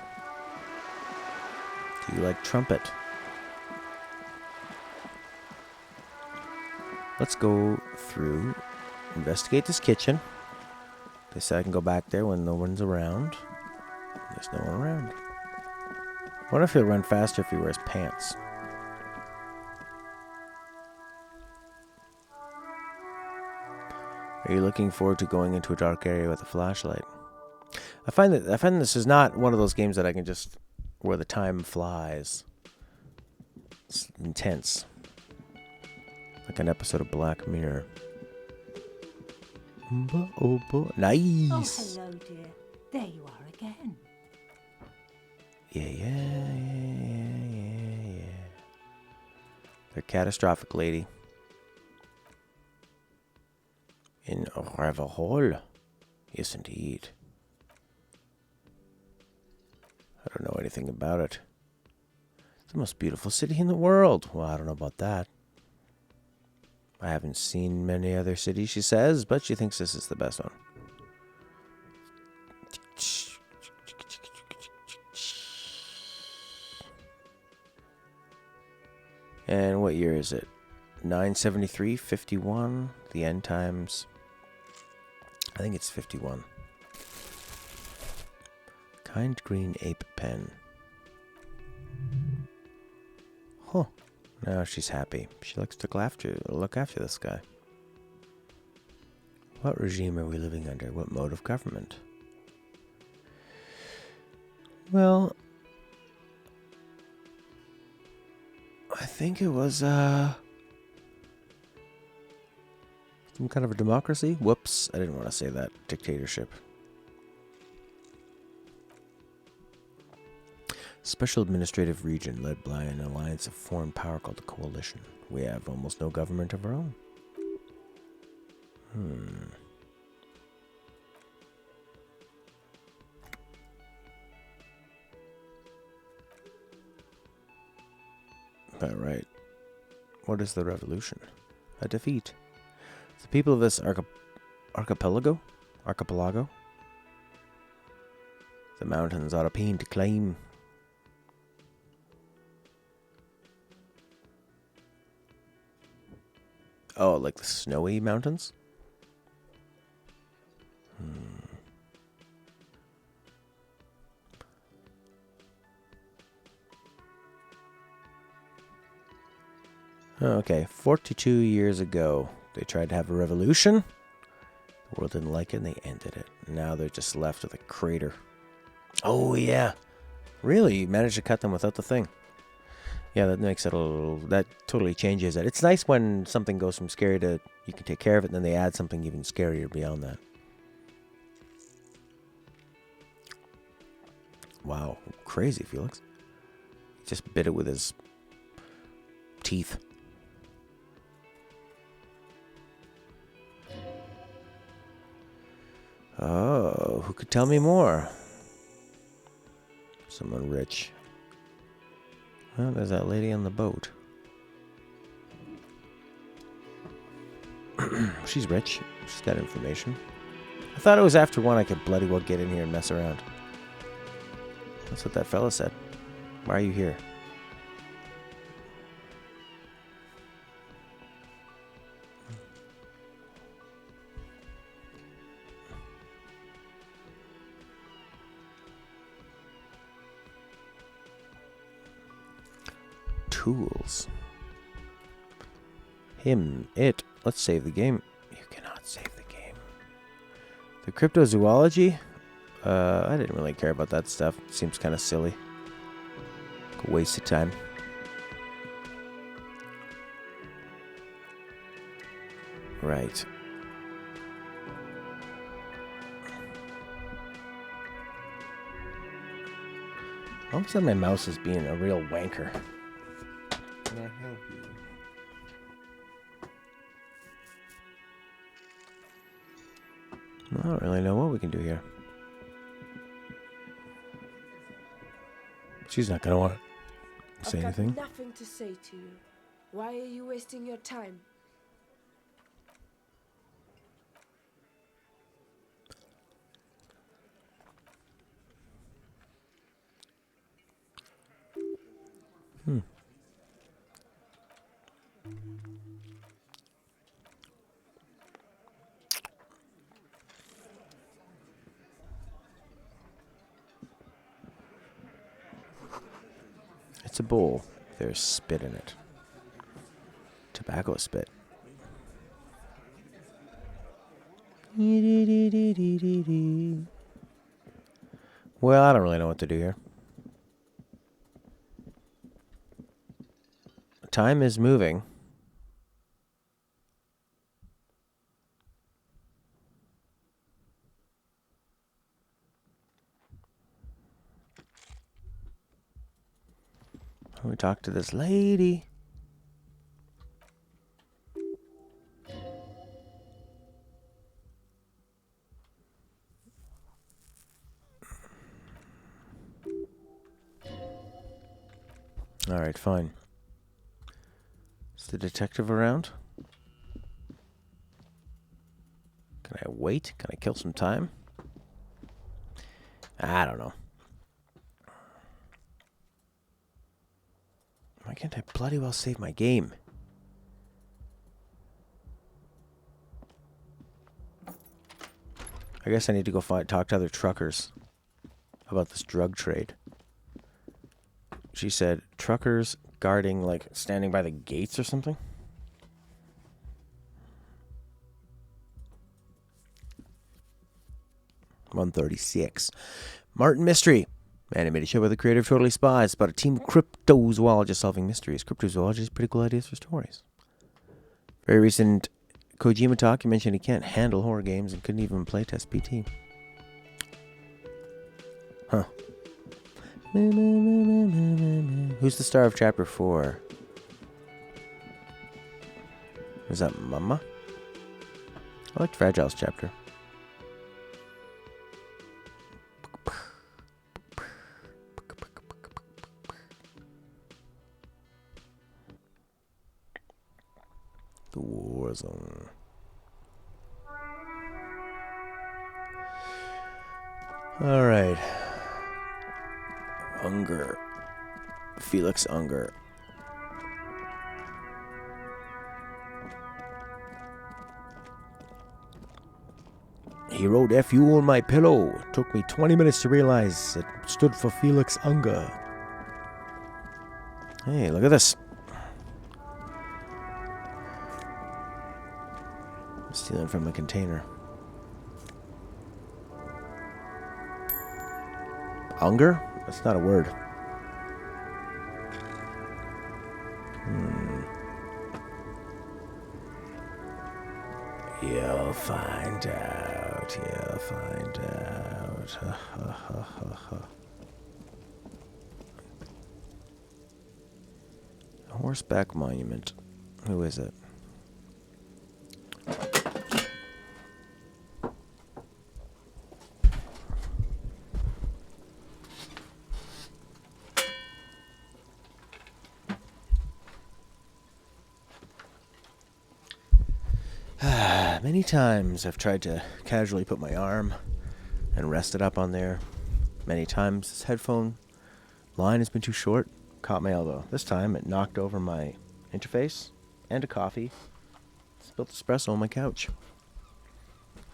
A: Do you like trumpet? Let's go through, investigate this kitchen. They said I can go back there when no one's around. There's no one around. I wonder if he'll run faster if he wears pants. Are you looking forward to going into a dark area with a flashlight? I find this is not one of those games that I can just where the time flies. It's intense. Like an episode of Black Mirror. Nice.
P: Oh, hello, dear. There you are again.
A: Yeah. They're catastrophic, lady. In Ravalhall. Yes, indeed. I don't know anything about it. It's the most beautiful city in the world. Well, I don't know about that. I haven't seen many other cities, she says, but she thinks this is the best one. And what year is it? 973, 51, the end times. I think it's 51. Kind green ape pen. Huh. Now she's happy. She likes to look after this guy. What regime are we living under? What mode of government? Well, I think it was some kind of a democracy. Whoops, I didn't want to say that. Dictatorship. Special administrative region led by an alliance of foreign power called the Coalition. We have almost no government of our own. All right. What is the revolution? A defeat. The people of this archipelago? The mountains are a pain to climb. Oh, like the snowy mountains? Okay, 42 years ago, they tried to have a revolution. The world didn't like it, and they ended it. Now they're just left with a crater. Oh, yeah. Really? You managed to cut them without the thing. Yeah, that makes it a little... That totally changes it. It's nice when something goes from scary to... You can take care of it, and then they add something even scarier beyond that. Wow. Crazy, Felix. He just bit it with his teeth. Oh, who could tell me more? Someone rich. Well, there's that lady on the boat. She's rich. She's got information. I thought it was after 1 I could bloody well get in here and mess around. That's what that fella said. Why are you here? Tools. Him. It. Let's save the game. You cannot save the game. The cryptozoology? I didn't really care about that stuff. It seems kind of silly. A waste of time. Right. All of a sudden my mouse is being a real wanker.
K: Can I help you?
A: I don't really know what we can do here. She's not going to want to say anything.
F: I've got nothing to say to you. Why are you wasting your time?
A: It's a bowl. There's spit in it. Tobacco spit. Well, I don't really know what to do here. Time is moving. talk to this lady. Alright, fine. Is the detective around? Can I wait? Can I kill some time? I don't know. Why can't I bloody well save my game? I guess I need to go talk to other truckers about this drug trade. She said truckers guarding, like, standing by the gates or something. $136. Martin Mystery. Animated show by the creator of Totally Spies about a team of cryptozoologists solving mysteries. Cryptozoologists, pretty cool ideas for stories. Very recent Kojima talk, he mentioned he can't handle horror games and couldn't even playtest PT. Huh. Who's the star of Chapter 4? Is that Mama? I liked Fragile's chapter. The war zone. All right. Unger. Felix Unger. He wrote FU on my pillow. It took me 20 minutes to realize it stood for Felix Unger. Hey, look at this. I'm stealing from a container. Unger? That's not a word. You'll find out. You'll find out. Horseback Monument. Who is it? Many times I've tried to casually put my arm and rest it up on there. Many times this headphone line has been too short, caught my elbow. This time it knocked over my interface and a coffee. Spilled espresso on my couch.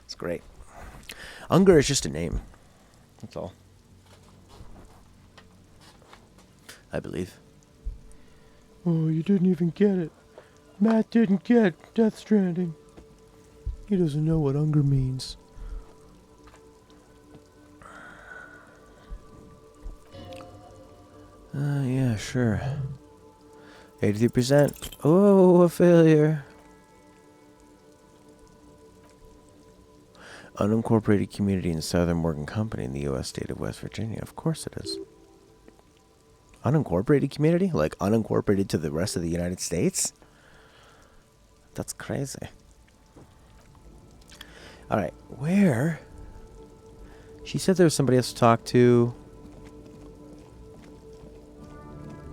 A: It's great. Unger is just a name. That's all. I believe. Oh, you didn't even get it. Matt didn't get Death Stranding. He doesn't know what Unger means. Yeah, sure. 83%. Oh, a failure. Unincorporated community in Southern Morgan Company in the U.S. state of West Virginia. Of course it is. Unincorporated community? Like unincorporated to the rest of the United States? That's crazy. Alright, where? She said there was somebody else to talk to.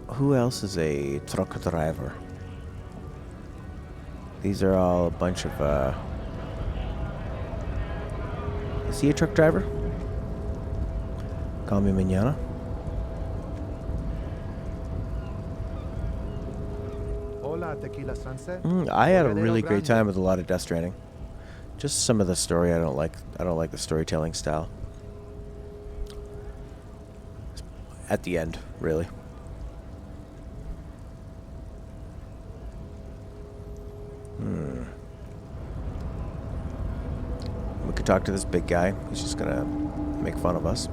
A: Who else is a truck driver? These are all a bunch of, Is he a truck driver? Call me mañana.
N: Hola, Tequila Sunset.
A: I had a really great time with a lot of Death Stranding. Just some of the story I don't like. I don't like the storytelling style. At the end, really. We could talk to this big guy. He's just gonna make fun of us.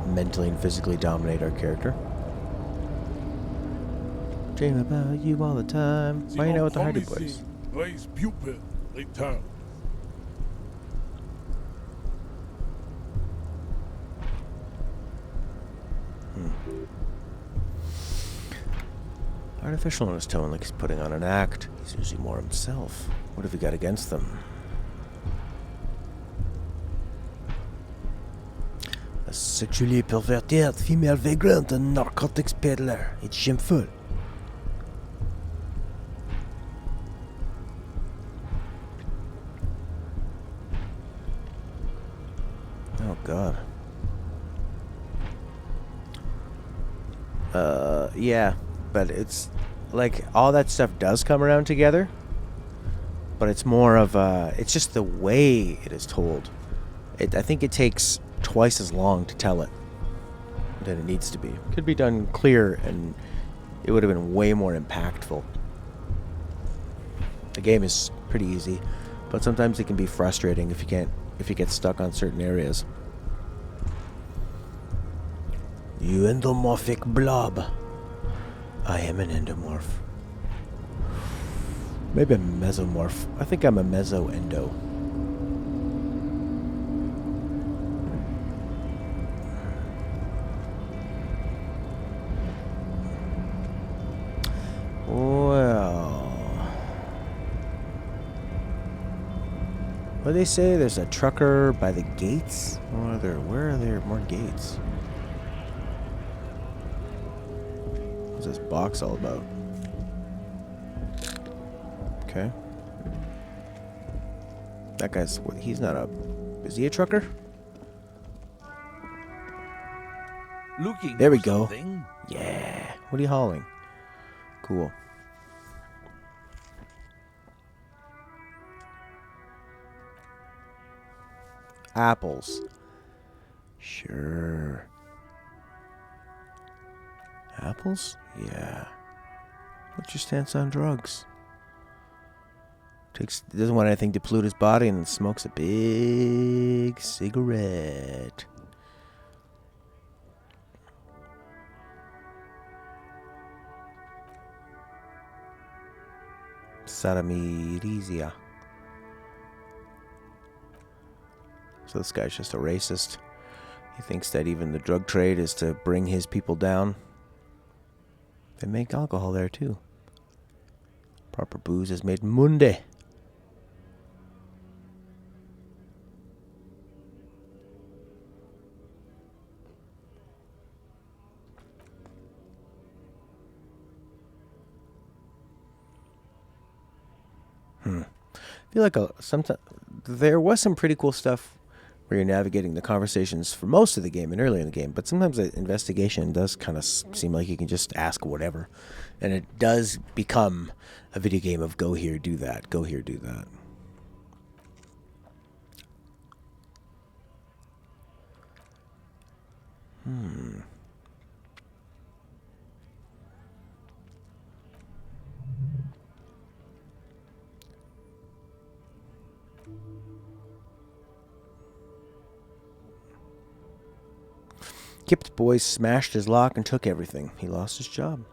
A: Mentally and physically dominate our character. Dream about you all the time. Why you know with the Hardy Boys?
Q: Blaze pupil, late time.
A: Artificial in his tone, like he's putting on an act. He's usually more himself. What have we got against them? A sexually perverted female vagrant and narcotics peddler. It's shameful. Oh God. Yeah, but it's like all that stuff does come around together, but it's more of it's just the way it is told. I think it takes twice as long to tell it than it needs to be. Could be done clear, and it would have been way more impactful. The game is pretty easy, but sometimes it can be frustrating if you get stuck on certain areas. You endomorphic blob. I am an endomorph. Maybe a mesomorph. I think I'm a meso-endo. Well, what do they say? There's a trucker by the gates? Where are there more gates? What's this box all about? Okay. That guy's... He's not a... Is he a trucker?
H: Looking
A: there we
H: for
A: go.
H: something?
A: Yeah. What are you hauling? Cool. Apples. Sure. Apples? Yeah. What's your stance on drugs? Doesn't want anything to pollute his body and then smokes a big cigarette. Sodomizia. So this guy's just a racist. He thinks that even the drug trade is to bring his people down. They make alcohol there too. Proper booze is made Monday. I feel like there was some pretty cool stuff where you're navigating the conversations for most of the game and early in the game, but sometimes the investigation does kind of seem like you can just ask whatever, and it does become a video game of go here, do that, go here, do that. Kip's boys smashed his lock and took everything. He lost his job.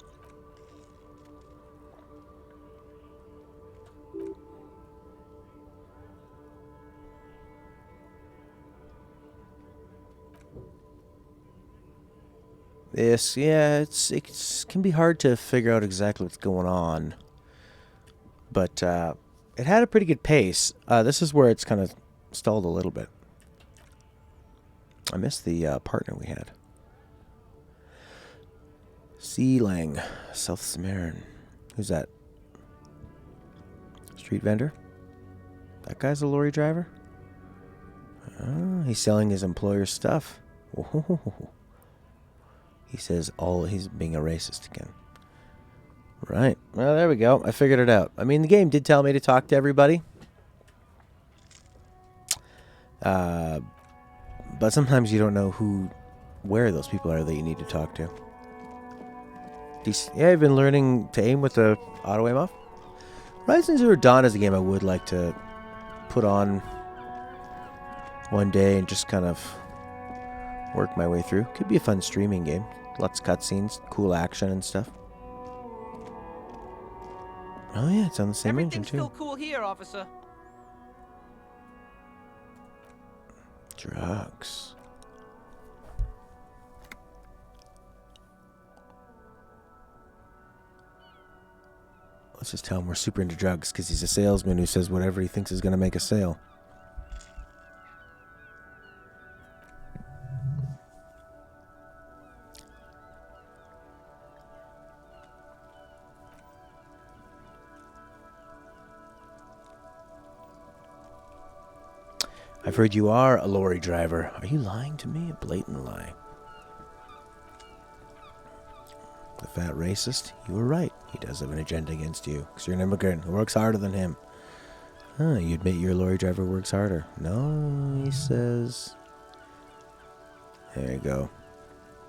A: This, yeah, it can be hard to figure out exactly what's going on. But it had a pretty good pace. This is where it's kind of stalled a little bit. I missed the partner we had. Sealang, South Samaritan. Who's that? Street vendor? That guy's a lorry driver? Oh, he's selling his employer's stuff. Whoa. He says he's being a racist again. Right. Well, there we go. I figured it out. I mean, the game did tell me to talk to everybody. But sometimes you don't know where those people are that you need to talk to. Yeah, I've been learning to aim with the auto aim off. Horizon Zero Dawn is a game I would like to put on one day and just kind of work my way through. Could be a fun streaming game. Lots of cutscenes, cool action and stuff. Oh yeah, it's on the same engine too.
L: Everything's still cool here, officer.
A: Drugs. Let's just tell him we're super into drugs because he's a salesman who says whatever he thinks is going to make a sale. I've heard you are a lorry driver. Are you lying to me? A blatant lie. The fat racist? You were right. He does have an agenda against you. Because you're an immigrant who works harder than him. Huh, you admit your lorry driver works harder. No, he says... There you go.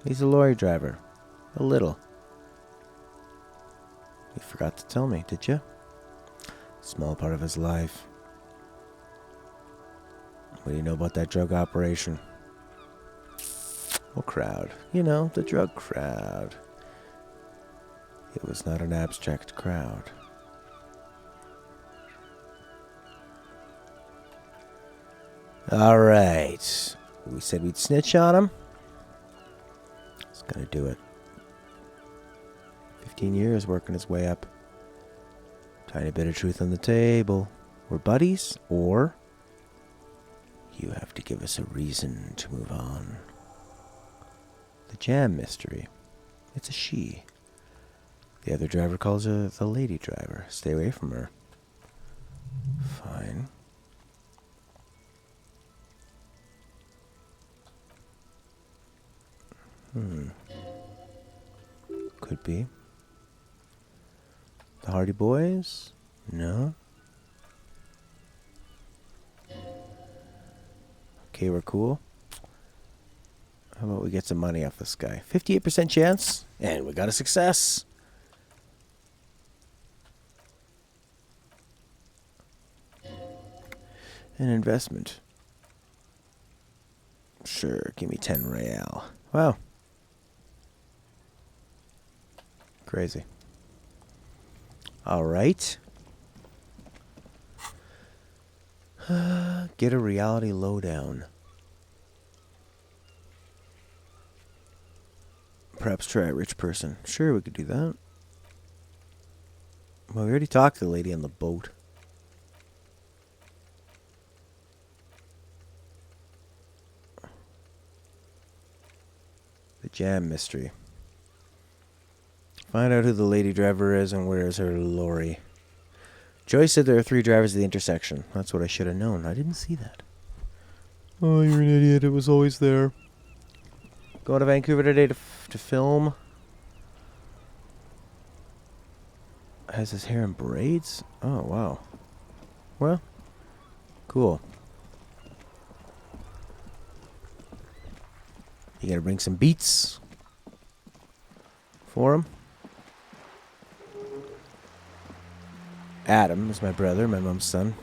A: He's a lorry driver. A little. You forgot to tell me, did you? Small part of his life. What do you know about that drug operation? What crowd? You know, the drug crowd. It was not an abstract crowd. Alright. We said we'd snitch on him. It's gonna do it. 15 years working his way up. Tiny bit of truth on the table. We're buddies, or... you have to give us a reason to move on. The jam mystery. It's a she. The other driver calls her the lady driver. Stay away from her. Fine. Could be. The Hardy Boys? No. Okay, we're cool. How about we get some money off this guy? 58% chance, and we got a success. An investment. Sure, give me 10 real. Wow. Crazy. All right. Get a reality lowdown. Perhaps try a rich person. Sure, we could do that. Well, we already talked to the lady on the boat. The jam mystery. Find out who the lady driver is and where is her lorry. Joyce said there are 3 drivers at the intersection. That's what I should have known. I didn't see that. Oh, you're an idiot. It was always there. Going to Vancouver today to film. Has his hair in braids? Oh, wow. Well, cool. You gotta bring some beats for him. Adam is my brother, my mom's son.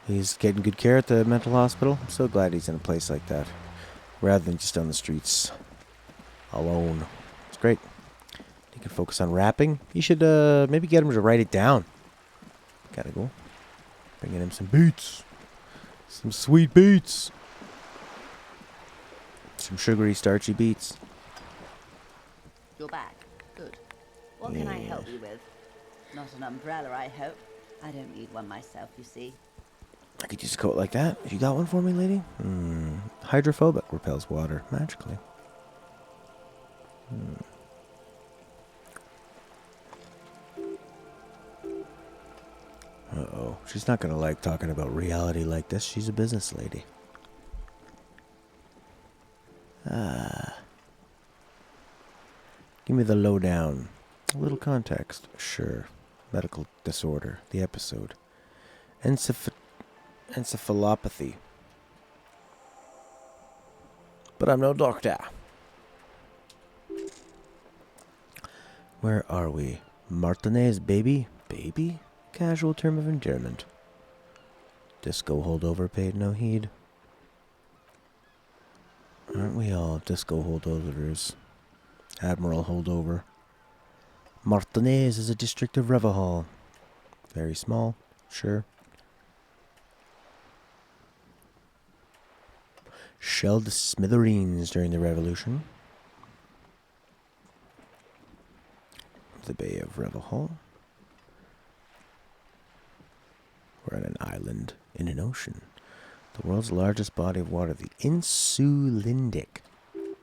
A: He's getting good care at the mental hospital. I'm so glad he's in a place like that, rather than just on the streets alone. It's great. He can focus on rapping. You should maybe get him to write it down. Gotta go. Bringing him some beats. Some sweet beats. Some sugary, starchy beats.
R: You're back. Good. What can I help you with? Not an umbrella, I hope. I don't need one myself, you see.
A: I could use a coat like that. You got one for me, lady? Hydrophobic. Repels water magically. Uh-oh. She's not going to like talking about reality like this. She's a business lady. Give me the lowdown. A little context. Sure. Medical disorder. The episode. Encephalopathy. But I'm no doctor. Where are we? Martinez, baby? Baby? Casual term of endearment. Disco holdover paid no heed. Aren't we all disco holdovers? Admiral holdover. Martinez is a district of Revahol. Very small, sure. Shelled to smithereens during the Revolution. The Bay of Revahol. We're on an island in an ocean. The world's largest body of water, the Insulindic,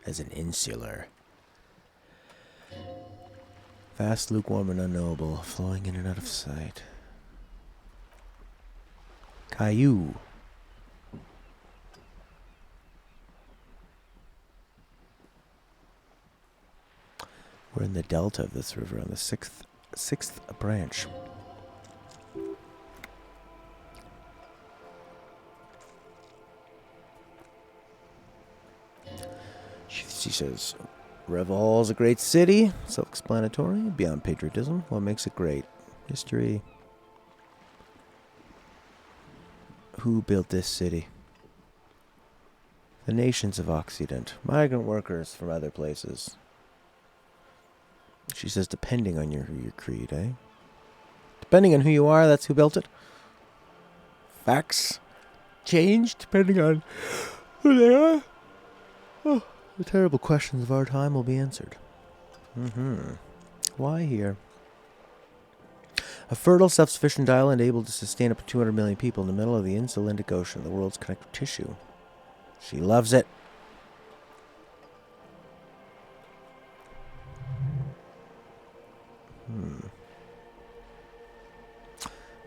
A: as an insular. Vast, lukewarm, and unknowable, flowing in and out of sight. Caillou. We're in the delta of this river on the sixth branch. She says, Revol's a great city, self-explanatory, beyond patriotism. What makes it great? History. Who built this city? The nations of Occident. Migrant workers from other places. She says, depending on your creed, eh? Depending on who you are, that's who built it. Facts change depending on who they are. Oh, the terrible questions of our time will be answered. Why here? A fertile, self-sufficient island able to sustain up to 200 million people in the middle of the Insulindic Ocean, the world's connective tissue. She loves it.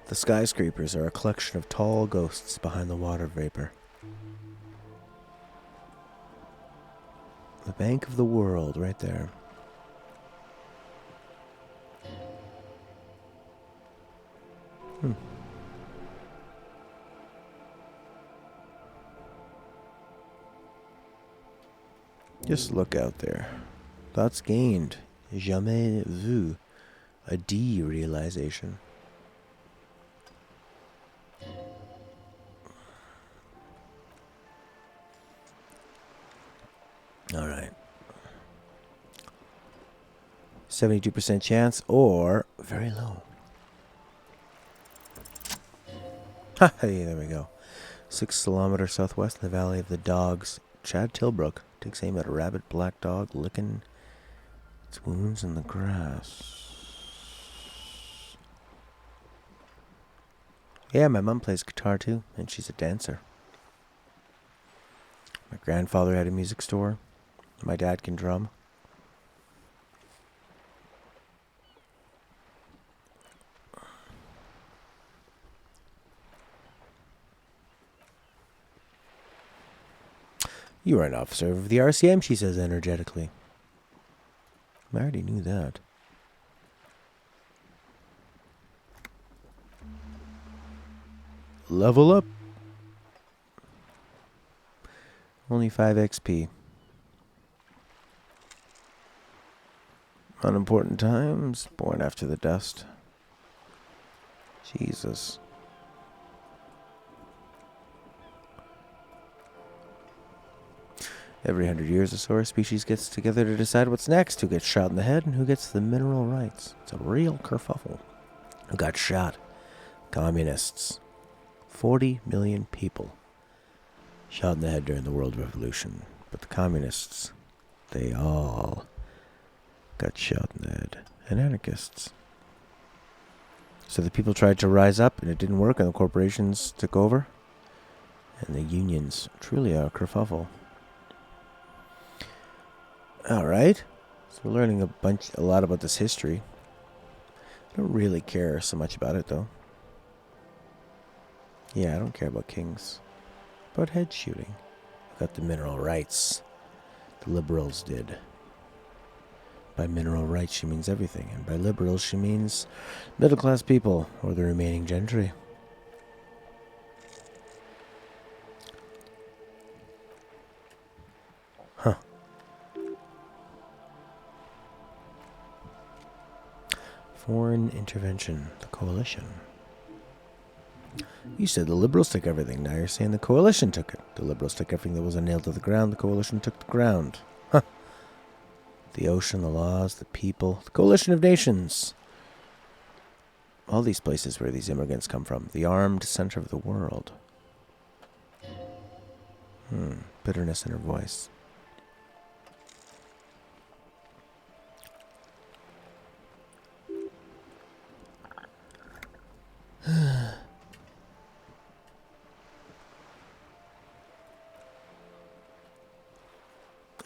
A: The skyscrapers are a collection of tall ghosts behind the water vapor. The bank of the world, right there. Just look out there. Thoughts gained. Jamais vu. A derealization. All right. 72% chance or very low. Hey, there we go. 6 kilometers southwest in the Valley of the Dogs. Chad Tilbrook takes aim at a rabid black dog licking its wounds in the grass. Yeah, my mom plays guitar too, and she's a dancer. My grandfather had a music store. My dad can drum. You are an officer of the RCM, she says energetically. I already knew that. Level up. Only 5 XP. Unimportant times, born after the dust. Jesus. Every 100 years or so, our species gets together to decide what's next, who gets shot in the head and who gets the mineral rights. It's a real kerfuffle. Who got shot? Communists. 40 million people shot in the head during the World Revolution. But the communists, they all got shot in the head. And anarchists. So the people tried to rise up and it didn't work and the corporations took over. And the unions truly are a kerfuffle. Alright. So we're learning a lot about this history. I don't really care so much about it though. Yeah, I don't care about kings. About head shooting. Got the mineral rights. The liberals did. By mineral rights she means everything. And by liberals she means middle class people or the remaining gentry. Huh. Foreign intervention. The coalition. You said the liberals took everything. Now you're saying the coalition took it. The liberals took everything that was a nail to the ground. The coalition took the ground. Huh. The ocean, the laws, the people. The coalition of nations. All these places where these immigrants come from. The armed center of the world. Bitterness in her voice.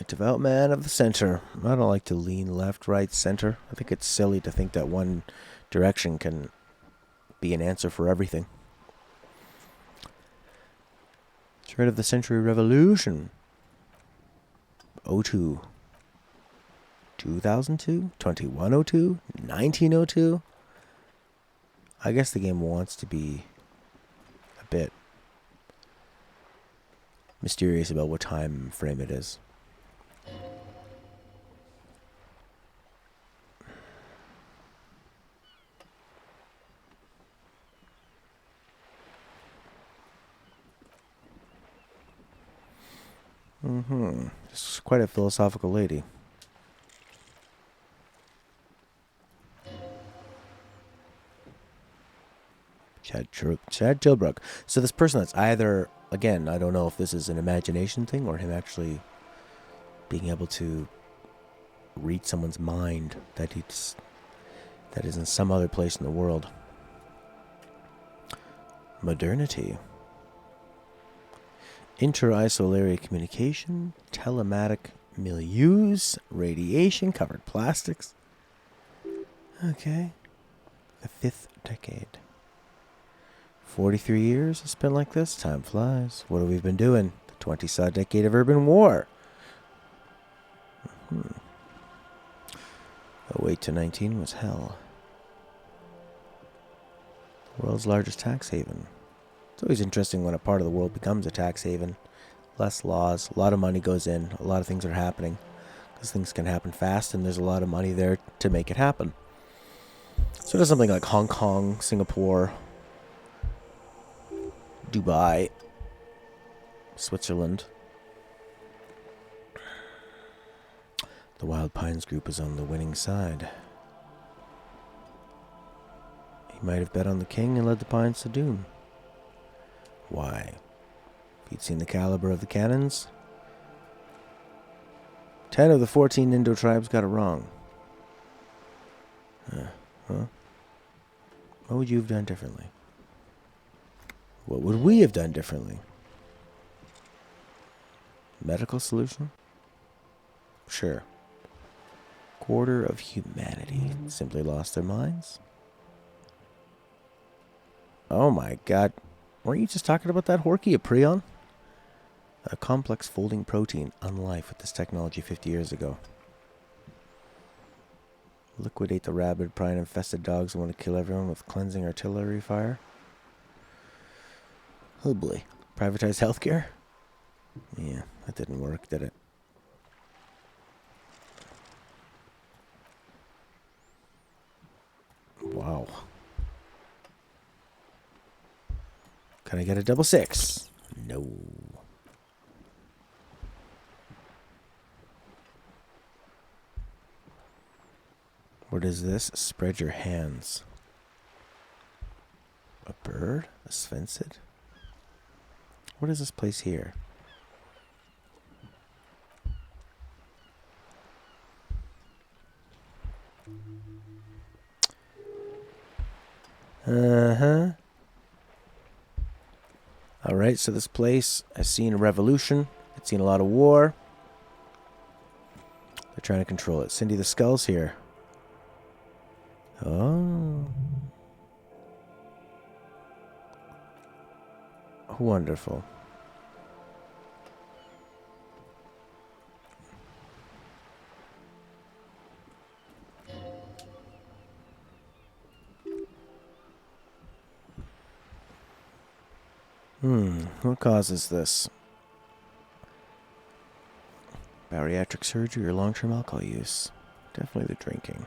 A: devout man of the center. I don't like to lean left, right, center. I think it's silly to think that one direction can be an answer for everything. Thread of the Century Revolution. 02. 2002? 2102? 1902? I guess the game wants to be a bit mysterious about what time frame it is. This is quite a philosophical lady. Chad Tilbrook. So this person that's either, again, I don't know if this is an imagination thing or him actually being able to read someone's mind that is in some other place in the world. Modernity. Inter-isolary communication, telematic milieus, radiation, covered plastics. Okay. The 5th decade. 43 years it's been like this. Time flies. What have we been doing? The 20-some decade of urban war. 08 to 19 was hell. The world's largest tax haven. It's always interesting when a part of the world becomes a tax haven. Less laws, a lot of money goes in, a lot of things are happening. Because things can happen fast and there's a lot of money there to make it happen. So does something like Hong Kong, Singapore, Dubai, Switzerland. The Wild Pines group is on the winning side. He might have bet on the king and led the Pines to doom. Why? If you'd seen the caliber of the cannons, 10 of the 14 Indo tribes got it wrong. What would you have done differently? What would we have done differently? Medical solution? Sure. Quarter of humanity simply lost their minds. Oh my god. Weren't you just talking about that Horky, a prion? A complex folding protein unlife with this technology 50 years ago. Liquidate the rabid, prion-infested dogs who want to kill everyone with cleansing artillery fire. Oh boy. Privatized healthcare? Yeah, that didn't work, did it? Wow. Can I get a double 6? No. What is this? Spread your hands. A bird? A sphinxid? What is this place here? Uh-huh. Alright, so this place has seen a revolution. It's seen a lot of war. They're trying to control it. Cindy the Skull's here. Oh. Wonderful. What causes this? Bariatric surgery or long-term alcohol use? Definitely the drinking.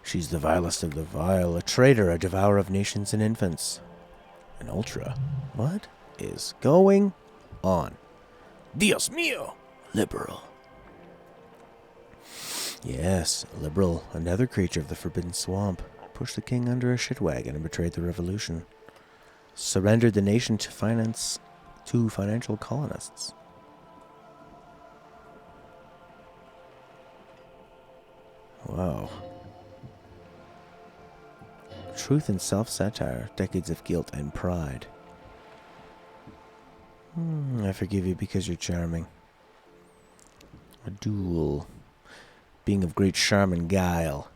A: She's the vilest of the vile, a traitor, a devourer of nations and infants. An ultra. What is going on? Dios mío! Liberal. Yes, a liberal, another creature of the forbidden swamp. Pushed the king under a shit wagon and betrayed the revolution. Surrendered the nation to financial colonists. Wow. Truth and self-satire. Decades of guilt and pride. I forgive you because you're charming. A duel. Being of great charm and guile.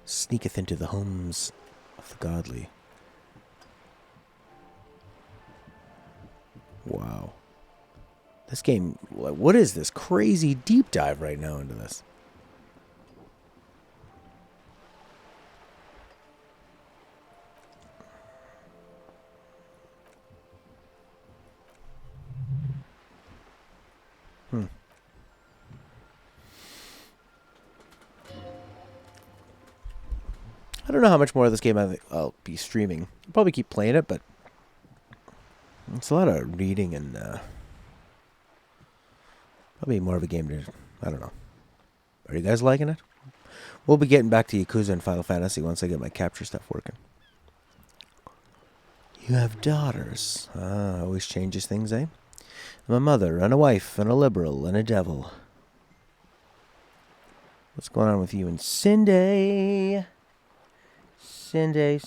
A: Sneaketh into the homes of the godly. Wow. This game, what is this crazy deep dive right now into this? I don't know how much more of this game I'll be streaming. I'll probably keep playing it, but it's a lot of reading and probably more of a game to, I don't know. Are you guys liking it? We'll be getting back to Yakuza and Final Fantasy once I get my capture stuff working. You have daughters. Always changes things, eh? I'm a mother and a wife and a liberal and a devil. What's going on with you and Cindy? Cindy.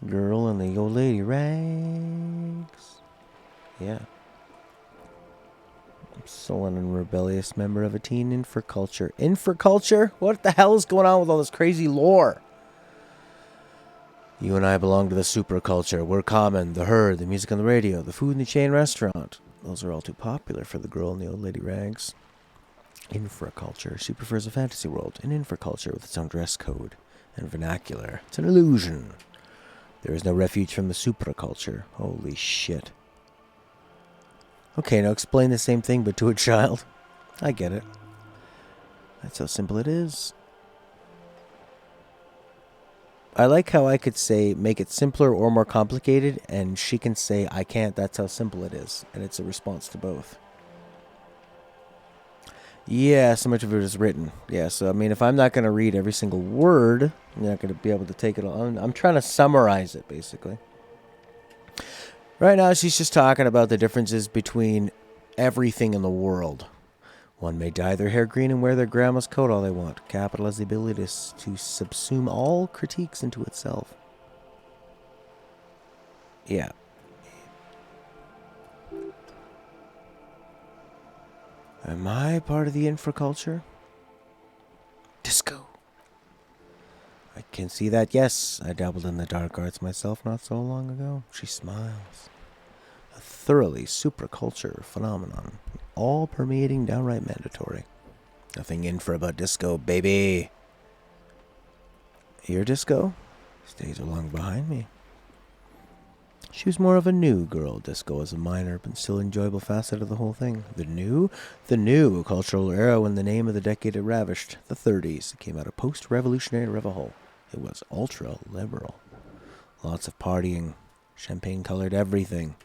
A: Girl in the old lady rags. Yeah. Sullen and rebellious member of a teen infraculture. Infraculture? What the hell is going on with all this crazy lore? You and I belong to the superculture. We're common, the herd, the music on the radio, the food in the chain restaurant. Those are all too popular for the girl in the old lady rags. Infraculture. She prefers a fantasy world, an infraculture with its own dress code and vernacular. It's an illusion. There is no refuge from the supraculture. Holy shit. Okay, now explain the same thing but to a child. I get it. That's how simple it is. I like how I could say make it simpler or more complicated, and she can say I can't, that's how simple it is. And it's a response to both. Yeah, so much of it is written. Yeah, so I mean, if I'm not going to read every single word, I'm not going to be able to take it all. I'm trying to summarize it, basically. Right now, she's just talking about the differences between everything in the world. One may dye their hair green and wear their grandma's coat all they want. Capital has the ability to subsume all critiques into itself. Yeah. Am I part of the infraculture? Disco. I can see that, yes. I dabbled in the dark arts myself not so long ago. She smiles. A thoroughly supraculture phenomenon. All permeating, downright mandatory. Nothing infra about disco, baby. Your disco stays along behind me. She was more of a new girl. Disco was a minor but still enjoyable facet of the whole thing. The new cultural era when the name of the decade it ravished. The 30s. It came out of post-revolutionary revival. It was ultra-liberal. Lots of partying. Champagne-colored everything.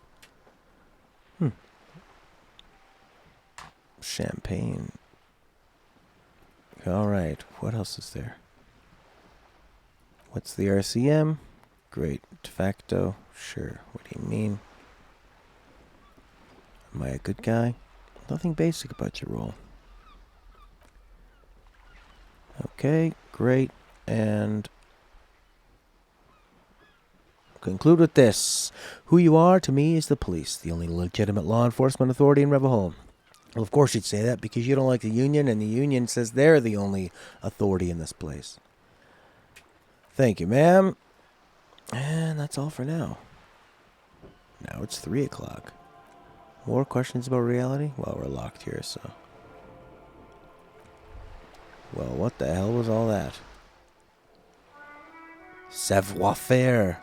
A: Champagne. Alright, what else is there? What's the RCM? Great. De facto. Sure. What do you mean? Am I a good guy? Nothing basic about your role. Okay, great. And conclude with this. Who you are, to me, is the police. The only legitimate law enforcement authority in Revel. Well, of course you'd say that because you don't like the union, and the union says they're the only authority in this place. Thank you, ma'am. And that's all for now. Now it's 3 o'clock. More questions about reality? Well, we're locked here, so. Well, what the hell was all that? Savoir-faire.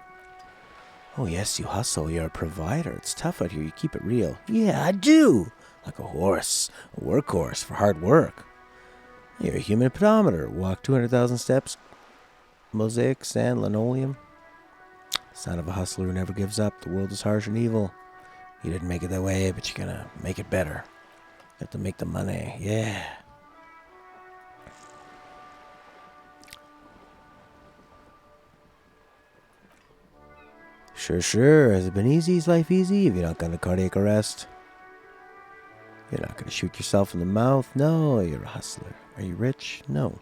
A: Oh, yes, you hustle. You're a provider. It's tough out here. You keep it real. Yeah, I do. Like a horse. A workhorse for hard work. You're a human pedometer. Walk 200,000 steps. Mosaic, sand, linoleum. Sign of a hustler who never gives up. The world is harsh and evil. You didn't make it that way, but you're gonna make it better. You have to make the money. Yeah. Sure. Has it been easy? Is life easy? Have you not gone to cardiac arrest? You're not going to shoot yourself in the mouth? No, you're a hustler. Are you rich? No.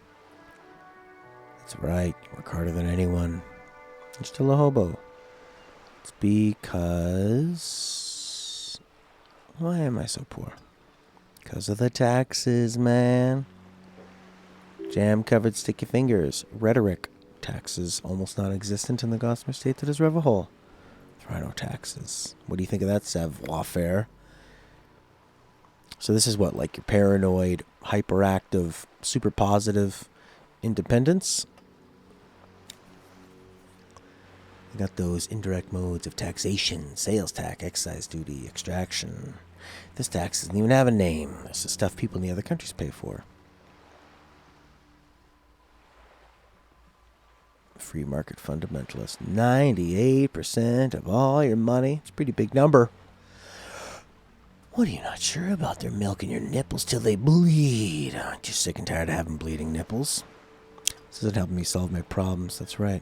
A: That's right. You work harder than anyone. You're still a hobo. It's because... Why am I so poor? Because of the taxes, man. Jam-covered sticky fingers. Rhetoric. Taxes almost non-existent in the Gossamer state that is Revahol. There are no taxes. What do you think of that savoir-faire? So this is what, like your paranoid, hyperactive, super positive independence? You got those indirect modes of taxation, sales tax, excise duty, extraction. This tax doesn't even have a name. It's the stuff people in the other countries pay for. Free market fundamentalist. 98% of all your money. It's a pretty big number. What are you not sure about? They're milking your nipples till they bleed. Aren't you sick and tired of having bleeding nipples? This isn't helping me solve my problems. That's right.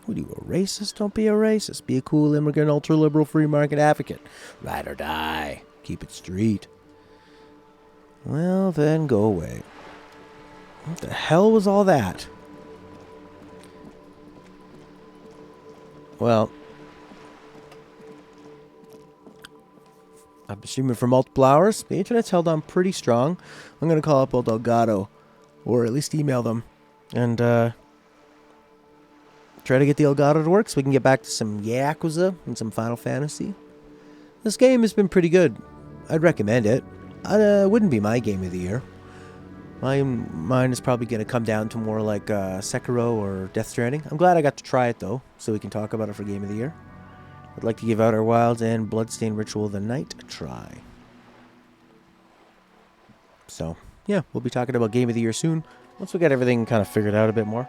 A: What are you, a racist? Don't be a racist. Be a cool immigrant, ultra-liberal, free market advocate. Ride or die. Keep it street. Well, then go away. What the hell was all that? Well, I'm streaming for multiple hours. The internet's held on pretty strong. I'm going to call up old Elgato, or at least email them, and try to get the Elgato to work so we can get back to some Yakuza and some Final Fantasy. This game has been pretty good. I'd recommend it. It wouldn't be my game of the year. Mine is probably going to come down to more like Sekiro or Death Stranding. I'm glad I got to try it, though, so we can talk about it for Game of the Year. I'd like to give Outer Wilds and Bloodstained Ritual of the Night a try. So, yeah, we'll be talking about Game of the Year soon, once we get everything kind of figured out a bit more.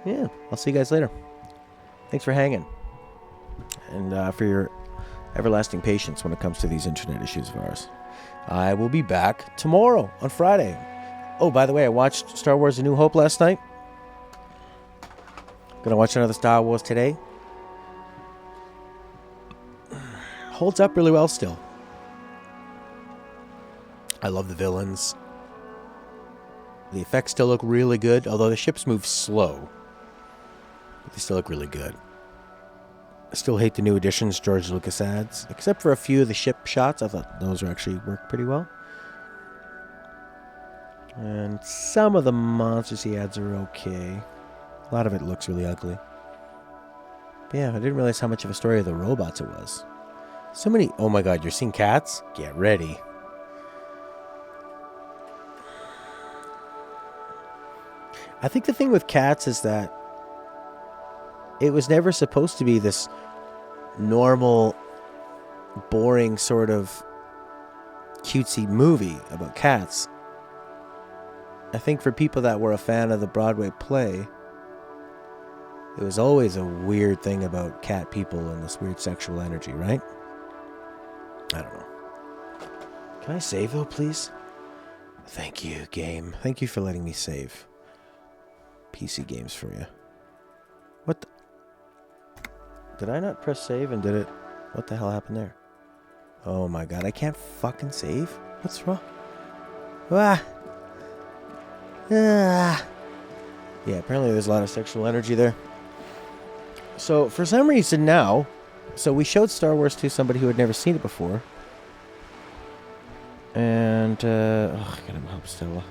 A: Yeah, I'll see you guys later. Thanks for hanging. And for your everlasting patience when it comes to these internet issues of ours. I will be back tomorrow on Friday. Oh, by the way, I watched Star Wars A New Hope last night. Gonna watch another Star Wars today. Holds up really well still. I love the villains. The effects still look really good, although the ships move slow. But they still look really good. I still hate the new additions George Lucas adds, except for a few of the ship shots. I thought those actually worked pretty well. And some of the monsters he adds are okay. A lot of it looks really ugly. But yeah, I didn't realize how much of a story of the robots it was. So many... Oh my god, you're seeing cats? Get ready. I think the thing with cats is that it was never supposed to be this normal, boring sort of cutesy movie about cats. I think for people that were a fan of the Broadway play, it was always a weird thing about cat people and this weird sexual energy, right? I don't know. Can I save though, please? Thank you, game. Thank you for letting me save. PC games for you. What the... Did I not press save and did it... What the hell happened there? Oh my god, I can't fucking save? What's wrong? Ah! Ah! Yeah, apparently there's a lot of sexual energy there. So, for some reason now... So, we showed Star Wars to somebody who had never seen it before. And, oh, I gotta help Stella.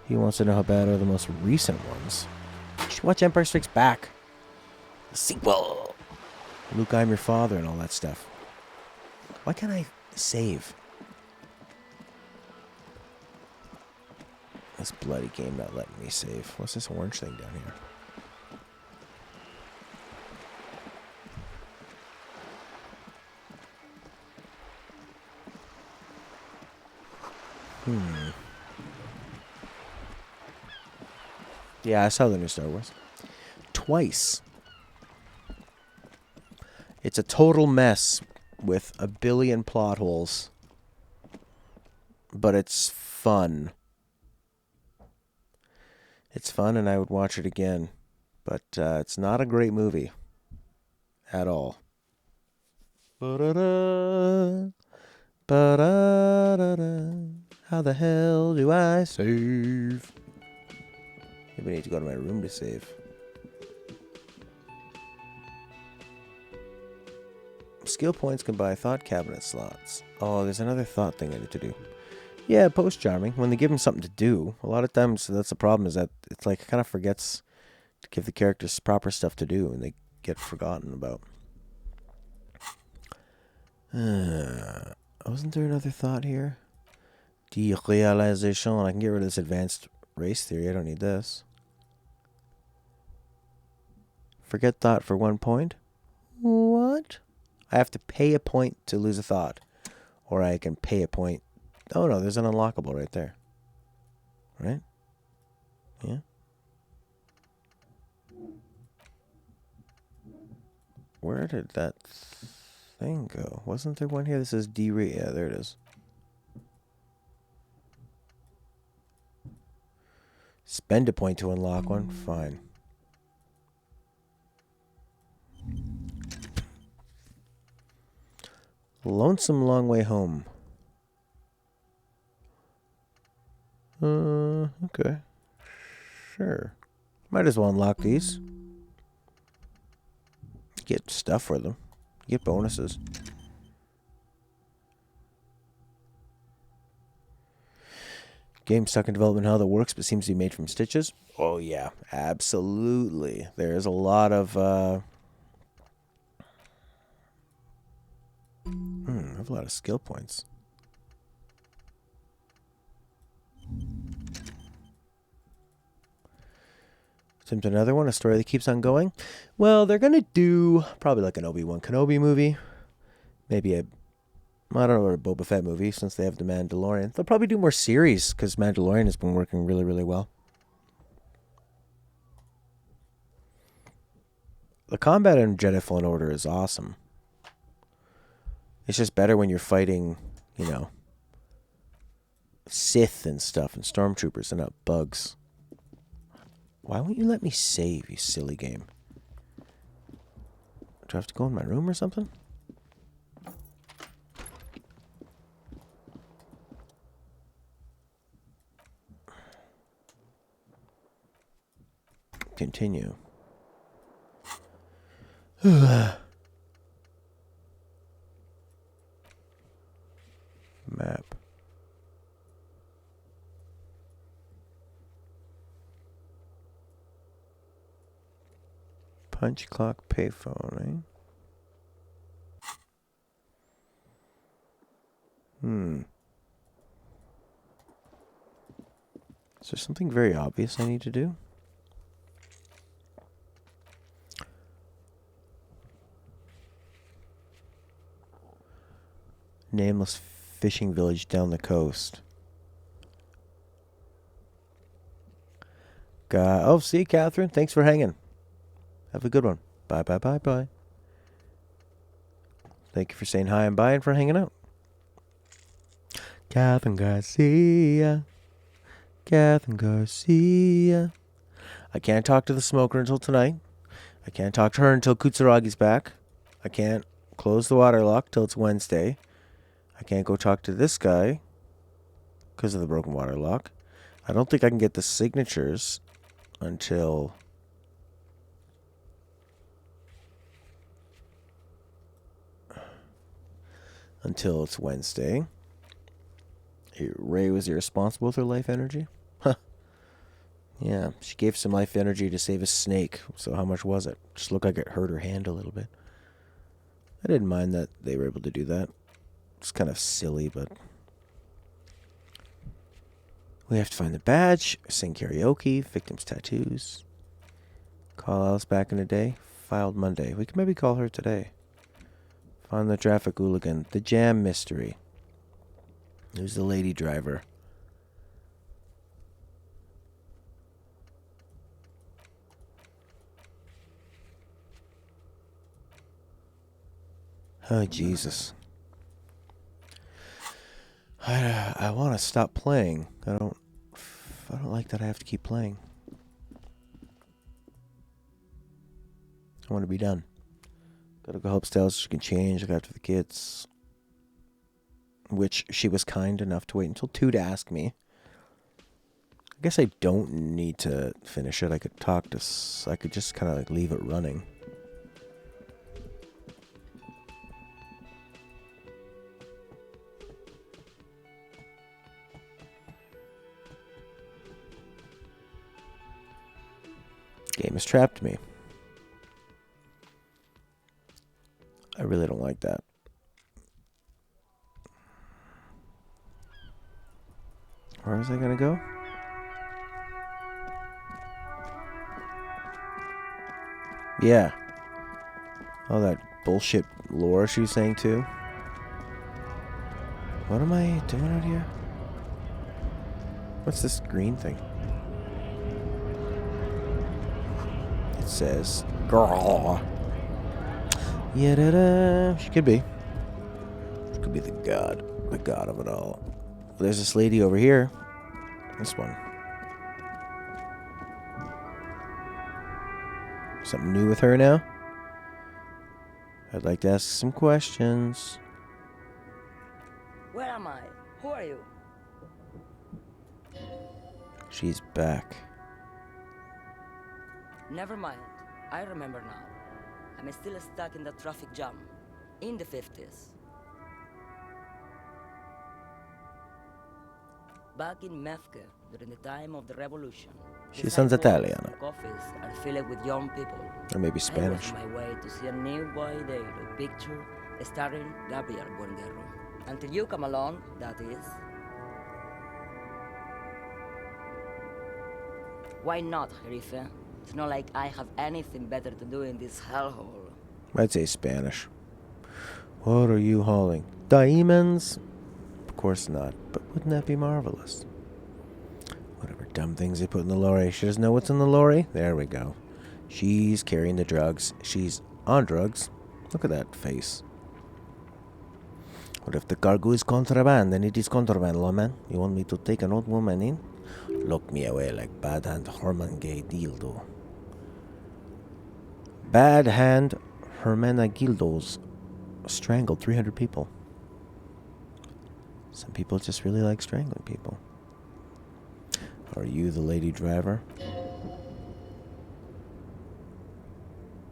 A: He wants to know how bad are the most recent ones. You should watch Empire Strikes Back. The sequel. Luke, I'm your father and all that stuff. Why can't I save? This bloody game not letting me save. What's this orange thing down here? Yeah, I saw the new Star Wars. Twice. It's a total mess with a billion plot holes. But it's fun. It's fun, and I would watch it again. But it's not a great movie. At all. Ba-da-da, ba-da-da-da. How the hell do I save? Maybe I need to go to my room to save. Skill points can buy thought cabinet slots. Oh, there's another thought thing I need to do. Yeah, post charming. When they give him something to do, a lot of times that's the problem, is that it's like it kind of forgets to give the characters proper stuff to do, and they get forgotten about. Wasn't there another thought here? Derealization. I can get rid of this advanced race theory. I don't need this. Forget thought for 1 point. What? I have to pay a point to lose a thought. Or I can pay a point. Oh no, there's an unlockable right there. Right? Yeah. Where did that thing go? Wasn't there one here that says Yeah, there it is. Spend a point to unlock one. Fine. Lonesome Long Way Home. Okay. Sure. Might as well unlock these. Get stuff for them. Get bonuses. Game stuck in development hell that works but seems to be made from stitches. Oh yeah, absolutely. There's a lot of I have a lot of skill points. Attempt another one, a story that keeps on going. Well, they're gonna do probably like an Obi-Wan Kenobi movie. Maybe I don't know, a Boba Fett movie, since they have the Mandalorian. They'll probably do more series, because Mandalorian has been working really, really well. The combat in Jedi Fallen Order is awesome. It's just better when you're fighting, you know, Sith and stuff, and Stormtroopers, and not bugs. Why won't you let me save, you silly game? Do I have to go in my room or something? Continue. Map. Punch clock payphone, eh? Is there something very obvious I need to do? Nameless fishing village down the coast. Oh, see, Catherine. Thanks for hanging. Have a good one. Bye, bye, bye, bye. Thank you for saying hi and bye and for hanging out. Catherine Garcia. Catherine Garcia. I can't talk to the smoker until tonight. I can't talk to her until Kutsuragi's back. I can't close the water lock till it's Wednesday. I can't go talk to this guy because of the broken water lock. I don't think I can get the signatures until it's Wednesday. Ray was irresponsible with her life energy? Huh. Yeah, she gave some life energy to save a snake. So how much was it? Just looked like it hurt her hand a little bit. I didn't mind that they were able to do that. It's kind of silly, but we have to find the badge, sing karaoke, victims' tattoos. Call Alice back in the day. Filed Monday. We can maybe call her today. Find the traffic hooligan. The jam mystery. Who's the lady driver? Oh, Jesus. I want to stop playing. I don't like that I have to keep playing. I want to be done. Gotta go upstairs so she can change, look after the kids. Which she was kind enough to wait until 2 to ask me. I guess I don't need to finish it. I could I could just kind of like leave it running. Game has trapped me. I really don't like that. Where was I gonna go? Yeah. All that bullshit lore she was saying too. What am I doing out here? What's this green thing? It says, girl. Yeah, she could be. She could be the god of it all. There's this lady over here. This one. Something new with her now? I'd like to ask some questions.
S: Where am I? Who are you?
A: She's back.
S: Never mind. I remember now. I'm still stuck in the traffic jam. In the 50s. Back in Mefke, during the time of the revolution.
A: She sounds Italian.
S: Coffees are filled with young people.
A: Or maybe Spanish.
S: I was on my way to see a new Boydale picture starring Gabriel Buonguerra. Until you come along, that is. Why not, Jerife? It's not like I have anything better to do in this hellhole.
A: I'd say Spanish. What are you hauling? Diamonds? Of course not, but wouldn't that be marvelous? Whatever dumb things they put in the lorry. She doesn't know what's in the lorry? There we go. She's carrying the drugs. She's on drugs. Look at that face. What if the cargo is contraband? Then it is contraband, lawman. You want me to take an old woman in? Look me away like bad hand Herman Gay dildo. Bad hand Hermana Gildos strangled 300 people. Some people just really like strangling people. Are you the lady driver?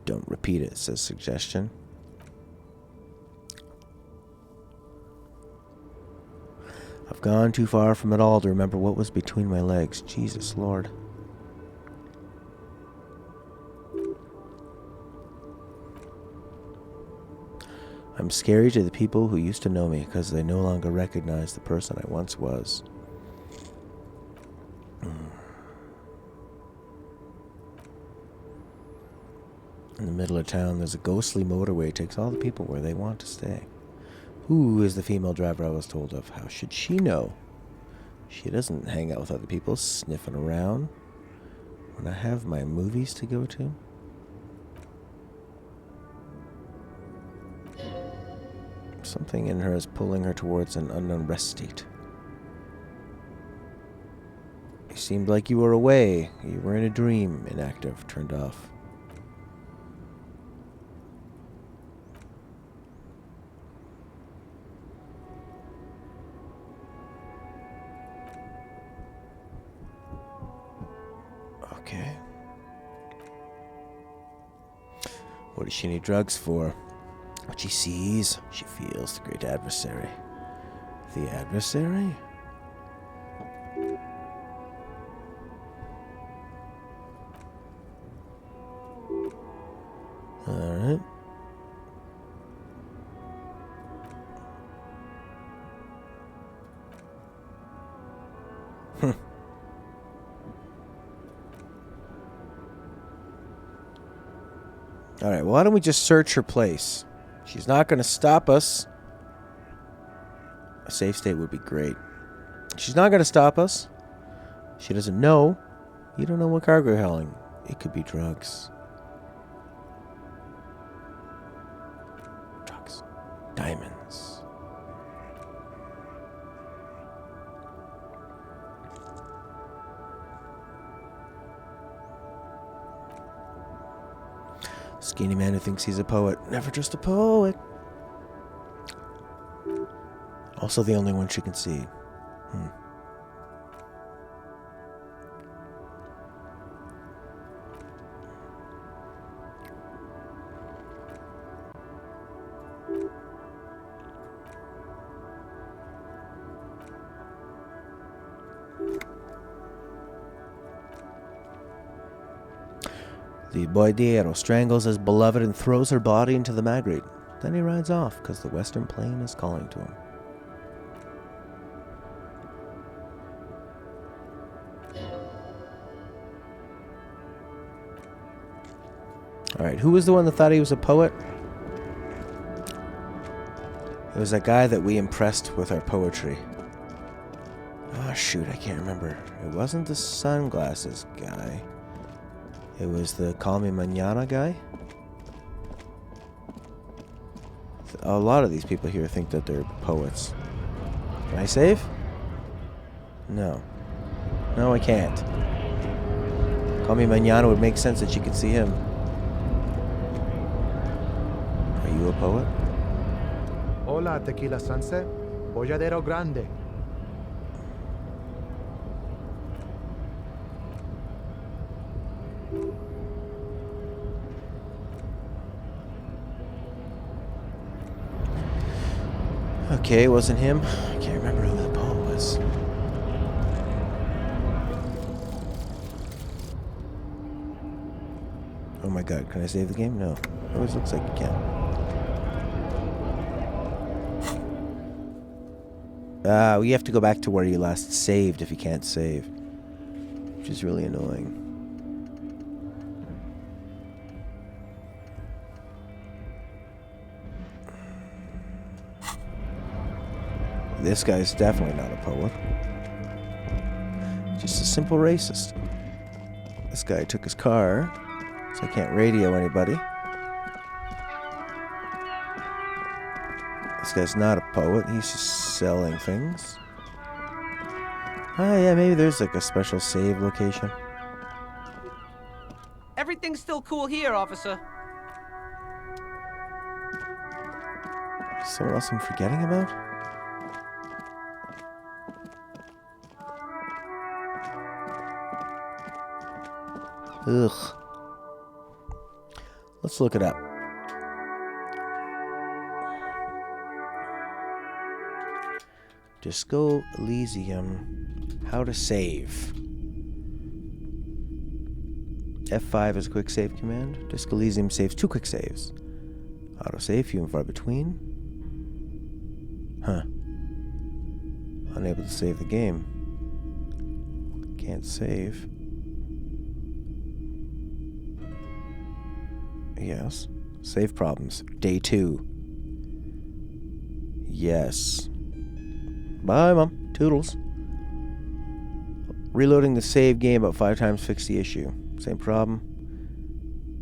A: Don't repeat it, says suggestion. I've gone too far from it all to remember what was between my legs. Jesus Lord. I'm scary to the people who used to know me because they no longer recognize the person I once was. In the middle of town, there's a ghostly motorway. It takes all the people where they want to stay. Who is the female driver I was told of? How should she know? She doesn't hang out with other people sniffing around when I have my movies to go to. Something in her is pulling her towards an unknown rest state. You seemed like you were away. You were in a dream. Inactive. Turned off. Okay. What does she need drugs for? What she sees, she feels the great adversary. The adversary? Alright. Alright, why don't we just search her place? She's not going to stop us. A safe state would be great. She's not going to stop us. She doesn't know. You don't know what cargo you're hauling. It could be drugs. Drugs. Diamonds. Skinny man who thinks he's a poet. Never just a poet. Also the only one she can see. The boydiero strangles his beloved and throws her body into the magritte. Then he rides off, because the Western Plain is calling to him. Alright, who was the one that thought he was a poet? It was that guy that we impressed with our poetry. Oh shoot, I can't remember. It wasn't the sunglasses guy. It was the Call Me Mañana guy. A lot of these people here think that they're poets. Can I save? No. No, I can't. Call Me Mañana would make sense that you could see him. Are you a poet?
N: Hola, Tequila Sunset. Bolladero Grande.
A: Okay, it wasn't him. I can't remember who the poet was. Oh my god, can I save the game? No. It always looks like you can. We have to go back to where you last saved if you can't save. Which is really annoying. This guy's definitely not a poet. Just a simple racist. This guy took his car, so I can't radio anybody. This guy's not a poet, he's just selling things. Oh yeah, maybe there's like a special save location.
L: Everything's still cool here, officer.
A: Someone else I'm forgetting about? Ugh. Let's look it up. Disco Elysium. How to save. F5 is a quick save command. Disco Elysium saves 2 quick saves. Autosave, few and far between. Huh. Unable to save the game. Can't save. Yes. Save problems. Day 2. Yes. Bye, Mom. Toodles. Reloading the save game about 5 times fixed the issue. Same problem.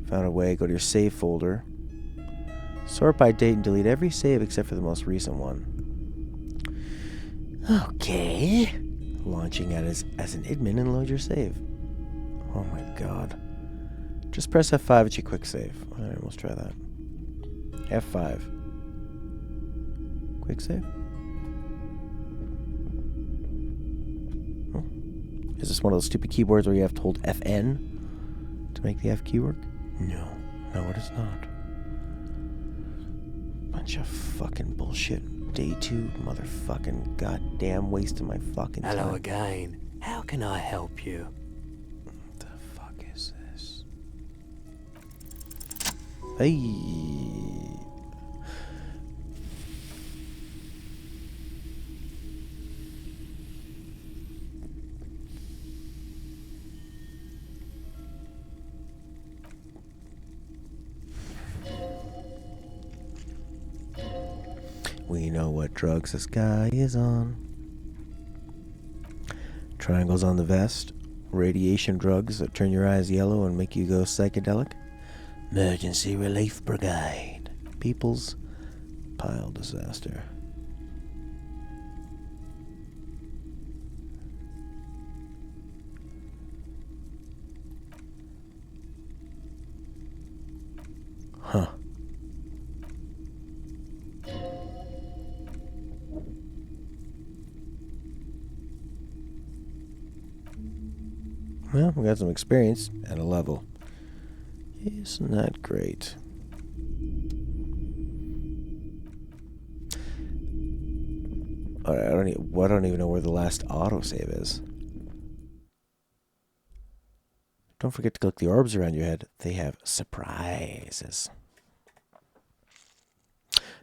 A: Found a way. Go to your save folder. Sort by date and delete every save except for the most recent one. Okay. Launching as an admin and load your save. Oh my god. Just press F5 at your quick save. Alright, let's try that. F5. Quick save? Oh. Is this one of those stupid keyboards where you have to hold FN to make the F key work? No. No, it is not. Bunch of fucking bullshit. Day 2, motherfucking goddamn waste of my fucking time.
H: Hello again. How can I help you?
A: What the fuck is this? Hey. We know what drugs this guy is on. Triangles on the vest. Radiation drugs that turn your eyes yellow and make you go psychedelic. Emergency Relief Brigade. People's Pile Disaster. Huh. Well, we got some experience at a level. Isn't that great? Alright, I don't even know where the last autosave is. Don't forget to click the orbs around your head. They have surprises.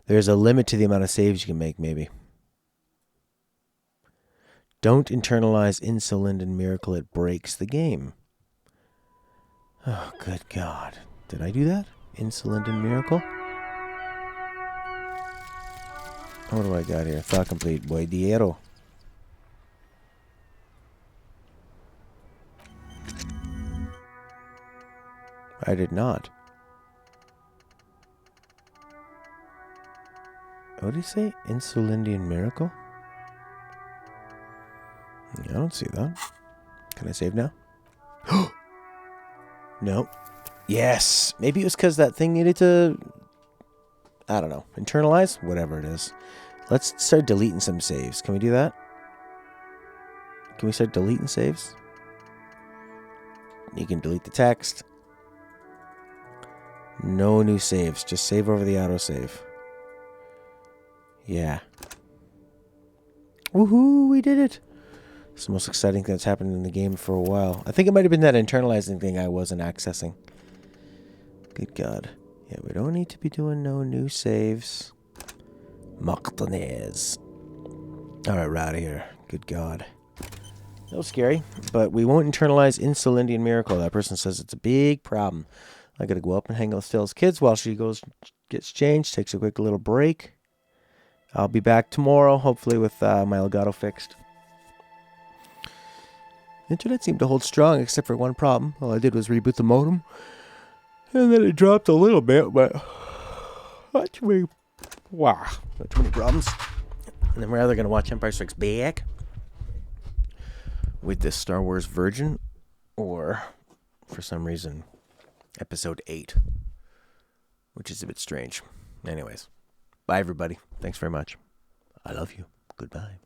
A: There's a limit to the amount of saves you can make, maybe. Don't internalize insulin and miracle. It breaks the game. Oh, good God. Did I do that? Insulin and miracle? What do I got here? Thought complete. Boy, Diero. I did not. What did he say? Insulindian miracle? I don't see that. Can I save now? Nope. Yes. Maybe it was because that thing needed to... I don't know. Internalize? Whatever it is. Let's start deleting some saves. Can we do that? Can we start deleting saves? You can delete the text. No new saves. Just save over the autosave. Yeah. Woohoo! We did it! It's the most exciting thing that's happened in the game for a while. I think it might have been that internalizing thing I wasn't accessing. Good God. Yeah, we don't need to be doing no new saves. Martinez. Alright, we're out of here. Good God. That was scary, but we won't internalize Insulindian Miracle. That person says it's a big problem. I gotta go up and hang out with Stella's kids while she goes, gets changed, takes a quick little break. I'll be back tomorrow, hopefully with my Elgato fixed. Internet seemed to hold strong, except for one problem. All I did was reboot the modem, and then it dropped a little bit, but not too many, not too many problems. And then we're either gonna watch Empire Strikes Back with this Star Wars Virgin, or for some reason, Episode 8, which is a bit strange. Anyways, bye everybody. Thanks very much. I love you. Goodbye.